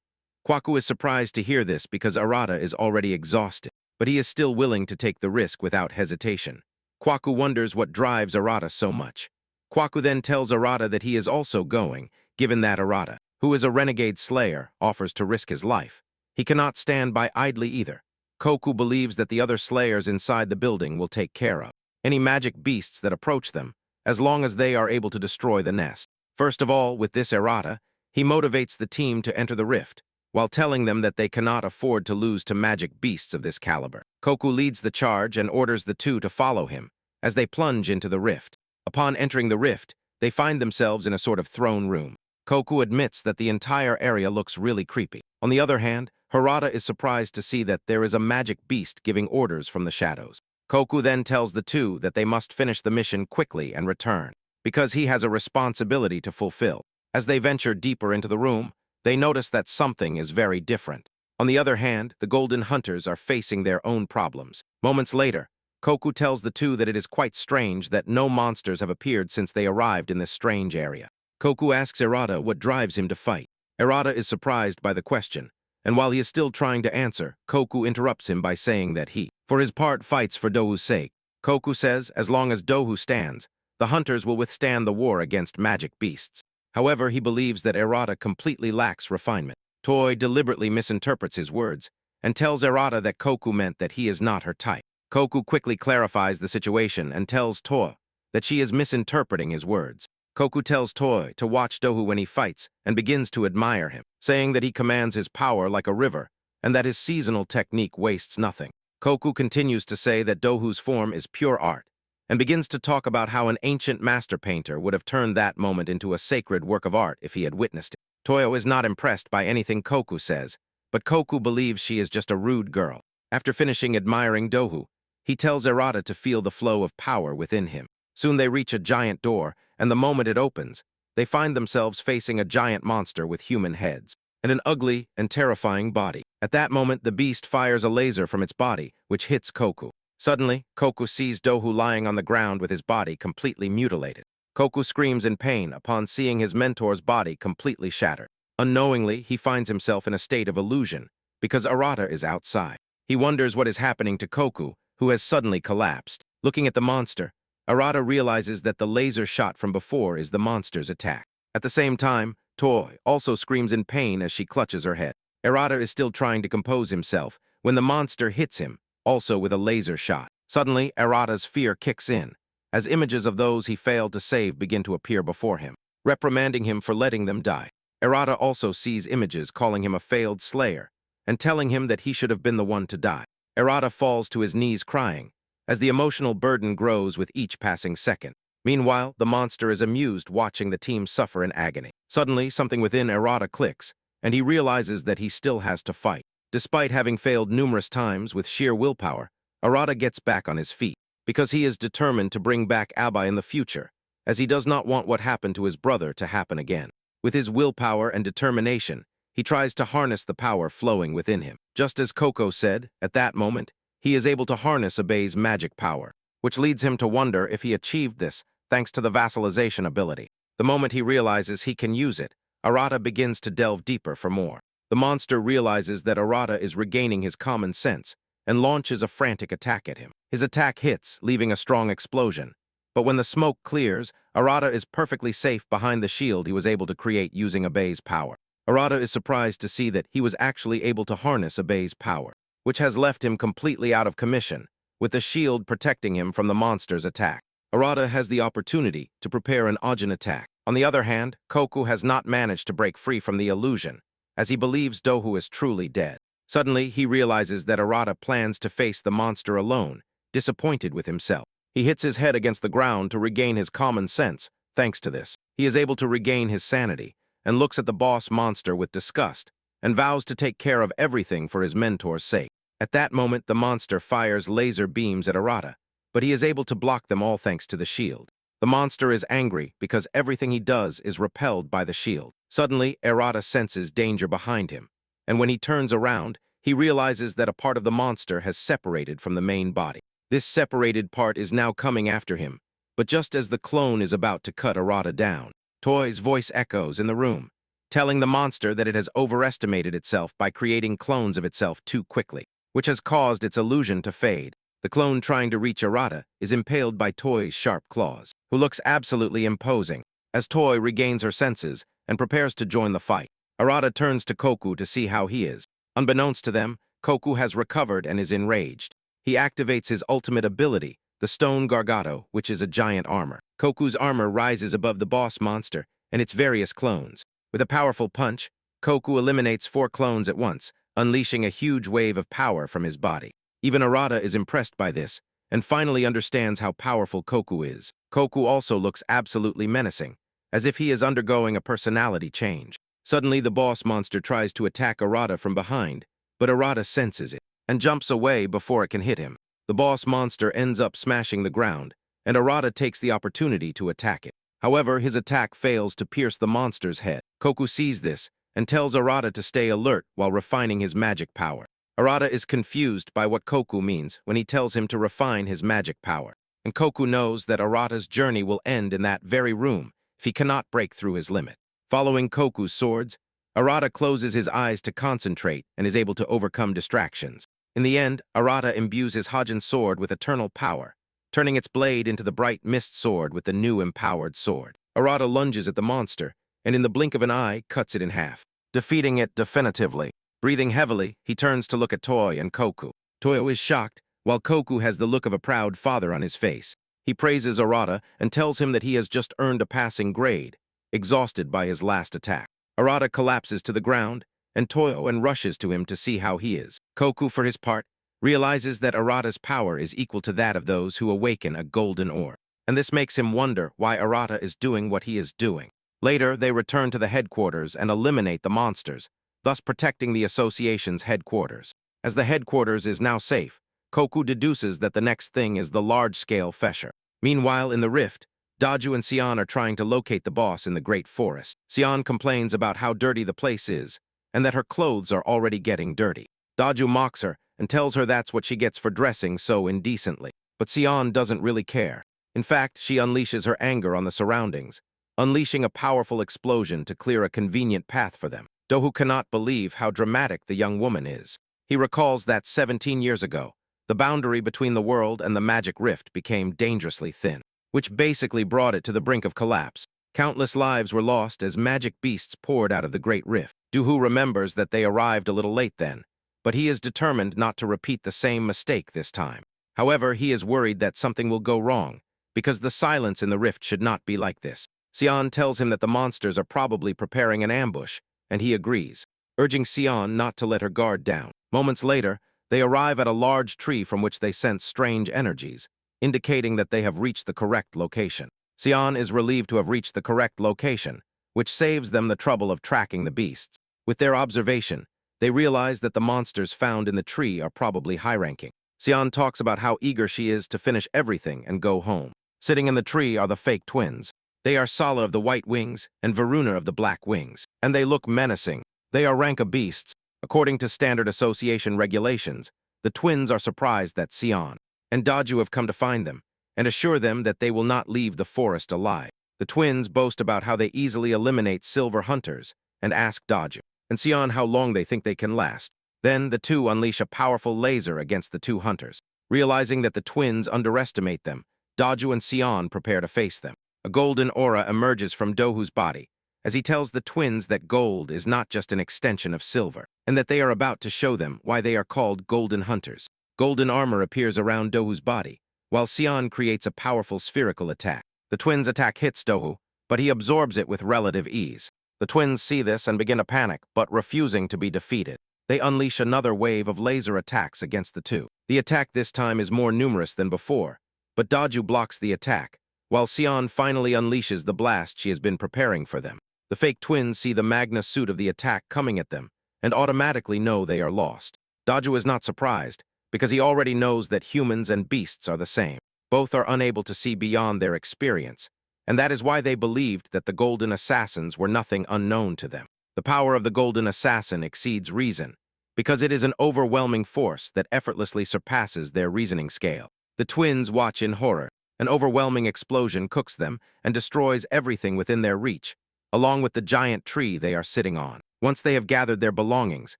Kwaku is surprised to hear this because Arata is already exhausted, but he is still willing to take the risk without hesitation. Kwaku wonders what drives Arata so much. Kwaku then tells Arata that he is also going, given that Arata, who is a renegade slayer, offers to risk his life. He cannot stand by idly either. Koku believes that the other slayers inside the building will take care of any magic beasts that approach them, as long as they are able to destroy the nest. First of all, with this Arata, he motivates the team to enter the rift, while telling them that they cannot afford to lose to magic beasts of this caliber. Koku leads the charge and orders the two to follow him, as they plunge into the rift. Upon entering the rift, they find themselves in a sort of throne room. Koku admits that the entire area looks really creepy. On the other hand, Harada is surprised to see that there is a magic beast giving orders from the shadows. Koku then tells the two that they must finish the mission quickly and return, because he has a responsibility to fulfill. As they venture deeper into the room, they notice that something is very different. On the other hand, the Golden Hunters are facing their own problems. Moments later, Koku tells the two that it is quite strange that no monsters have appeared since they arrived in this strange area. Koku asks Arata what drives him to fight. Arata is surprised by the question, and while he is still trying to answer, Koku interrupts him by saying that he, for his part, fights for Dohu's sake. Koku says as long as Dohu stands, the hunters will withstand the war against magic beasts. However, he believes that Arata completely lacks refinement. Toy deliberately misinterprets his words and tells Arata that Koku meant that he is not her type. Koku quickly clarifies the situation and tells Toy that she is misinterpreting his words. Koku tells Toy to watch Dohu when he fights and begins to admire him, saying that he commands his power like a river and that his seasonal technique wastes nothing. Koku continues to say that Dohu's form is pure art and begins to talk about how an ancient master painter would have turned that moment into a sacred work of art if he had witnessed it. Toyo is not impressed by anything Koku says, but Koku believes she is just a rude girl. After finishing admiring Dohu, he tells Arata to feel the flow of power within him. Soon they reach a giant door, and the moment it opens, they find themselves facing a giant monster with human heads and an ugly and terrifying body. At that moment, the beast fires a laser from its body, which hits Koku. Suddenly, Koku sees Dohu lying on the ground with his body completely mutilated. Koku screams in pain upon seeing his mentor's body completely shattered. Unknowingly, he finds himself in a state of illusion because Arata is outside. He wonders what is happening to Koku, who has suddenly collapsed. Looking at the monster, Arata realizes that the laser shot from before is the monster's attack. At the same time, Toy also screams in pain as she clutches her head. Arata is still trying to compose himself when the monster hits him, also with a laser shot. Suddenly, Arata's fear kicks in, as images of those he failed to save begin to appear before him, reprimanding him for letting them die. Arata also sees images calling him a failed slayer and telling him that he should have been the one to die. Arata falls to his knees crying, as the emotional burden grows with each passing second. Meanwhile, the monster is amused watching the team suffer in agony. Suddenly, something within Arata clicks, and he realizes that he still has to fight. Despite having failed numerous times with sheer willpower, Arata gets back on his feet, because he is determined to bring back Abai in the future, as he does not want what happened to his brother to happen again. With his willpower and determination, he tries to harness the power flowing within him. Just as Coco said, at that moment, he is able to harness Abei's magic power, which leads him to wonder if he achieved this thanks to the vassalization ability. The moment he realizes he can use it, Arata begins to delve deeper for more. The monster realizes that Arata is regaining his common sense and launches a frantic attack at him. His attack hits, leaving a strong explosion. But when the smoke clears, Arata is perfectly safe behind the shield he was able to create using Abei's power. Arata is surprised to see that he was actually able to harness Abei's power, which has left him completely out of commission, with the shield protecting him from the monster's attack. Arata has the opportunity to prepare an Ojin attack. On the other hand, Koku has not managed to break free from the illusion, as he believes Dohu is truly dead. Suddenly, he realizes that Arata plans to face the monster alone, disappointed with himself. He hits his head against the ground to regain his common sense. Thanks to this, he is able to regain his sanity and looks at the boss monster with disgust and vows to take care of everything for his mentor's sake. At that moment, the monster fires laser beams at Arata, but he is able to block them all thanks to the shield. The monster is angry because everything he does is repelled by the shield. Suddenly, Arata senses danger behind him, and when he turns around, he realizes that a part of the monster has separated from the main body. This separated part is now coming after him, but just as the clone is about to cut Arata down, Toy's voice echoes in the room, telling the monster that it has overestimated itself by creating clones of itself too quickly, which has caused its illusion to fade. The clone trying to reach Arata is impaled by Toy's sharp claws, who looks absolutely imposing, as Toy regains her senses and prepares to join the fight. Arata turns to Koku to see how he is. Unbeknownst to them, Koku has recovered and is enraged. He activates his ultimate ability, the Stone Gargado, which is a giant armor. Koku's armor rises above the boss monster and its various clones. With a powerful punch, Koku eliminates 4 clones at once, unleashing a huge wave of power from his body. Even Arata is impressed by this, and finally understands how powerful Koku is. Koku also looks absolutely menacing, as if he is undergoing a personality change. Suddenly, the boss monster tries to attack Arata from behind, but Arata senses it and jumps away before it can hit him. The boss monster ends up smashing the ground, and Arata takes the opportunity to attack it. However, his attack fails to pierce the monster's head. Koku sees this and tells Arata to stay alert while refining his magic power. Arata is confused by what Koku means when he tells him to refine his magic power, and Koku knows that Arata's journey will end in that very room if he cannot break through his limit. Following Koku's swords, Arata closes his eyes to concentrate and is able to overcome distractions. In the end, Arata imbues his Hajin sword with eternal power, turning its blade into the bright mist sword with the new empowered sword. Arata lunges at the monster, and in the blink of an eye, cuts it in half, defeating it definitively. Breathing heavily, he turns to look at Toy and Koku. Toyo is shocked, while Koku has the look of a proud father on his face. He praises Arata and tells him that he has just earned a passing grade, exhausted by his last attack. Arata collapses to the ground, and Toyo rushes to him to see how he is. Koku, for his part, realizes that Arata's power is equal to that of those who awaken a golden ore, and this makes him wonder why Arata is doing what he is doing. Later, they return to the headquarters and eliminate the monsters, thus protecting the association's headquarters. As the headquarters is now safe, Koku deduces that the next thing is the large-scale fissure. Meanwhile, in the rift, Daju and Sion are trying to locate the boss in the Great Forest. Sion complains about how dirty the place is, and that her clothes are already getting dirty. Daju mocks her and tells her that's what she gets for dressing so indecently. But Sion doesn't really care. In fact, she unleashes her anger on the surroundings, unleashing a powerful explosion to clear a convenient path for them. Dohu cannot believe how dramatic the young woman is. He recalls that 17 years ago, the boundary between the world and the magic rift became dangerously thin. which basically brought it to the brink of collapse. Countless lives were lost as magic beasts poured out of the Great Rift. Doohoo remembers that they arrived a little late then, but he is determined not to repeat the same mistake this time. However, he is worried that something will go wrong, because the silence in the rift should not be like this. Sion tells him that the monsters are probably preparing an ambush, and he agrees, urging Sion not to let her guard down. Moments later, they arrive at a large tree from which they sense strange energies, indicating that they have reached the correct location. Sion is relieved to have reached the correct location, which saves them the trouble of tracking the beasts. With their observation, they realize that the monsters found in the tree are probably high-ranking. Sion talks about how eager she is to finish everything and go home. Sitting in the tree are the fake twins. They are Sala of the white wings and Varuna of the black wings, and they look menacing. They are Ranka beasts. According to standard association regulations, the twins are surprised that Sion and Daju have come to find them, and assure them that they will not leave the forest alive. The twins boast about how they easily eliminate silver hunters, and ask Daju and Sion how long they think they can last. Then the two unleash a powerful laser against the two hunters. Realizing that the twins underestimate them, Daju and Sion prepare to face them. A golden aura emerges from Dohu's body, as he tells the twins that gold is not just an extension of silver, and that they are about to show them why they are called golden hunters. Golden armor appears around Dohu's body, while Sion creates a powerful spherical attack. The twins' attack hits Dohu, but he absorbs it with relative ease. The twins see this and begin to panic, but refusing to be defeated. They unleash another wave of laser attacks against the two. The attack this time is more numerous than before, but Daju blocks the attack, while Sion finally unleashes the blast she has been preparing for them. The fake twins see the magna suit of the attack coming at them, and automatically know they are lost. Daju is not surprised, because he already knows that humans and beasts are the same. Both are unable to see beyond their experience, and that is why they believed that the Golden Assassins were nothing unknown to them. The power of the Golden Assassin exceeds reason, because it is an overwhelming force that effortlessly surpasses their reasoning scale. The twins watch in horror. An overwhelming explosion cooks them and destroys everything within their reach, along with the giant tree they are sitting on. Once they have gathered their belongings,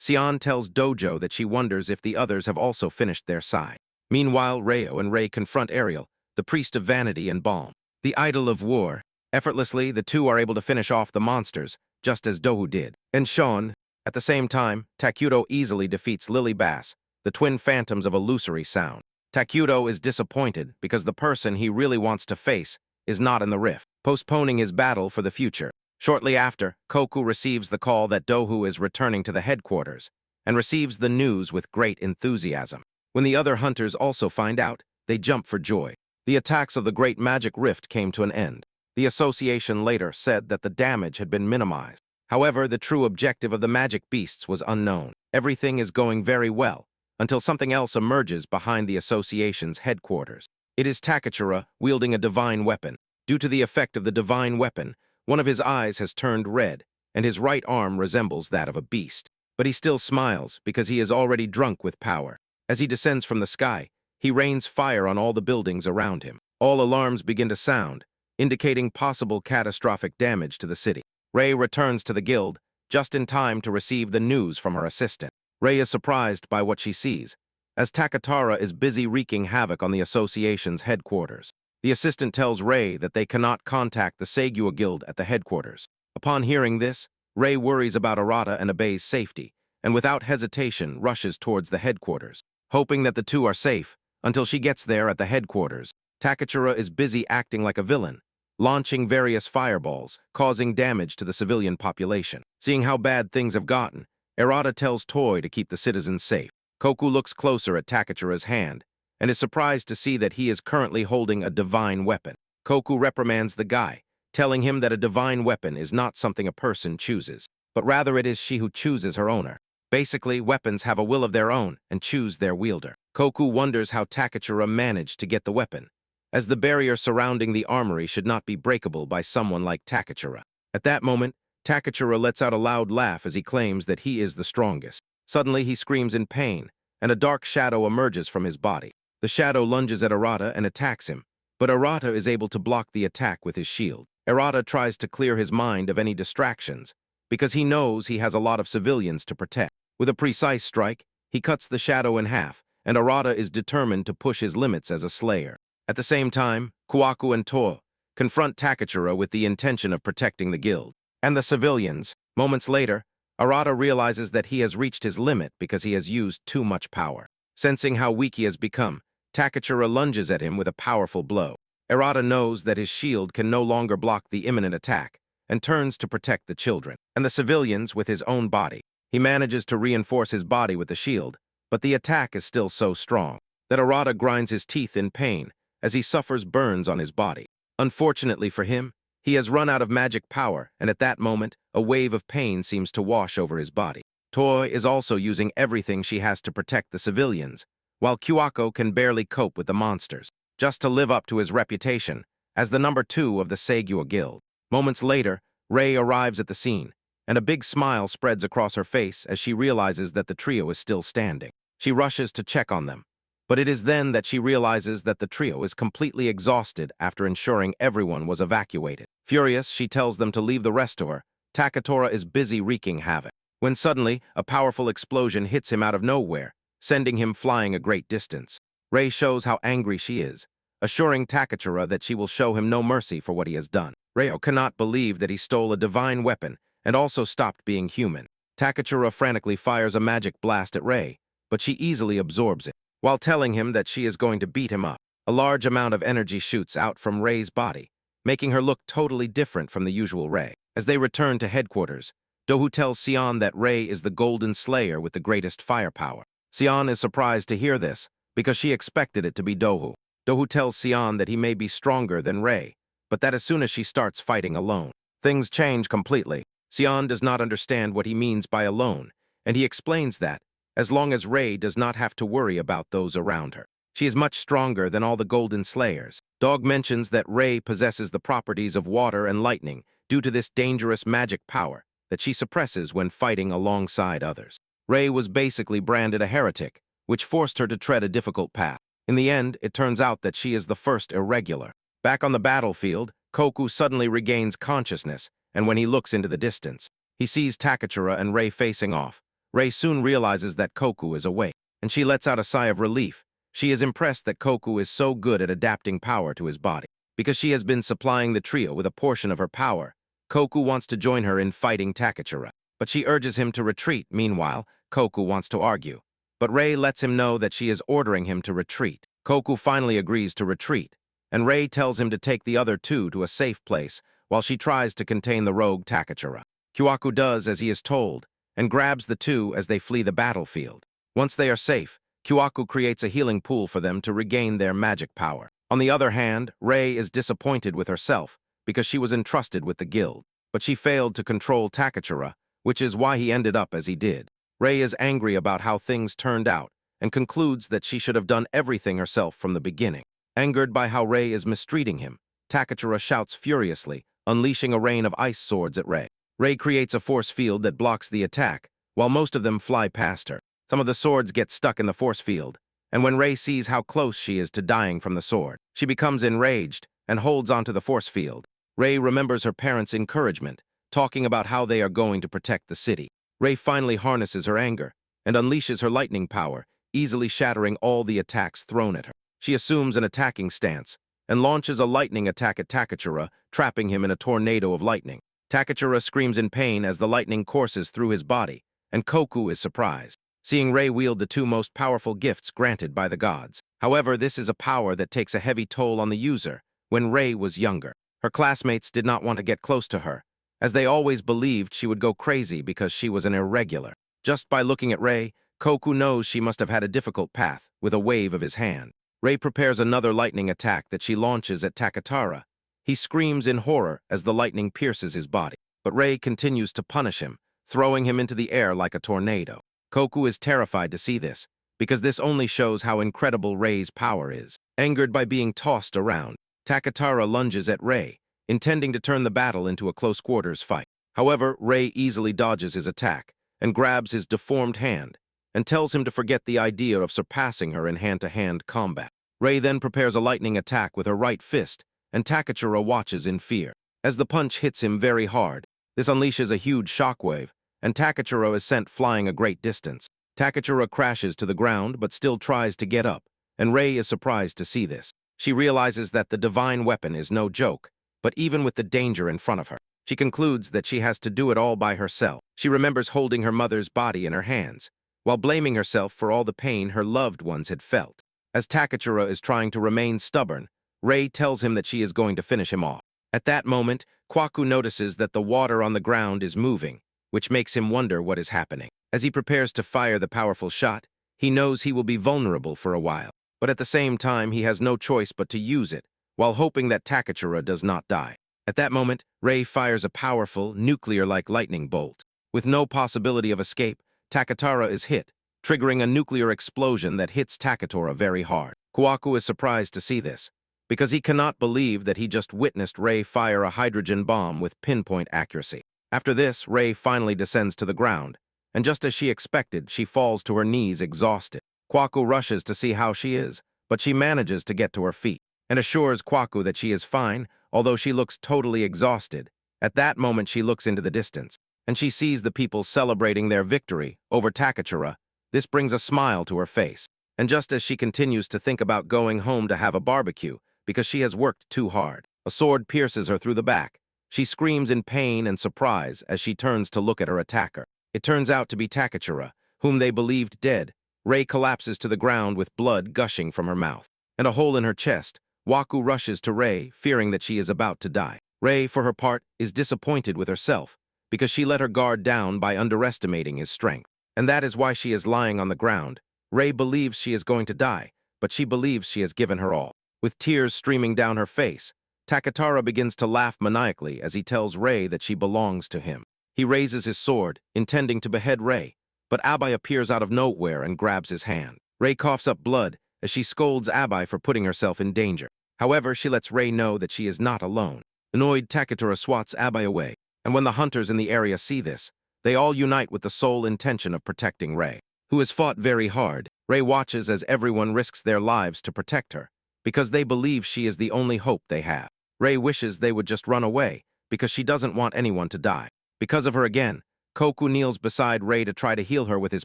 Sion tells Dojo that she wonders if the others have also finished their side. Meanwhile, Reo and Rei confront Ariel, the priest of vanity and balm, the idol of war. Effortlessly, the two are able to finish off the monsters, just as Dohu did. And Sean, at the same time, Takuto easily defeats Lily Bass, the twin phantoms of illusory sound. Takuto is disappointed because the person he really wants to face is not in the rift, postponing his battle for the future. Shortly after, Koku receives the call that Dohu is returning to the headquarters, and receives the news with great enthusiasm. When the other hunters also find out, they jump for joy. The attacks of the Great Magic Rift came to an end. The association later said that the damage had been minimized. However, the true objective of the magic beasts was unknown. Everything is going very well, until something else emerges behind the association's headquarters. It is Takachura wielding a divine weapon. Due to the effect of the divine weapon, one of his eyes has turned red, and his right arm resembles that of a beast. But he still smiles because he is already drunk with power. As he descends from the sky, he rains fire on all the buildings around him. All alarms begin to sound, indicating possible catastrophic damage to the city. Rei returns to the guild, just in time to receive the news from her assistant. Rei is surprised by what she sees, as Takatara is busy wreaking havoc on the association's headquarters. The assistant tells Rei that they cannot contact the Seigua Guild at the headquarters. Upon hearing this, Rei worries about Arata and Abe's safety, and without hesitation rushes towards the headquarters, hoping that the two are safe, until she gets there at the headquarters. Takachura is busy acting like a villain, launching various fireballs, causing damage to the civilian population. Seeing how bad things have gotten, Arata tells Toy to keep the citizens safe. Koku looks closer at Takachura's hand, and is surprised to see that he is currently holding a divine weapon. Koku reprimands the guy, telling him that a divine weapon is not something a person chooses, but rather it is she who chooses her owner. Basically, weapons have a will of their own and choose their wielder. Koku wonders how Takachura managed to get the weapon, as the barrier surrounding the armory should not be breakable by someone like Takachura. At that moment, Takachura lets out a loud laugh as he claims that he is the strongest. Suddenly, he screams in pain, and a dark shadow emerges from his body. The shadow lunges at Arata and attacks him, but Arata is able to block the attack with his shield. Arata tries to clear his mind of any distractions, because he knows he has a lot of civilians to protect. With a precise strike, he cuts the shadow in half, and Arata is determined to push his limits as a slayer. At the same time, Kwaku and To confront Takachura with the intention of protecting the guild. And the civilians. Moments later, Arata realizes that he has reached his limit because he has used too much power. Sensing how weak he has become, Takachura lunges at him with a powerful blow. Arata knows that his shield can no longer block the imminent attack and turns to protect the children and the civilians with his own body. He manages to reinforce his body with the shield, but the attack is still so strong that Arata grinds his teeth in pain as he suffers burns on his body. Unfortunately for him, he has run out of magic power, and at that moment, a wave of pain seems to wash over his body. Toi is also using everything she has to protect the civilians, while Kyuako can barely cope with the monsters, just to live up to his reputation as the number 2 of the Seigyo Guild. Moments later, Rei arrives at the scene, and a big smile spreads across her face as she realizes that the trio is still standing. She rushes to check on them, but it is then that she realizes that the trio is completely exhausted after ensuring everyone was evacuated. Furious, she tells them to leave the rest to her. Takatora is busy wreaking havoc, when suddenly a powerful explosion hits him out of nowhere, sending him flying a great distance. Rei shows how angry she is, assuring Takachura that she will show him no mercy for what he has done. Reo cannot believe that he stole a divine weapon and also stopped being human. Takachura frantically fires a magic blast at Rei, but she easily absorbs it. While telling him that she is going to beat him up, a large amount of energy shoots out from Rei's body, making her look totally different from the usual Rei. As they return to headquarters, Dohu tells Sion that Rei is the Golden Slayer with the greatest firepower. Sion is surprised to hear this, because she expected it to be Dohu. Dohu tells Sion that he may be stronger than Rei, but that as soon as she starts fighting alone, things change completely. Sion does not understand what he means by alone, and he explains that, as long as Rei does not have to worry about those around her, she is much stronger than all the Golden Slayers. Dog mentions that Rei possesses the properties of water and lightning due to this dangerous magic power that she suppresses when fighting alongside others. Rei was basically branded a heretic, which forced her to tread a difficult path. In the end, it turns out that she is the first irregular. Back on the battlefield, Koku suddenly regains consciousness, and when he looks into the distance, he sees Takachura and Rei facing off. Rei soon realizes that Koku is awake, and she lets out a sigh of relief. She is impressed that Koku is so good at adapting power to his body. Because she has been supplying the trio with a portion of her power, Koku wants to join her in fighting Takachura, but she urges him to retreat. Meanwhile, Koku wants to argue, but Rei lets him know that she is ordering him to retreat. Koku finally agrees to retreat, and Rei tells him to take the other two to a safe place while she tries to contain the rogue Takachura. Kyoku does as he is told, and grabs the two as they flee the battlefield. Once they are safe, Kyoku creates a healing pool for them to regain their magic power. On the other hand, Rei is disappointed with herself because she was entrusted with the guild, but she failed to control Takachura, which is why he ended up as he did. Rei is angry about how things turned out and concludes that she should have done everything herself from the beginning. Angered by how Rei is mistreating him, Takachura shouts furiously, unleashing a rain of ice swords at Rei. Rei creates a force field that blocks the attack, while most of them fly past her. Some of the swords get stuck in the force field, and when Rei sees how close she is to dying from the sword, she becomes enraged and holds onto the force field. Rei remembers her parents' encouragement, talking about how they are going to protect the city. Rei finally harnesses her anger and unleashes her lightning power, easily shattering all the attacks thrown at her. She assumes an attacking stance and launches a lightning attack at Takachura, trapping him in a tornado of lightning. Takachura screams in pain as the lightning courses through his body, and Koku is surprised, seeing Rei wield the two most powerful gifts granted by the gods. However, this is a power that takes a heavy toll on the user. When Rei was younger, her classmates did not want to get close to her, as they always believed she would go crazy because she was an irregular. Just by looking at Rei, Koku knows she must have had a difficult path with a wave of his hand. Rei prepares another lightning attack that she launches at Takatara. He screams in horror as the lightning pierces his body, but Rei continues to punish him, throwing him into the air like a tornado. Koku is terrified to see this, because this only shows how incredible Rei's power is. Angered by being tossed around, Takatara lunges at Rei, intending to turn the battle into a close-quarters fight. However, Rei easily dodges his attack and grabs his deformed hand and tells him to forget the idea of surpassing her in hand-to-hand combat. Rei then prepares a lightning attack with her right fist, and Takachura watches in fear. As the punch hits him very hard, this unleashes a huge shockwave, and Takachura is sent flying a great distance. Takachura crashes to the ground but still tries to get up, and Rei is surprised to see this. She realizes that the divine weapon is no joke, but even with the danger in front of her, she concludes that she has to do it all by herself. She remembers holding her mother's body in her hands, while blaming herself for all the pain her loved ones had felt. As Takachura is trying to remain stubborn, Rei tells him that she is going to finish him off. At that moment, Kwaku notices that the water on the ground is moving, which makes him wonder what is happening. As he prepares to fire the powerful shot, he knows he will be vulnerable for a while, but at the same time he has no choice but to use it, while hoping that Takachura does not die. At that moment, Rei fires a powerful, nuclear-like lightning bolt. With no possibility of escape, Takatara is hit, triggering a nuclear explosion that hits Takatora very hard. Kwaku is surprised to see this, because he cannot believe that he just witnessed Rei fire a hydrogen bomb with pinpoint accuracy. After this, Rei finally descends to the ground, and just as she expected, she falls to her knees exhausted. Kwaku rushes to see how she is, but she manages to get to her feet, and assures Kwaku that she is fine, although she looks totally exhausted. At that moment, she looks into the distance, and she sees the people celebrating their victory over Takachura. This brings a smile to her face, and just as she continues to think about going home to have a barbecue, because she has worked too hard, a sword pierces her through the back. She screams in pain and surprise as she turns to look at her attacker. It turns out to be Takachura, whom they believed dead. Rei collapses to the ground with blood gushing from her mouth and a hole in her chest. Waku rushes to Rei, fearing that she is about to die. Rei, for her part, is disappointed with herself because she let her guard down by underestimating his strength. And that is why she is lying on the ground. Rei believes she is going to die, but she believes she has given her all. With tears streaming down her face, Takatara begins to laugh maniacally as he tells Rei that she belongs to him. He raises his sword, intending to behead Rei, but Abai appears out of nowhere and grabs his hand. Rei coughs up blood as she scolds Abai for putting herself in danger. However, she lets Rei know that she is not alone. Annoyed, Takachura swats Abai away, and when the hunters in the area see this, they all unite with the sole intention of protecting Rei, who has fought very hard. Rei watches as everyone risks their lives to protect her, because they believe she is the only hope they have. Rei wishes they would just run away, because she doesn't want anyone to die. Because of her again, Koku kneels beside Rei to try to heal her with his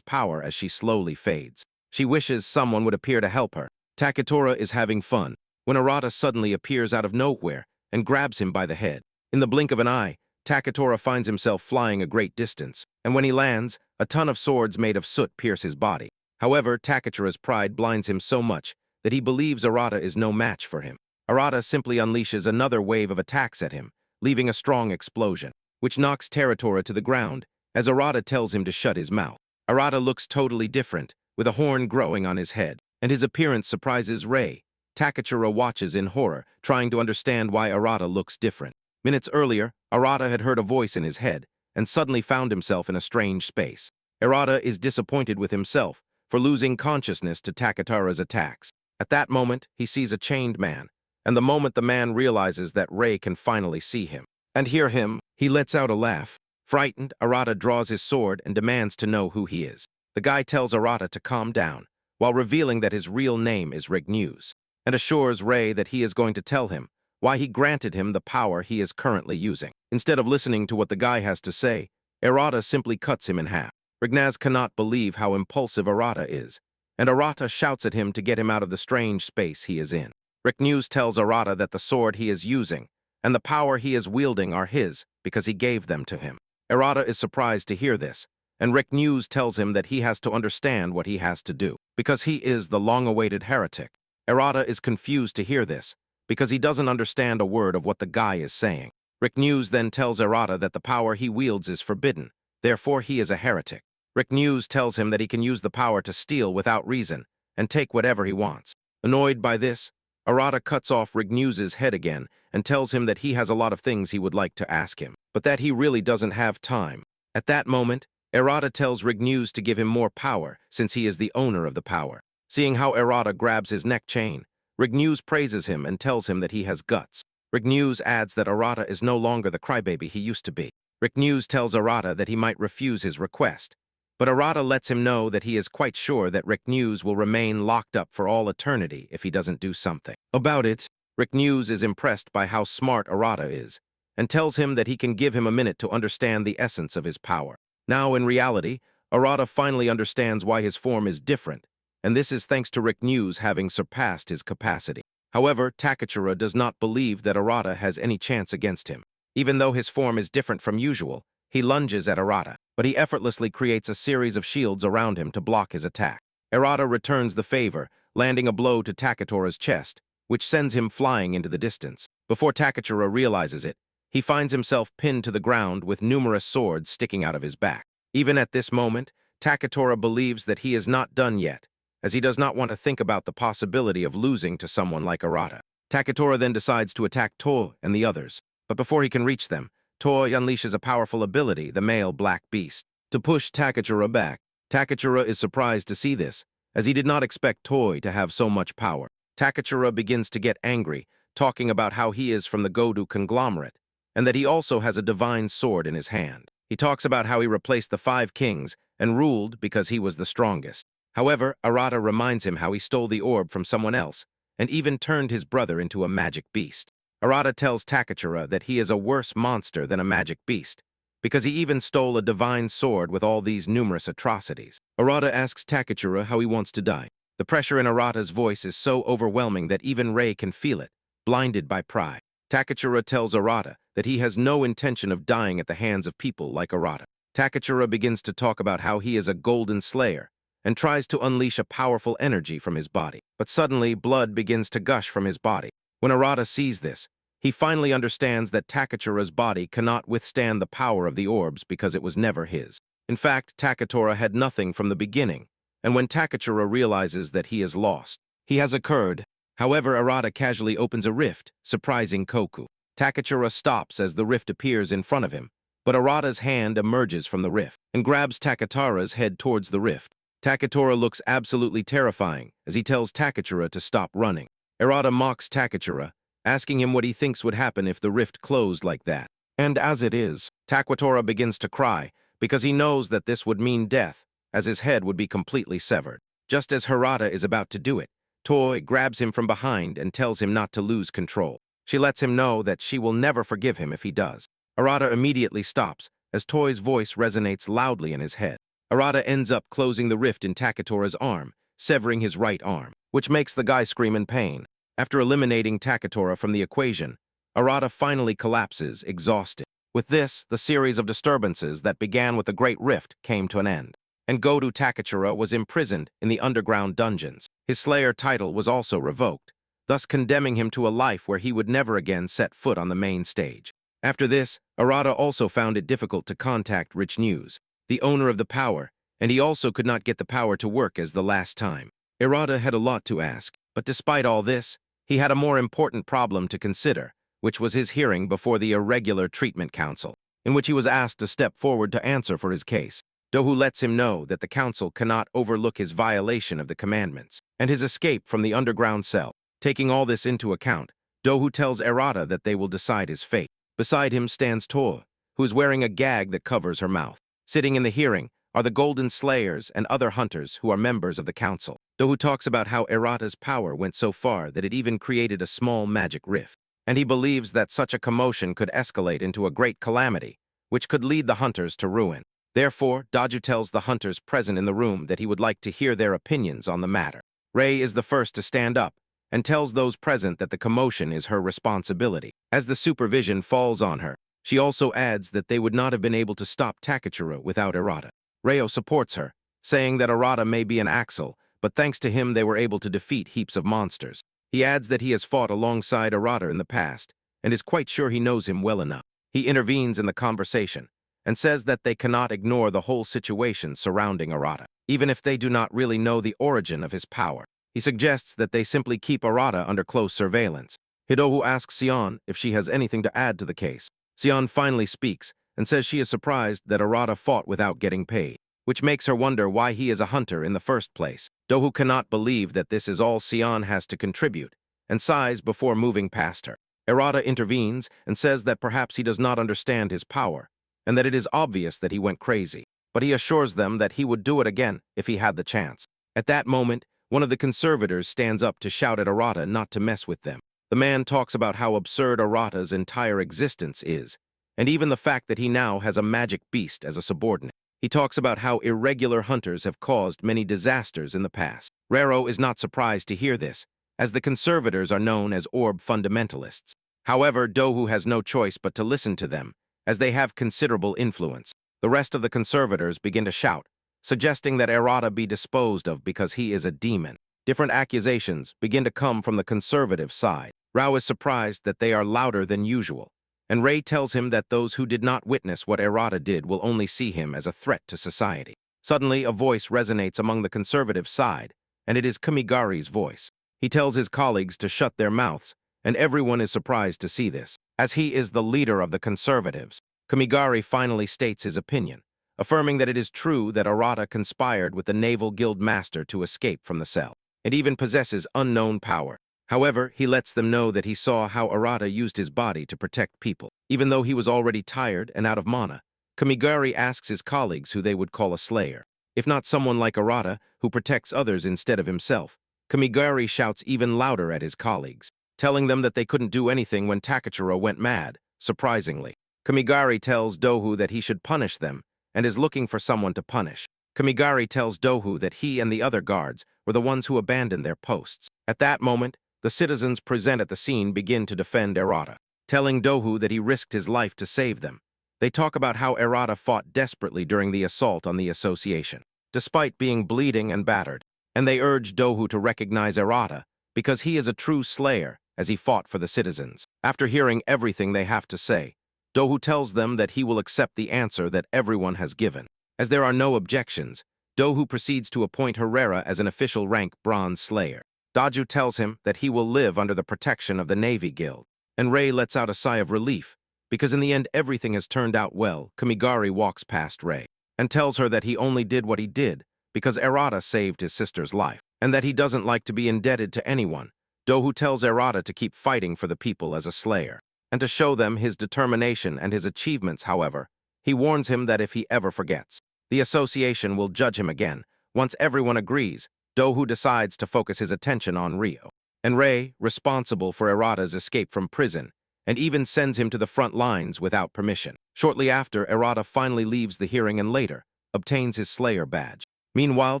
power as she slowly fades. She wishes someone would appear to help her. Takatora is having fun when Arata suddenly appears out of nowhere and grabs him by the head. In the blink of an eye, Takatora finds himself flying a great distance, and when he lands, a ton of swords made of soot pierce his body. However, Takatora's pride blinds him so much that he believes Arata is no match for him. Arata simply unleashes another wave of attacks at him, leaving a strong explosion, which knocks Teratora to the ground, as Arata tells him to shut his mouth. Arata looks totally different, with a horn growing on his head, and his appearance surprises Rei. Takachura watches in horror, trying to understand why Arata looks different. Minutes earlier, Arata had heard a voice in his head, and suddenly found himself in a strange space. Arata is disappointed with himself for losing consciousness to Takatara's attacks. At that moment, he sees a chained man, and the moment the man realizes that Rei can finally see him and hear him, he lets out a laugh. Frightened, Arata draws his sword and demands to know who he is. The guy tells Arata to calm down, while revealing that his real name is Rignews, and assures Rei that he is going to tell him why he granted him the power he is currently using. Instead of listening to what the guy has to say, Arata simply cuts him in half. Rignews cannot believe how impulsive Arata is, and Arata shouts at him to get him out of the strange space he is in. Rignews tells Arata that the sword he is using and the power he is wielding are his because he gave them to him. Arata is surprised to hear this, and Rignews tells him that he has to understand what he has to do, because he is the long-awaited heretic. Arata is confused to hear this, because he doesn't understand a word of what the guy is saying. Rignews then tells Arata that the power he wields is forbidden, therefore he is a heretic. Rignews tells him that he can use the power to steal without reason and take whatever he wants. Annoyed by this, Arata cuts off Rignews's head again and tells him that he has a lot of things he would like to ask him, but that he really doesn't have time. At that moment, Arata tells Rignews to give him more power since he is the owner of the power. Seeing how Arata grabs his neck chain, Rignews praises him and tells him that he has guts. Rignews adds that Arata is no longer the crybaby he used to be. Rignews tells Arata that he might refuse his request, but Arata lets him know that he is quite sure that Rignews will remain locked up for all eternity if he doesn't do something about it. Rignews is impressed by how smart Arata is, and tells him that he can give him a minute to understand the essence of his power. Now, in reality, Arata finally understands why his form is different, and this is thanks to Rignews having surpassed his capacity. However, Takachura does not believe that Arata has any chance against him. Even though his form is different from usual, he lunges at Arata, but he effortlessly creates a series of shields around him to block his attack. Arata returns the favor, landing a blow to Takatora's chest, which sends him flying into the distance. Before Takachura realizes it, he finds himself pinned to the ground with numerous swords sticking out of his back. Even at this moment, Takatora believes that he is not done yet, as he does not want to think about the possibility of losing to someone like Arata. Takatora then decides to attack To and the others, but before he can reach them, Toy unleashes a powerful ability, the male black beast, to push Takachura back. Takachura is surprised to see this, as he did not expect Toy to have so much power. Takachura begins to get angry, talking about how he is from the Godu conglomerate, and that he also has a divine sword in his hand. He talks about how he replaced the 5 kings and ruled because he was the strongest. However, Arata reminds him how he stole the orb from someone else, and even turned his brother into a magic beast. Arata tells Takachura that he is a worse monster than a magic beast, because he even stole a divine sword with all these numerous atrocities. Arata asks Takachura how he wants to die. The pressure in Arata's voice is so overwhelming that even Rei can feel it, blinded by pride. Takachura tells Arata that he has no intention of dying at the hands of people like Arata. Takachura begins to talk about how he is a golden slayer, and tries to unleash a powerful energy from his body. But suddenly, blood begins to gush from his body. When Arata sees this, he finally understands that Takachura's body cannot withstand the power of the orbs because it was never his. In fact, Takatora had nothing from the beginning, and when Takachura realizes that he is lost, he has occurred. However, Arata casually opens a rift, surprising Koku. Takachura stops as the rift appears in front of him, but Arata's hand emerges from the rift and grabs Takatora's head towards the rift. Takatora looks absolutely terrifying as he tells Takachura to stop running. Arata mocks Takachura, asking him what he thinks would happen if the rift closed like that. And as it is, Takatora begins to cry because he knows that this would mean death, as his head would be completely severed. Just as Harada is about to do it, Toy grabs him from behind and tells him not to lose control. She lets him know that she will never forgive him if he does. Arata immediately stops as Toy's voice resonates loudly in his head. Arata ends up closing the rift in Takatora's arm, severing his right arm, which makes the guy scream in pain. After eliminating Takatora from the equation, Arata finally collapses, exhausted. With this, the series of disturbances that began with the Great Rift came to an end, and Godu Takachura was imprisoned in the underground dungeons. His Slayer title was also revoked, thus condemning him to a life where he would never again set foot on the main stage. After this, Arata also found it difficult to contact Rich News, the owner of the power, and he also could not get the power to work as the last time. Arata had a lot to ask, but despite all this, he had a more important problem to consider, which was his hearing before the Irregular Treatment Council, in which he was asked to step forward to answer for his case. Dohu lets him know that the council cannot overlook his violation of the commandments and his escape from the underground cell. Taking all this into account, Dohu tells Arata that they will decide his fate. Beside him stands To, who is wearing a gag that covers her mouth. Sitting in the hearing are the Golden Slayers and other hunters who are members of the council. Dohu talks about how Arata's power went so far that it even created a small magic rift, and he believes that such a commotion could escalate into a great calamity, which could lead the hunters to ruin. Therefore, Daju tells the hunters present in the room that he would like to hear their opinions on the matter. Rei is the first to stand up and tells those present that the commotion is her responsibility. As the supervision falls on her, she also adds that they would not have been able to stop Takachura without Arata. Reo supports her, saying that Arata may be an Axel, but thanks to him they were able to defeat heaps of monsters. He adds that he has fought alongside Arata in the past, and is quite sure he knows him well enough. He intervenes in the conversation, and says that they cannot ignore the whole situation surrounding Arata, even if they do not really know the origin of his power. He suggests that they simply keep Arata under close surveillance. Hidohu asks Sion if she has anything to add to the case. Sion finally speaks, and says she is surprised that Arata fought without getting paid, which makes her wonder why he is a hunter in the first place. Dohu cannot believe that this is all Sion has to contribute, and sighs before moving past her. Arata intervenes and says that perhaps he does not understand his power, and that it is obvious that he went crazy, but he assures them that he would do it again if he had the chance. At that moment, one of the conservators stands up to shout at Arata not to mess with them. The man talks about how absurd Arata's entire existence is, and even the fact that he now has a magic beast as a subordinate. He talks about how irregular hunters have caused many disasters in the past. Rero is not surprised to hear this, as the conservators are known as orb fundamentalists. However, Dohu has no choice but to listen to them, as they have considerable influence. The rest of the conservators begin to shout, suggesting that Arata be disposed of because he is a demon. Different accusations begin to come from the conservative side. Rao is surprised that they are louder than usual, and Ray tells him that those who did not witness what Arata did will only see him as a threat to society. Suddenly, a voice resonates among the conservative side, and it is Kumigari's voice. He tells his colleagues to shut their mouths, and everyone is surprised to see this. As he is the leader of the conservatives, Kumigari finally states his opinion, affirming that it is true that Arata conspired with the Naval Guild Master to escape from the cell. It even possesses unknown power. However, he lets them know that he saw how Arata used his body to protect people. Even though he was already tired and out of mana, Kumigari asks his colleagues who they would call a slayer. If not someone like Arata, who protects others instead of himself, Kumigari shouts even louder at his colleagues, telling them that they couldn't do anything when Takachiro went mad. Surprisingly, Kumigari tells Dohu that he should punish them and is looking for someone to punish. Kumigari tells Dohu that he and the other guards were the ones who abandoned their posts. At that moment, the citizens present at the scene begin to defend Arata, telling Dohu that he risked his life to save them. They talk about how Arata fought desperately during the assault on the association, despite being bleeding and battered, and they urge Dohu to recognize Arata because he is a true slayer as he fought for the citizens. After hearing everything they have to say, Dohu tells them that he will accept the answer that everyone has given. As there are no objections, Dohu proceeds to appoint Herrera as an official rank Bronze Slayer. Daju tells him that he will live under the protection of the Navy Guild, and Ray lets out a sigh of relief, because in the end everything has turned out well. Kumigari walks past Ray and tells her that he only did what he did because Arata saved his sister's life, and that he doesn't like to be indebted to anyone. Dohu tells Arata to keep fighting for the people as a slayer, and to show them his determination and his achievements. However, he warns him that if he ever forgets, the association will judge him again. Once everyone agrees, Dohu decides to focus his attention on Rio, and Ray, responsible for Arata's escape from prison, and even sends him to the front lines without permission. Shortly after, Arata finally leaves the hearing and later obtains his Slayer badge. Meanwhile,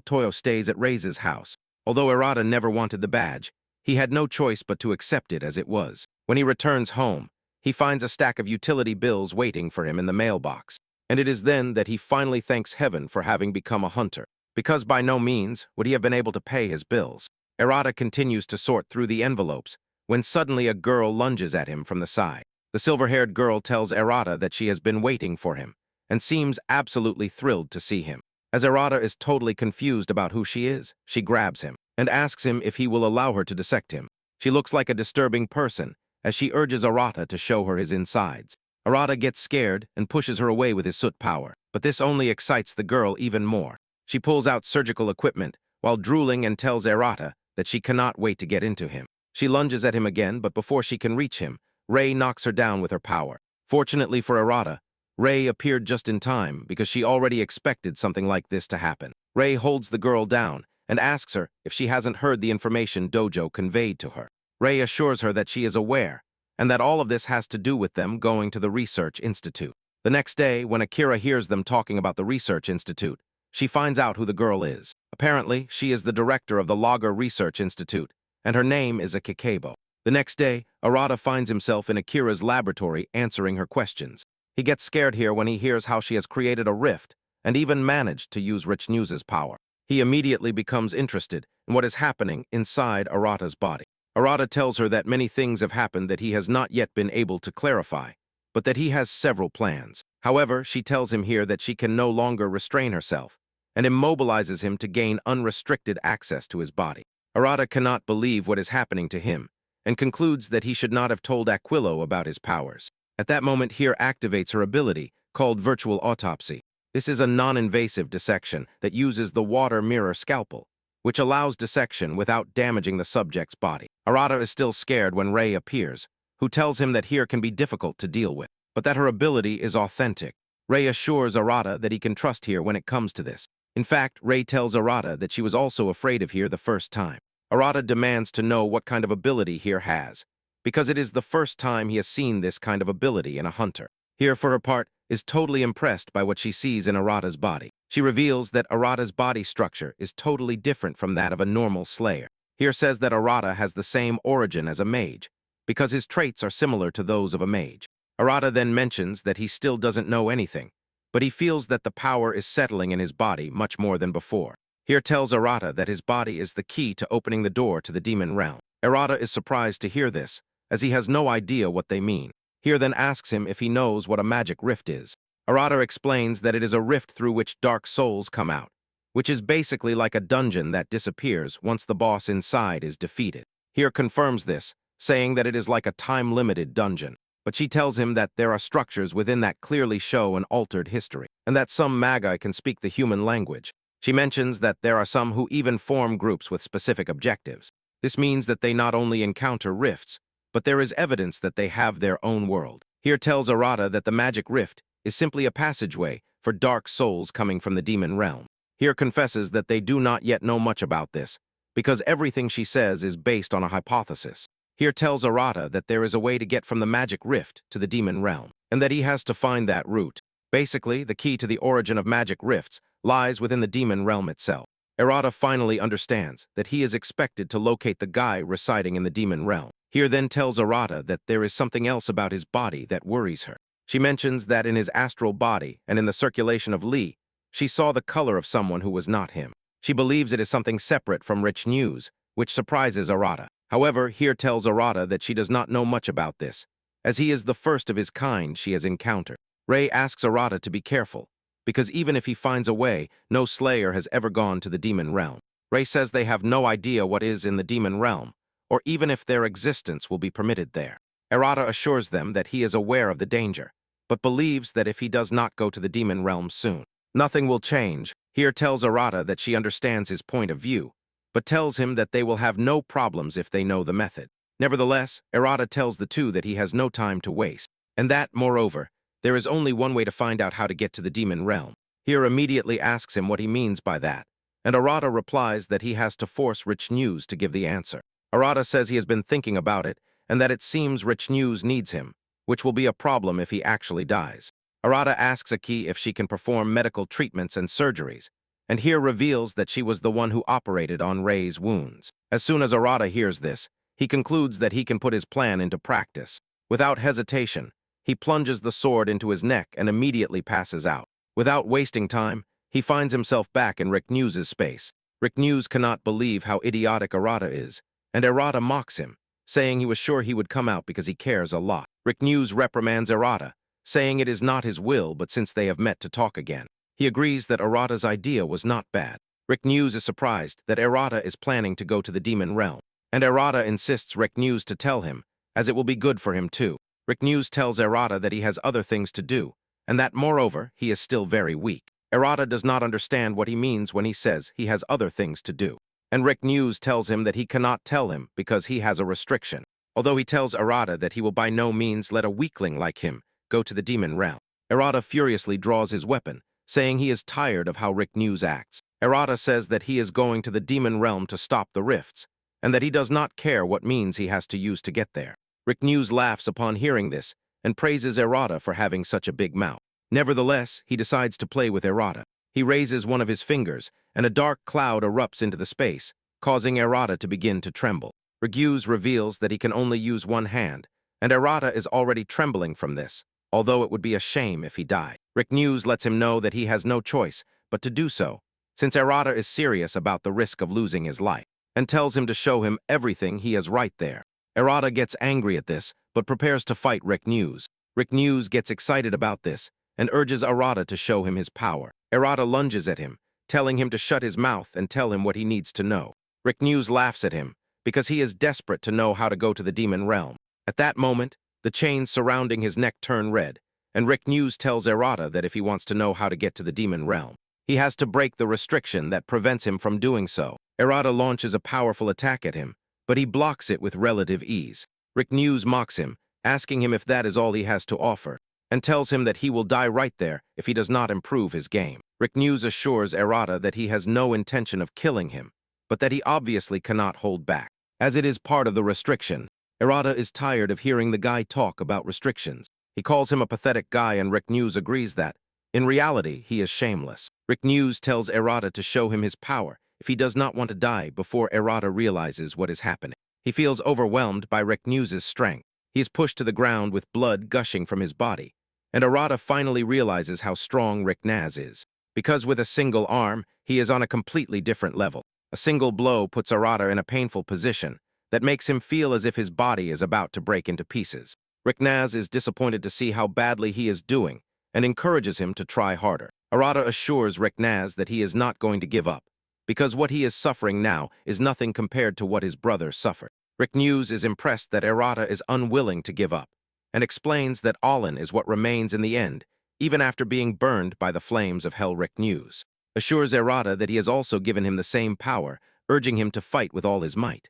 Toyo stays at Rei's house. Although Arata never wanted the badge, he had no choice but to accept it as it was. When he returns home, he finds a stack of utility bills waiting for him in the mailbox, and it is then that he finally thanks heaven for having become a hunter, because by no means would he have been able to pay his bills. Arata continues to sort through the envelopes when suddenly a girl lunges at him from the side. The silver-haired girl tells Arata that she has been waiting for him and seems absolutely thrilled to see him. As Arata is totally confused about who she is, she grabs him and asks him if he will allow her to dissect him. She looks like a disturbing person as she urges Arata to show her his insides. Arata gets scared and pushes her away with his soot power, but this only excites the girl even more. She pulls out surgical equipment while drooling and tells Arata that she cannot wait to get into him. She lunges at him again, but before she can reach him, Ray knocks her down with her power. Fortunately for Arata, Ray appeared just in time because she already expected something like this to happen. Ray holds the girl down and asks her if she hasn't heard the information Dojo conveyed to her. Ray assures her that she is aware and that all of this has to do with them going to the Research Institute. The next day, when Akira hears them talking about the Research Institute, she finds out who the girl is. Apparently, she is the director of the Lager Research Institute, and her name is Akikebo. The next day, Arata finds himself in Akira's laboratory answering her questions. He gets scared here when he hears how she has created a rift and even managed to use Rich News's power. He immediately becomes interested in what is happening inside Arata's body. Arata tells her that many things have happened that he has not yet been able to clarify, but that he has several plans. However, she tells him here that she can no longer restrain herself and immobilizes him to gain unrestricted access to his body. Arata cannot believe what is happening to him and concludes that he should not have told Aquilo about his powers. At that moment, here activates her ability, called Virtual Autopsy. This is a non-invasive dissection that uses the water mirror scalpel, which allows dissection without damaging the subject's body. Arata is still scared when Ray appears, who tells him that here can be difficult to deal with, but that her ability is authentic. Ray assures Arata that he can trust here when it comes to this. In fact, Ray tells Arata that she was also afraid of here the first time. Arata demands to know what kind of ability here has, because it is the first time he has seen this kind of ability in a hunter. Here, for her part, is totally impressed by what she sees in Arata's body. She reveals that Arata's body structure is totally different from that of a normal slayer. Here says that Arata has the same origin as a mage, because his traits are similar to those of a mage. Arata then mentions that he still doesn't know anything, but he feels that the power is settling in his body much more than before. Here tells Arata that his body is the key to opening the door to the demon realm. Arata is surprised to hear this, as he has no idea what they mean. Here then asks him if he knows what a magic rift is. Arata explains that it is a rift through which dark souls come out, which is basically like a dungeon that disappears once the boss inside is defeated. Here confirms this, saying that it is like a time-limited dungeon. But she tells him that there are structures within that clearly show an altered history, and that some magi can speak the human language. She mentions that there are some who even form groups with specific objectives. This means that they not only encounter rifts, but there is evidence that they have their own world. Here tells Arata that the magic rift is simply a passageway for dark souls coming from the demon realm. Here confesses that they do not yet know much about this, because everything she says is based on a hypothesis. Here tells Arata that there is a way to get from the magic rift to the demon realm, and that he has to find that route. Basically, the key to the origin of magic rifts lies within the demon realm itself. Arata finally understands that he is expected to locate the guy residing in the demon realm. Here then tells Arata that there is something else about his body that worries her. She mentions that in his astral body and in the circulation of Li, she saw the color of someone who was not him. She believes it is something separate from rich news, which surprises Arata. However, here tells Arata that she does not know much about this, as he is the first of his kind she has encountered. Rei asks Arata to be careful, because even if he finds a way, no slayer has ever gone to the demon realm. Rei says they have no idea what is in the demon realm, or even if their existence will be permitted there. Arata assures them that he is aware of the danger, but believes that if he does not go to the demon realm soon, nothing will change. Here tells Arata that she understands his point of view, but tells him that they will have no problems if they know the method. Nevertheless, Arata tells the two that he has no time to waste, and that, moreover, there is only one way to find out how to get to the demon realm. Here immediately asks him what he means by that, and Arata replies that he has to force Rich News to give the answer. Arata says he has been thinking about it, and that it seems Rich News needs him, which will be a problem if he actually dies. Arata asks Aki if she can perform medical treatments and surgeries, and here reveals that she was the one who operated on Rei's wounds. As soon as Arata hears this, he concludes that he can put his plan into practice. Without hesitation, he plunges the sword into his neck and immediately passes out. Without wasting time, he finds himself back in Rick News's space. Rick News cannot believe how idiotic Arata is, and Arata mocks him, saying he was sure he would come out because he cares a lot. Rick News reprimands Arata, saying it is not his will, but since they have met to talk again. He agrees that Arata's idea was not bad. Rick News is surprised that Arata is planning to go to the demon realm, and Arata insists Rick News to tell him, as it will be good for him too. Rick News tells Arata that he has other things to do, and that, moreover, he is still very weak. Arata does not understand what he means when he says he has other things to do, and Rick News tells him that he cannot tell him because he has a restriction, although he tells Arata that he will by no means let a weakling like him go to the demon realm. Arata furiously draws his weapon, saying he is tired of how Rick News acts. Arata says that he is going to the demon realm to stop the rifts, and that he does not care what means he has to use to get there. Rick News laughs upon hearing this, and praises Arata for having such a big mouth. Nevertheless, he decides to play with Arata. He raises one of his fingers, and a dark cloud erupts into the space, causing Arata to begin to tremble. Rick News reveals that he can only use one hand, and Arata is already trembling from this, although it would be a shame if he died. Rick News lets him know that he has no choice but to do so, since Arata is serious about the risk of losing his life, and tells him to show him everything he has right there. Arata gets angry at this, but prepares to fight Rick News. Rick News gets excited about this, and urges Arata to show him his power. Arata lunges at him, telling him to shut his mouth and tell him what he needs to know. Rick News laughs at him, because he is desperate to know how to go to the demon realm. At that moment, the chains surrounding his neck turn red, and Rick News tells Arata that if he wants to know how to get to the demon realm, he has to break the restriction that prevents him from doing so. Arata launches a powerful attack at him, but he blocks it with relative ease. Rick News mocks him, asking him if that is all he has to offer, and tells him that he will die right there if he does not improve his game. Rick News assures Arata that he has no intention of killing him, but that he obviously cannot hold back, as it is part of the restriction. Arata is tired of hearing the guy talk about restrictions. He calls him a pathetic guy, and Rick News agrees that, in reality, he is shameless. Rick News tells Arata to show him his power if he does not want to die before Arata realizes what is happening. He feels overwhelmed by Riknew's strength. He is pushed to the ground with blood gushing from his body, and Arata finally realizes how strong Riknaz is. Because with a single arm, he is on a completely different level. A single blow puts Arata in a painful position that makes him feel as if his body is about to break into pieces. Riknaz is disappointed to see how badly he is doing and encourages him to try harder. Arata assures Riknaz that he is not going to give up, because what he is suffering now is nothing compared to what his brother suffered. Riknew is impressed that Arata is unwilling to give up, and explains that Olin is what remains in the end, even after being burned by the flames of Hell. Riknew assures Arata that he has also given him the same power, urging him to fight with all his might.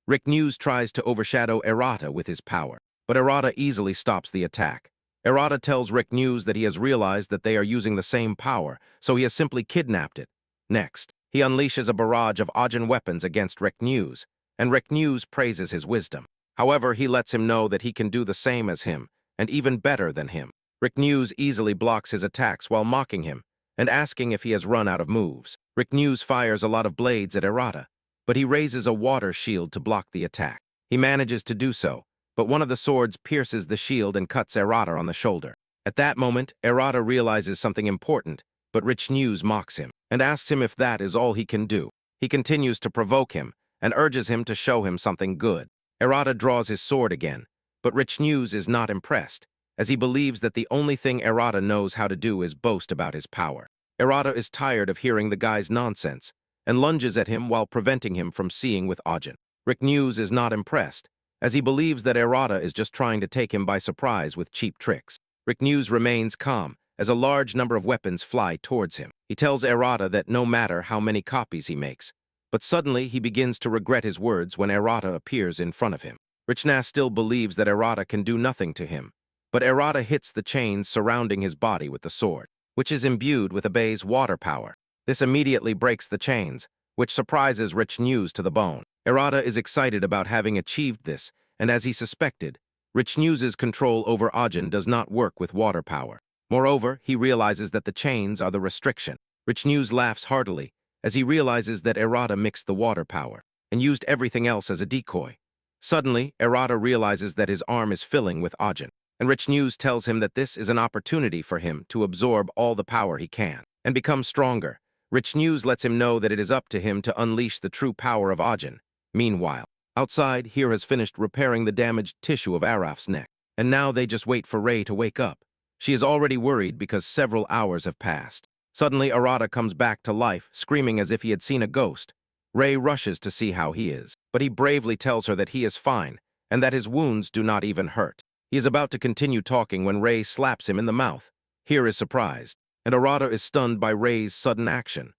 Riknew tries to overshadow Arata with his power, but Arata easily stops the attack. Arata tells Riknew that he has realized that they are using the same power, so he has simply kidnapped it. Next, he unleashes a barrage of Ojin weapons against Riknew, and Riknew praises his wisdom. However, he lets him know that he can do the same as him, and even better than him. Riknew easily blocks his attacks while mocking him, and asking if he has run out of moves. Riknew fires a lot of blades at Arata, but he raises a water shield to block the attack. He manages to do so, but one of the swords pierces the shield and cuts Arata on the shoulder. At that moment, Arata realizes something important, but Riknew mocks him and asks him if that is all he can do. He continues to provoke him and urges him to show him something good. Arata draws his sword again, but Riknew is not impressed, as he believes that the only thing Arata knows how to do is boast about his power. Arata is tired of hearing the guy's nonsense and lunges at him while preventing him from seeing with Ojin. Riknew is not impressed, as he believes that Arata is just trying to take him by surprise with cheap tricks. Riknew remains calm as a large number of weapons fly towards him. He tells Arata that no matter how many copies he makes, but suddenly he begins to regret his words when Arata appears in front of him. Riknew still believes that Arata can do nothing to him, but Arata hits the chains surrounding his body with the sword, which is imbued with Abe's water power. This immediately breaks the chains, which surprises Riknew to the bone. Arata is excited about having achieved this, and as he suspected, Riknew's control over Ojin does not work with water power. Moreover, he realizes that the chains are the restriction. Riknew laughs heartily, as he realizes that Arata mixed the water power and used everything else as a decoy. Suddenly, Arata realizes that his arm is filling with Ojin, and Riknew tells him that this is an opportunity for him to absorb all the power he can and become stronger. Riknew lets him know that it is up to him to unleash the true power of Ojin. Meanwhile, outside, Hir has finished repairing the damaged tissue of Araf's neck, and now they just wait for Rei to wake up. She is already worried because several hours have passed. Suddenly, Arata comes back to life, screaming as if he had seen a ghost. Rei rushes to see how he is, but he bravely tells her that he is fine and that his wounds do not even hurt. He is about to continue talking when Rei slaps him in the mouth. Hir is surprised, and Arata is stunned by Rei's sudden action.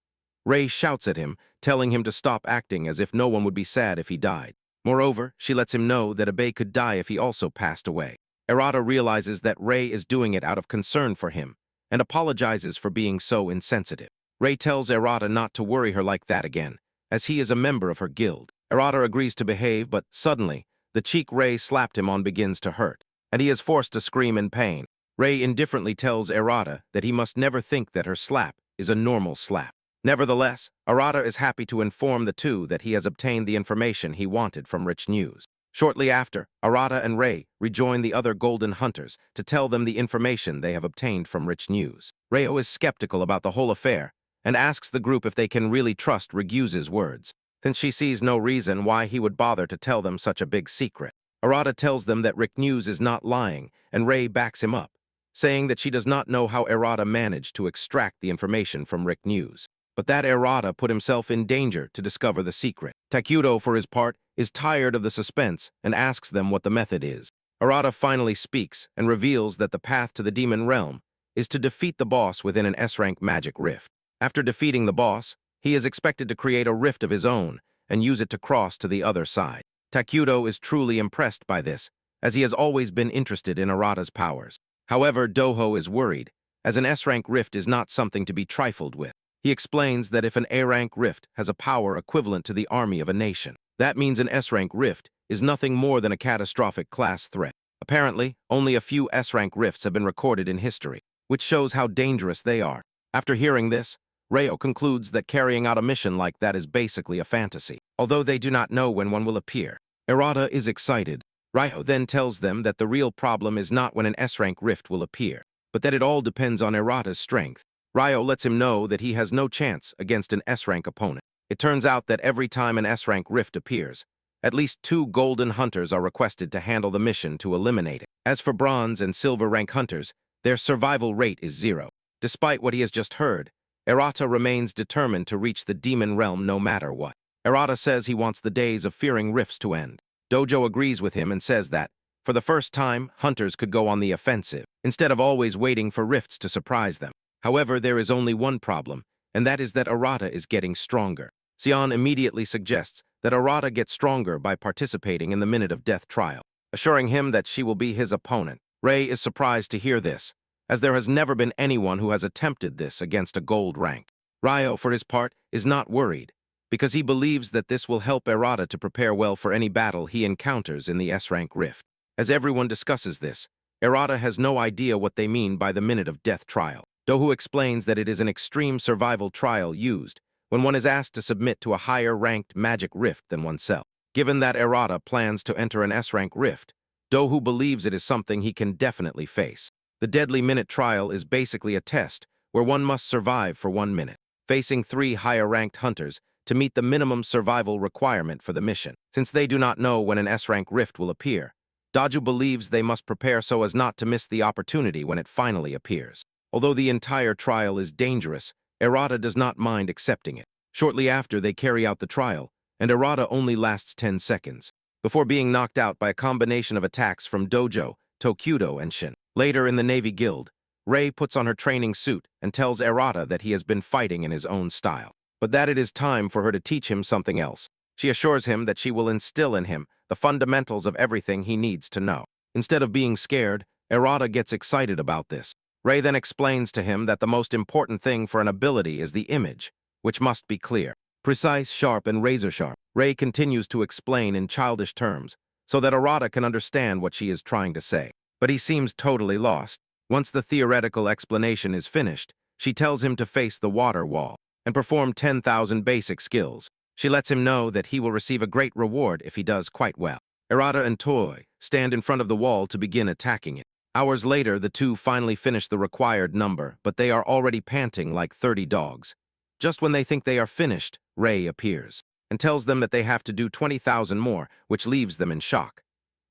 Rei shouts at him, telling him to stop acting as if no one would be sad if he died. Moreover, she lets him know that Abe could die if he also passed away. Arata realizes that Rei is doing it out of concern for him, and apologizes for being so insensitive. Rei tells Arata not to worry her like that again, as he is a member of her guild. Arata agrees to behave, but suddenly, the cheek Rei slapped him on begins to hurt, and he is forced to scream in pain. Rei indifferently tells Arata that he must never think that her slap is a normal slap. Nevertheless, Arata is happy to inform the two that he has obtained the information he wanted from Riknew. Shortly after, Arata and Rei rejoin the other Golden Hunters to tell them the information they have obtained from Riknew. Reo is skeptical about the whole affair and asks the group if they can really trust Rigyu's words, since she sees no reason why he would bother to tell them such a big secret. Arata tells them that Riknew is not lying, and Rei backs him up, saying that she does not know how Arata managed to extract the information from Riknew, but that Arata put himself in danger to discover the secret. Takuto, for his part, is tired of the suspense and asks them what the method is. Arata finally speaks and reveals that the path to the demon realm is to defeat the boss within an S-rank magic rift. After defeating the boss, he is expected to create a rift of his own and use it to cross to the other side. Takuto is truly impressed by this, as he has always been interested in Arata's powers. However, Doho is worried, as an S-rank rift is not something to be trifled with. He explains that if an A-rank rift has a power equivalent to the army of a nation, that means an S-rank rift is nothing more than a catastrophic class threat. Apparently, only a few S-rank rifts have been recorded in history, which shows how dangerous they are. After hearing this, Ryo concludes that carrying out a mission like that is basically a fantasy, although they do not know when one will appear. Erata is excited. Ryo then tells them that the real problem is not when an S-rank rift will appear, but that it all depends on Erata's strength. Ryo lets him know that he has no chance against an S-rank opponent. It turns out that every time an S-rank rift appears, at least 2 golden hunters are requested to handle the mission to eliminate it. As for bronze and silver rank hunters, their survival rate is 0. Despite what he has just heard, Erata remains determined to reach the demon realm no matter what. Erata says he wants the days of fearing rifts to end. Dojo agrees with him and says that, for the first time, hunters could go on the offensive, instead of always waiting for rifts to surprise them. However, there is only one problem, and that is that Erata is getting stronger. Sion immediately suggests that Erata gets stronger by participating in the Minute of Death trial, assuring him that she will be his opponent. Rei is surprised to hear this, as there has never been anyone who has attempted this against a gold rank. Ryo, for his part, is not worried, because he believes that this will help Erata to prepare well for any battle he encounters in the S-rank rift. As everyone discusses this, Erata has no idea what they mean by the Minute of Death trial. Dohu explains that it is an extreme survival trial used when one is asked to submit to a higher-ranked magic rift than oneself. Given that Erata plans to enter an S-rank rift, Dohu believes it is something he can definitely face. The Deadly Minute trial is basically a test where one must survive for 1 minute, facing 3 higher-ranked hunters to meet the minimum survival requirement for the mission. Since they do not know when an S-rank rift will appear, Doju believes they must prepare so as not to miss the opportunity when it finally appears. Although the entire trial is dangerous, Erata does not mind accepting it. Shortly after, they carry out the trial, and Erata only lasts 10 seconds, before being knocked out by a combination of attacks from Dojo, Tokudo, and Shin. Later in the Navy Guild, Rei puts on her training suit and tells Erata that he has been fighting in his own style, but that it is time for her to teach him something else. She assures him that she will instill in him the fundamentals of everything he needs to know. Instead of being scared, Erata gets excited about this. Rei then explains to him that the most important thing for an ability is the image, which must be clear, precise, sharp, and razor-sharp. Rei continues to explain in childish terms so that Erata can understand what she is trying to say. But he seems totally lost. Once the theoretical explanation is finished, she tells him to face the water wall and perform 10,000 basic skills. She lets him know that he will receive a great reward if he does quite well. Erata and Toy stand in front of the wall to begin attacking it. Hours later, the two finally finish the required number, but they are already panting like 30 dogs. Just when they think they are finished, Rei appears and tells them that they have to do 20,000 more, which leaves them in shock.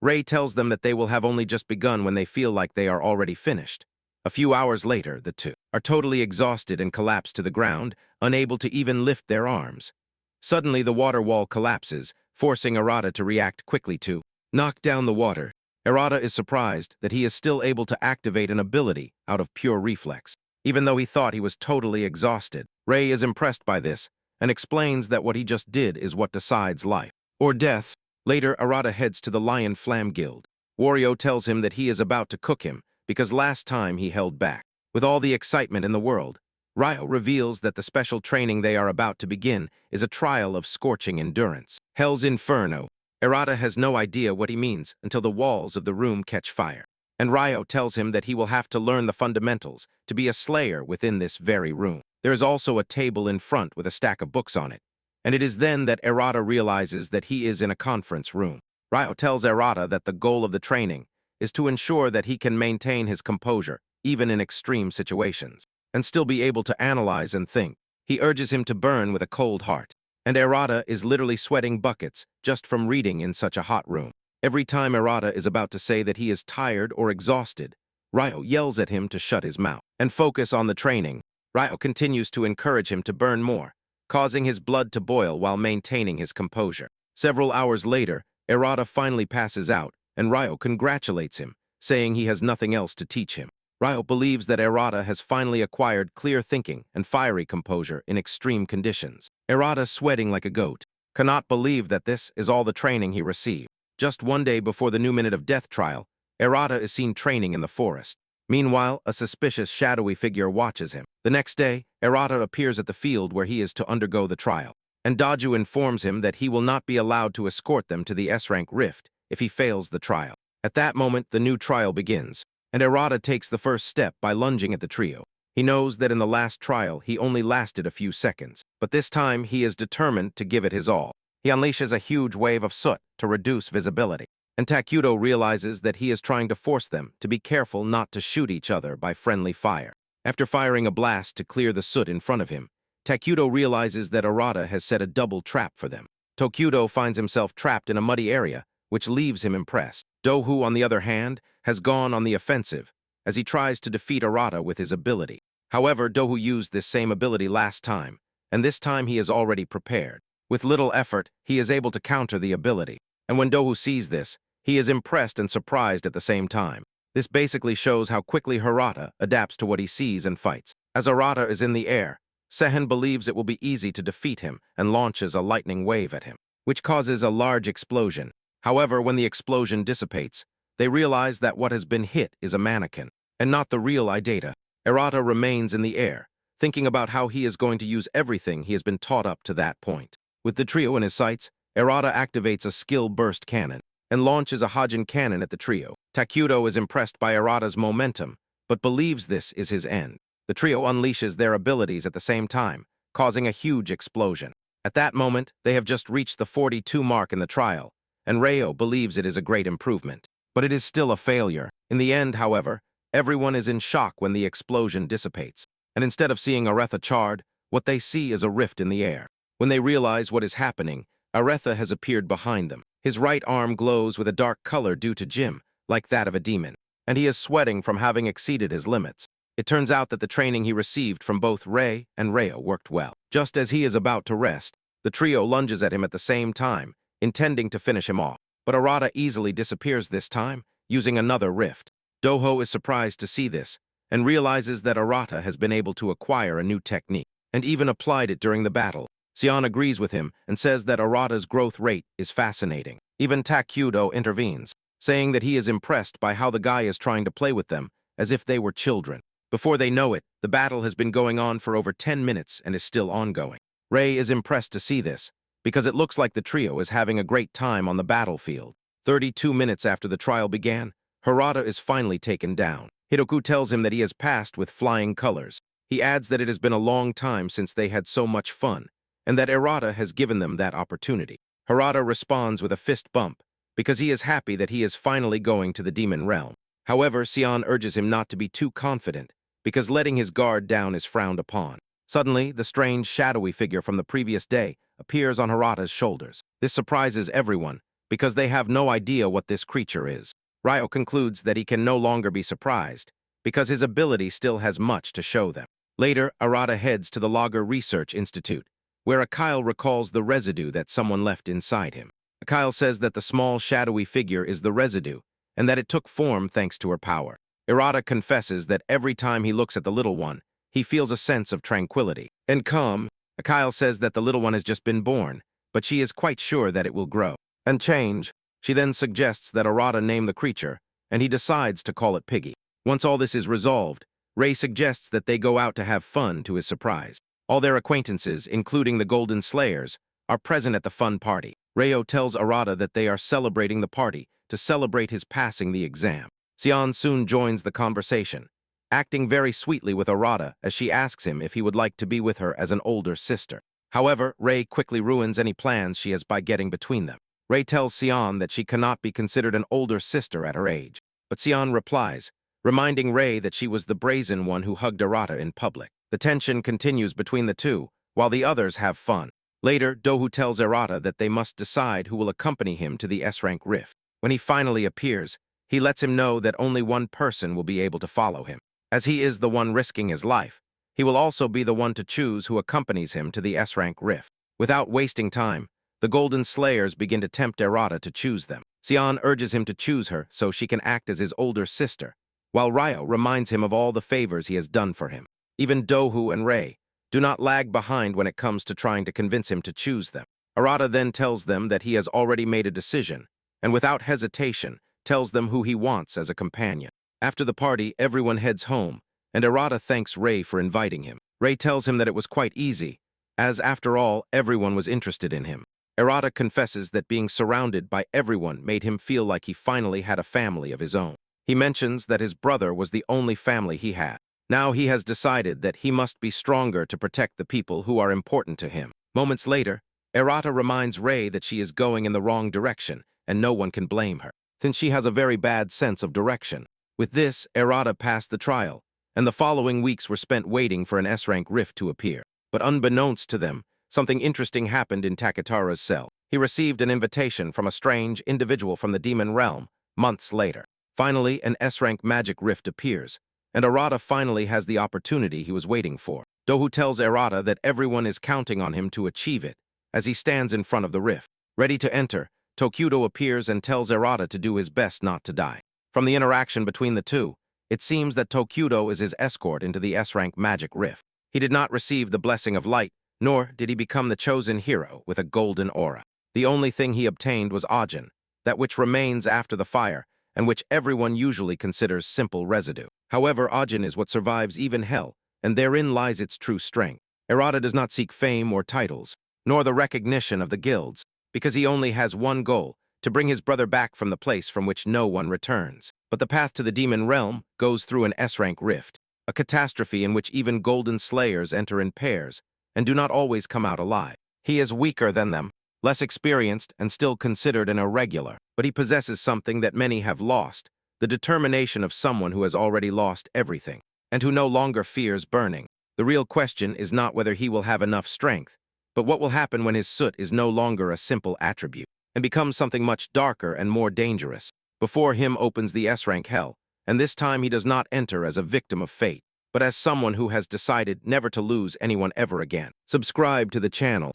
Rei tells them that they will have only just begun when they feel like they are already finished. A few hours later, the two are totally exhausted and collapse to the ground, unable to even lift their arms. Suddenly, the water wall collapses, forcing Erata to react quickly to knock down the water. Erata is surprised that he is still able to activate an ability out of pure reflex, even though he thought he was totally exhausted. Rei is impressed by this and explains that what he just did is what decides life or death. Later, Erata heads to the Lion Flam Guild. Wario tells him that he is about to cook him because last time he held back. With all the excitement in the world, Ryo reveals that the special training they are about to begin is a trial of scorching endurance. Hell's Inferno. Erata has no idea what he means until the walls of the room catch fire, and Ryo tells him that he will have to learn the fundamentals to be a slayer within this very room. There is also a table in front with a stack of books on it, and it is then that Erata realizes that he is in a conference room. Ryo tells Erata that the goal of the training is to ensure that he can maintain his composure, even in extreme situations, and still be able to analyze and think. He urges him to burn with a cold heart, and Erata is literally sweating buckets just from reading in such a hot room. Every time Erata is about to say that he is tired or exhausted, Ryo yells at him to shut his mouth and focus on the training. Ryo continues to encourage him to burn more, causing his blood to boil while maintaining his composure. Several hours later, Erata finally passes out, and Ryo congratulates him, saying he has nothing else to teach him. Ryo believes that Erata has finally acquired clear thinking and fiery composure in extreme conditions. Erata, sweating like a goat, cannot believe that this is all the training he received. Just one day before the new Minute of Death trial, Erata is seen training in the forest. Meanwhile, a suspicious, shadowy figure watches him. The next day, Erata appears at the field where he is to undergo the trial, and Doju informs him that he will not be allowed to escort them to the S-rank rift if he fails the trial. At that moment, the new trial begins, and Erata takes the first step by lunging at the trio. He knows that in the last trial he only lasted a few seconds, but this time he is determined to give it his all. He unleashes a huge wave of soot to reduce visibility, and Takuto realizes that he is trying to force them to be careful not to shoot each other by friendly fire. After firing a blast to clear the soot in front of him, Takuto realizes that Arata has set a double trap for them. Tokudo finds himself trapped in a muddy area, which leaves him impressed. Dohu, on the other hand, has gone on the offensive, as he tries to defeat Arata with his ability. However, Dohu used this same ability last time, and this time he is already prepared. With little effort, he is able to counter the ability, and when Dohu sees this, he is impressed and surprised at the same time. This basically shows how quickly Harada adapts to what he sees and fights. As Arata is in the air, Sehen believes it will be easy to defeat him and launches a lightning wave at him, which causes a large explosion. However, when the explosion dissipates, they realize that what has been hit is a mannequin, and not the real Idata. Arata remains in the air, thinking about how he is going to use everything he has been taught up to that point. With the trio in his sights, Arata activates a skill burst cannon and launches a Hajin cannon at the trio. Takuto is impressed by Arata's momentum, but believes this is his end. The trio unleashes their abilities at the same time, causing a huge explosion. At that moment, they have just reached the 42 mark in the trial, and Reo believes it is a great improvement. But it is still a failure. In the end, however, everyone is in shock when the explosion dissipates, and instead of seeing Aretha charred, what they see is a rift in the air. When they realize what is happening, Aretha has appeared behind them. His right arm glows with a dark color due to Jim, like that of a demon, and he is sweating from having exceeded his limits. It turns out that the training he received from both Rei and Reo worked well. Just as he is about to rest, the trio lunges at him at the same time, intending to finish him off. But Arata easily disappears this time, using another rift. Doho is surprised to see this, and realizes that Arata has been able to acquire a new technique, and even applied it during the battle. Sion agrees with him and says that Arata's growth rate is fascinating. Even Takudo intervenes, saying that he is impressed by how the guy is trying to play with them as if they were children. Before they know it, the battle has been going on for over 10 minutes and is still ongoing. Rei is impressed to see this, because it looks like the trio is having a great time on the battlefield. 32 minutes after the trial began, Harada is finally taken down. Hiroku tells him that he has passed with flying colors. He adds that it has been a long time since they had so much fun, and that Arata has given them that opportunity. Harada responds with a fist bump, because he is happy that he is finally going to the demon realm. However, Sion urges him not to be too confident, because letting his guard down is frowned upon. Suddenly, the strange, shadowy figure from the previous day appears on Harada's shoulders. This surprises everyone, because they have no idea what this creature is. Ryo concludes that he can no longer be surprised, because his ability still has much to show them. Later, Arata heads to the Lager Research Institute, where Akile recalls the residue that someone left inside him. Akile says that the small, shadowy figure is the residue, and that it took form thanks to her power. Arata confesses that every time he looks at the little one, he feels a sense of tranquility and calm. Akile says that the little one has just been born, but she is quite sure that it will grow and change. She then suggests that Arata name the creature, and he decides to call it Piggy. Once all this is resolved, Rei suggests that they go out to have fun to his surprise. All their acquaintances, including the Golden Slayers, are present at the fun party. Reo tells Arata that they are celebrating the party to celebrate his passing the exam. Sion soon joins the conversation, acting very sweetly with Arata as she asks him if he would like to be with her as an older sister. However, Rei quickly ruins any plans she has by getting between them. Rei tells Sion that she cannot be considered an older sister at her age, but Sion replies, reminding Rei that she was the brazen one who hugged Arata in public. The tension continues between the two, while the others have fun. Later, Dohu tells Arata that they must decide who will accompany him to the S-rank rift. When he finally appears, he lets him know that only one person will be able to follow him. As he is the one risking his life, he will also be the one to choose who accompanies him to the S-rank rift. Without wasting time, the Golden Slayers begin to tempt Arata to choose them. Sion urges him to choose her so she can act as his older sister, while Ryo reminds him of all the favors he has done for him. Even Dohu and Rei do not lag behind when it comes to trying to convince him to choose them. Arata then tells them that he has already made a decision, and without hesitation, tells them who he wants as a companion. After the party, everyone heads home, and Arata thanks Rei for inviting him. Rei tells him that it was quite easy, as after all, everyone was interested in him. Arata confesses that being surrounded by everyone made him feel like he finally had a family of his own. He mentions that his brother was the only family he had. Now he has decided that he must be stronger to protect the people who are important to him. Moments later, Erata reminds Rei that she is going in the wrong direction, and no one can blame her, since she has a very bad sense of direction. With this, Erata passed the trial, and the following weeks were spent waiting for an S-rank rift to appear. But unbeknownst to them, something interesting happened in Takatara's cell. He received an invitation from a strange individual from the demon realm months later. Finally, an S-rank magic rift appears, and Erata finally has the opportunity he was waiting for. Dohu tells Erata that everyone is counting on him to achieve it, as he stands in front of the rift. Ready to enter, Tokudo appears and tells Erata to do his best not to die. From the interaction between the two, it seems that Tokudo is his escort into the S-rank magic rift. He did not receive the blessing of light, nor did he become the chosen hero with a golden aura. The only thing he obtained was Ojin, that which remains after the fire, and which everyone usually considers simple residue. However, Ojin is what survives even hell, and therein lies its true strength. Erata does not seek fame or titles, nor the recognition of the guilds, because he only has one goal, to bring his brother back from the place from which no one returns. But the path to the demon realm goes through an S-rank rift, a catastrophe in which even golden slayers enter in pairs and do not always come out alive. He is weaker than them, less experienced and still considered an irregular, but he possesses something that many have lost, the determination of someone who has already lost everything, and who no longer fears burning. The real question is not whether he will have enough strength, but what will happen when his soot is no longer a simple attribute, and becomes something much darker and more dangerous. Before him opens the S-rank hell, and this time he does not enter as a victim of fate, but as someone who has decided never to lose anyone ever again. Subscribe to the channel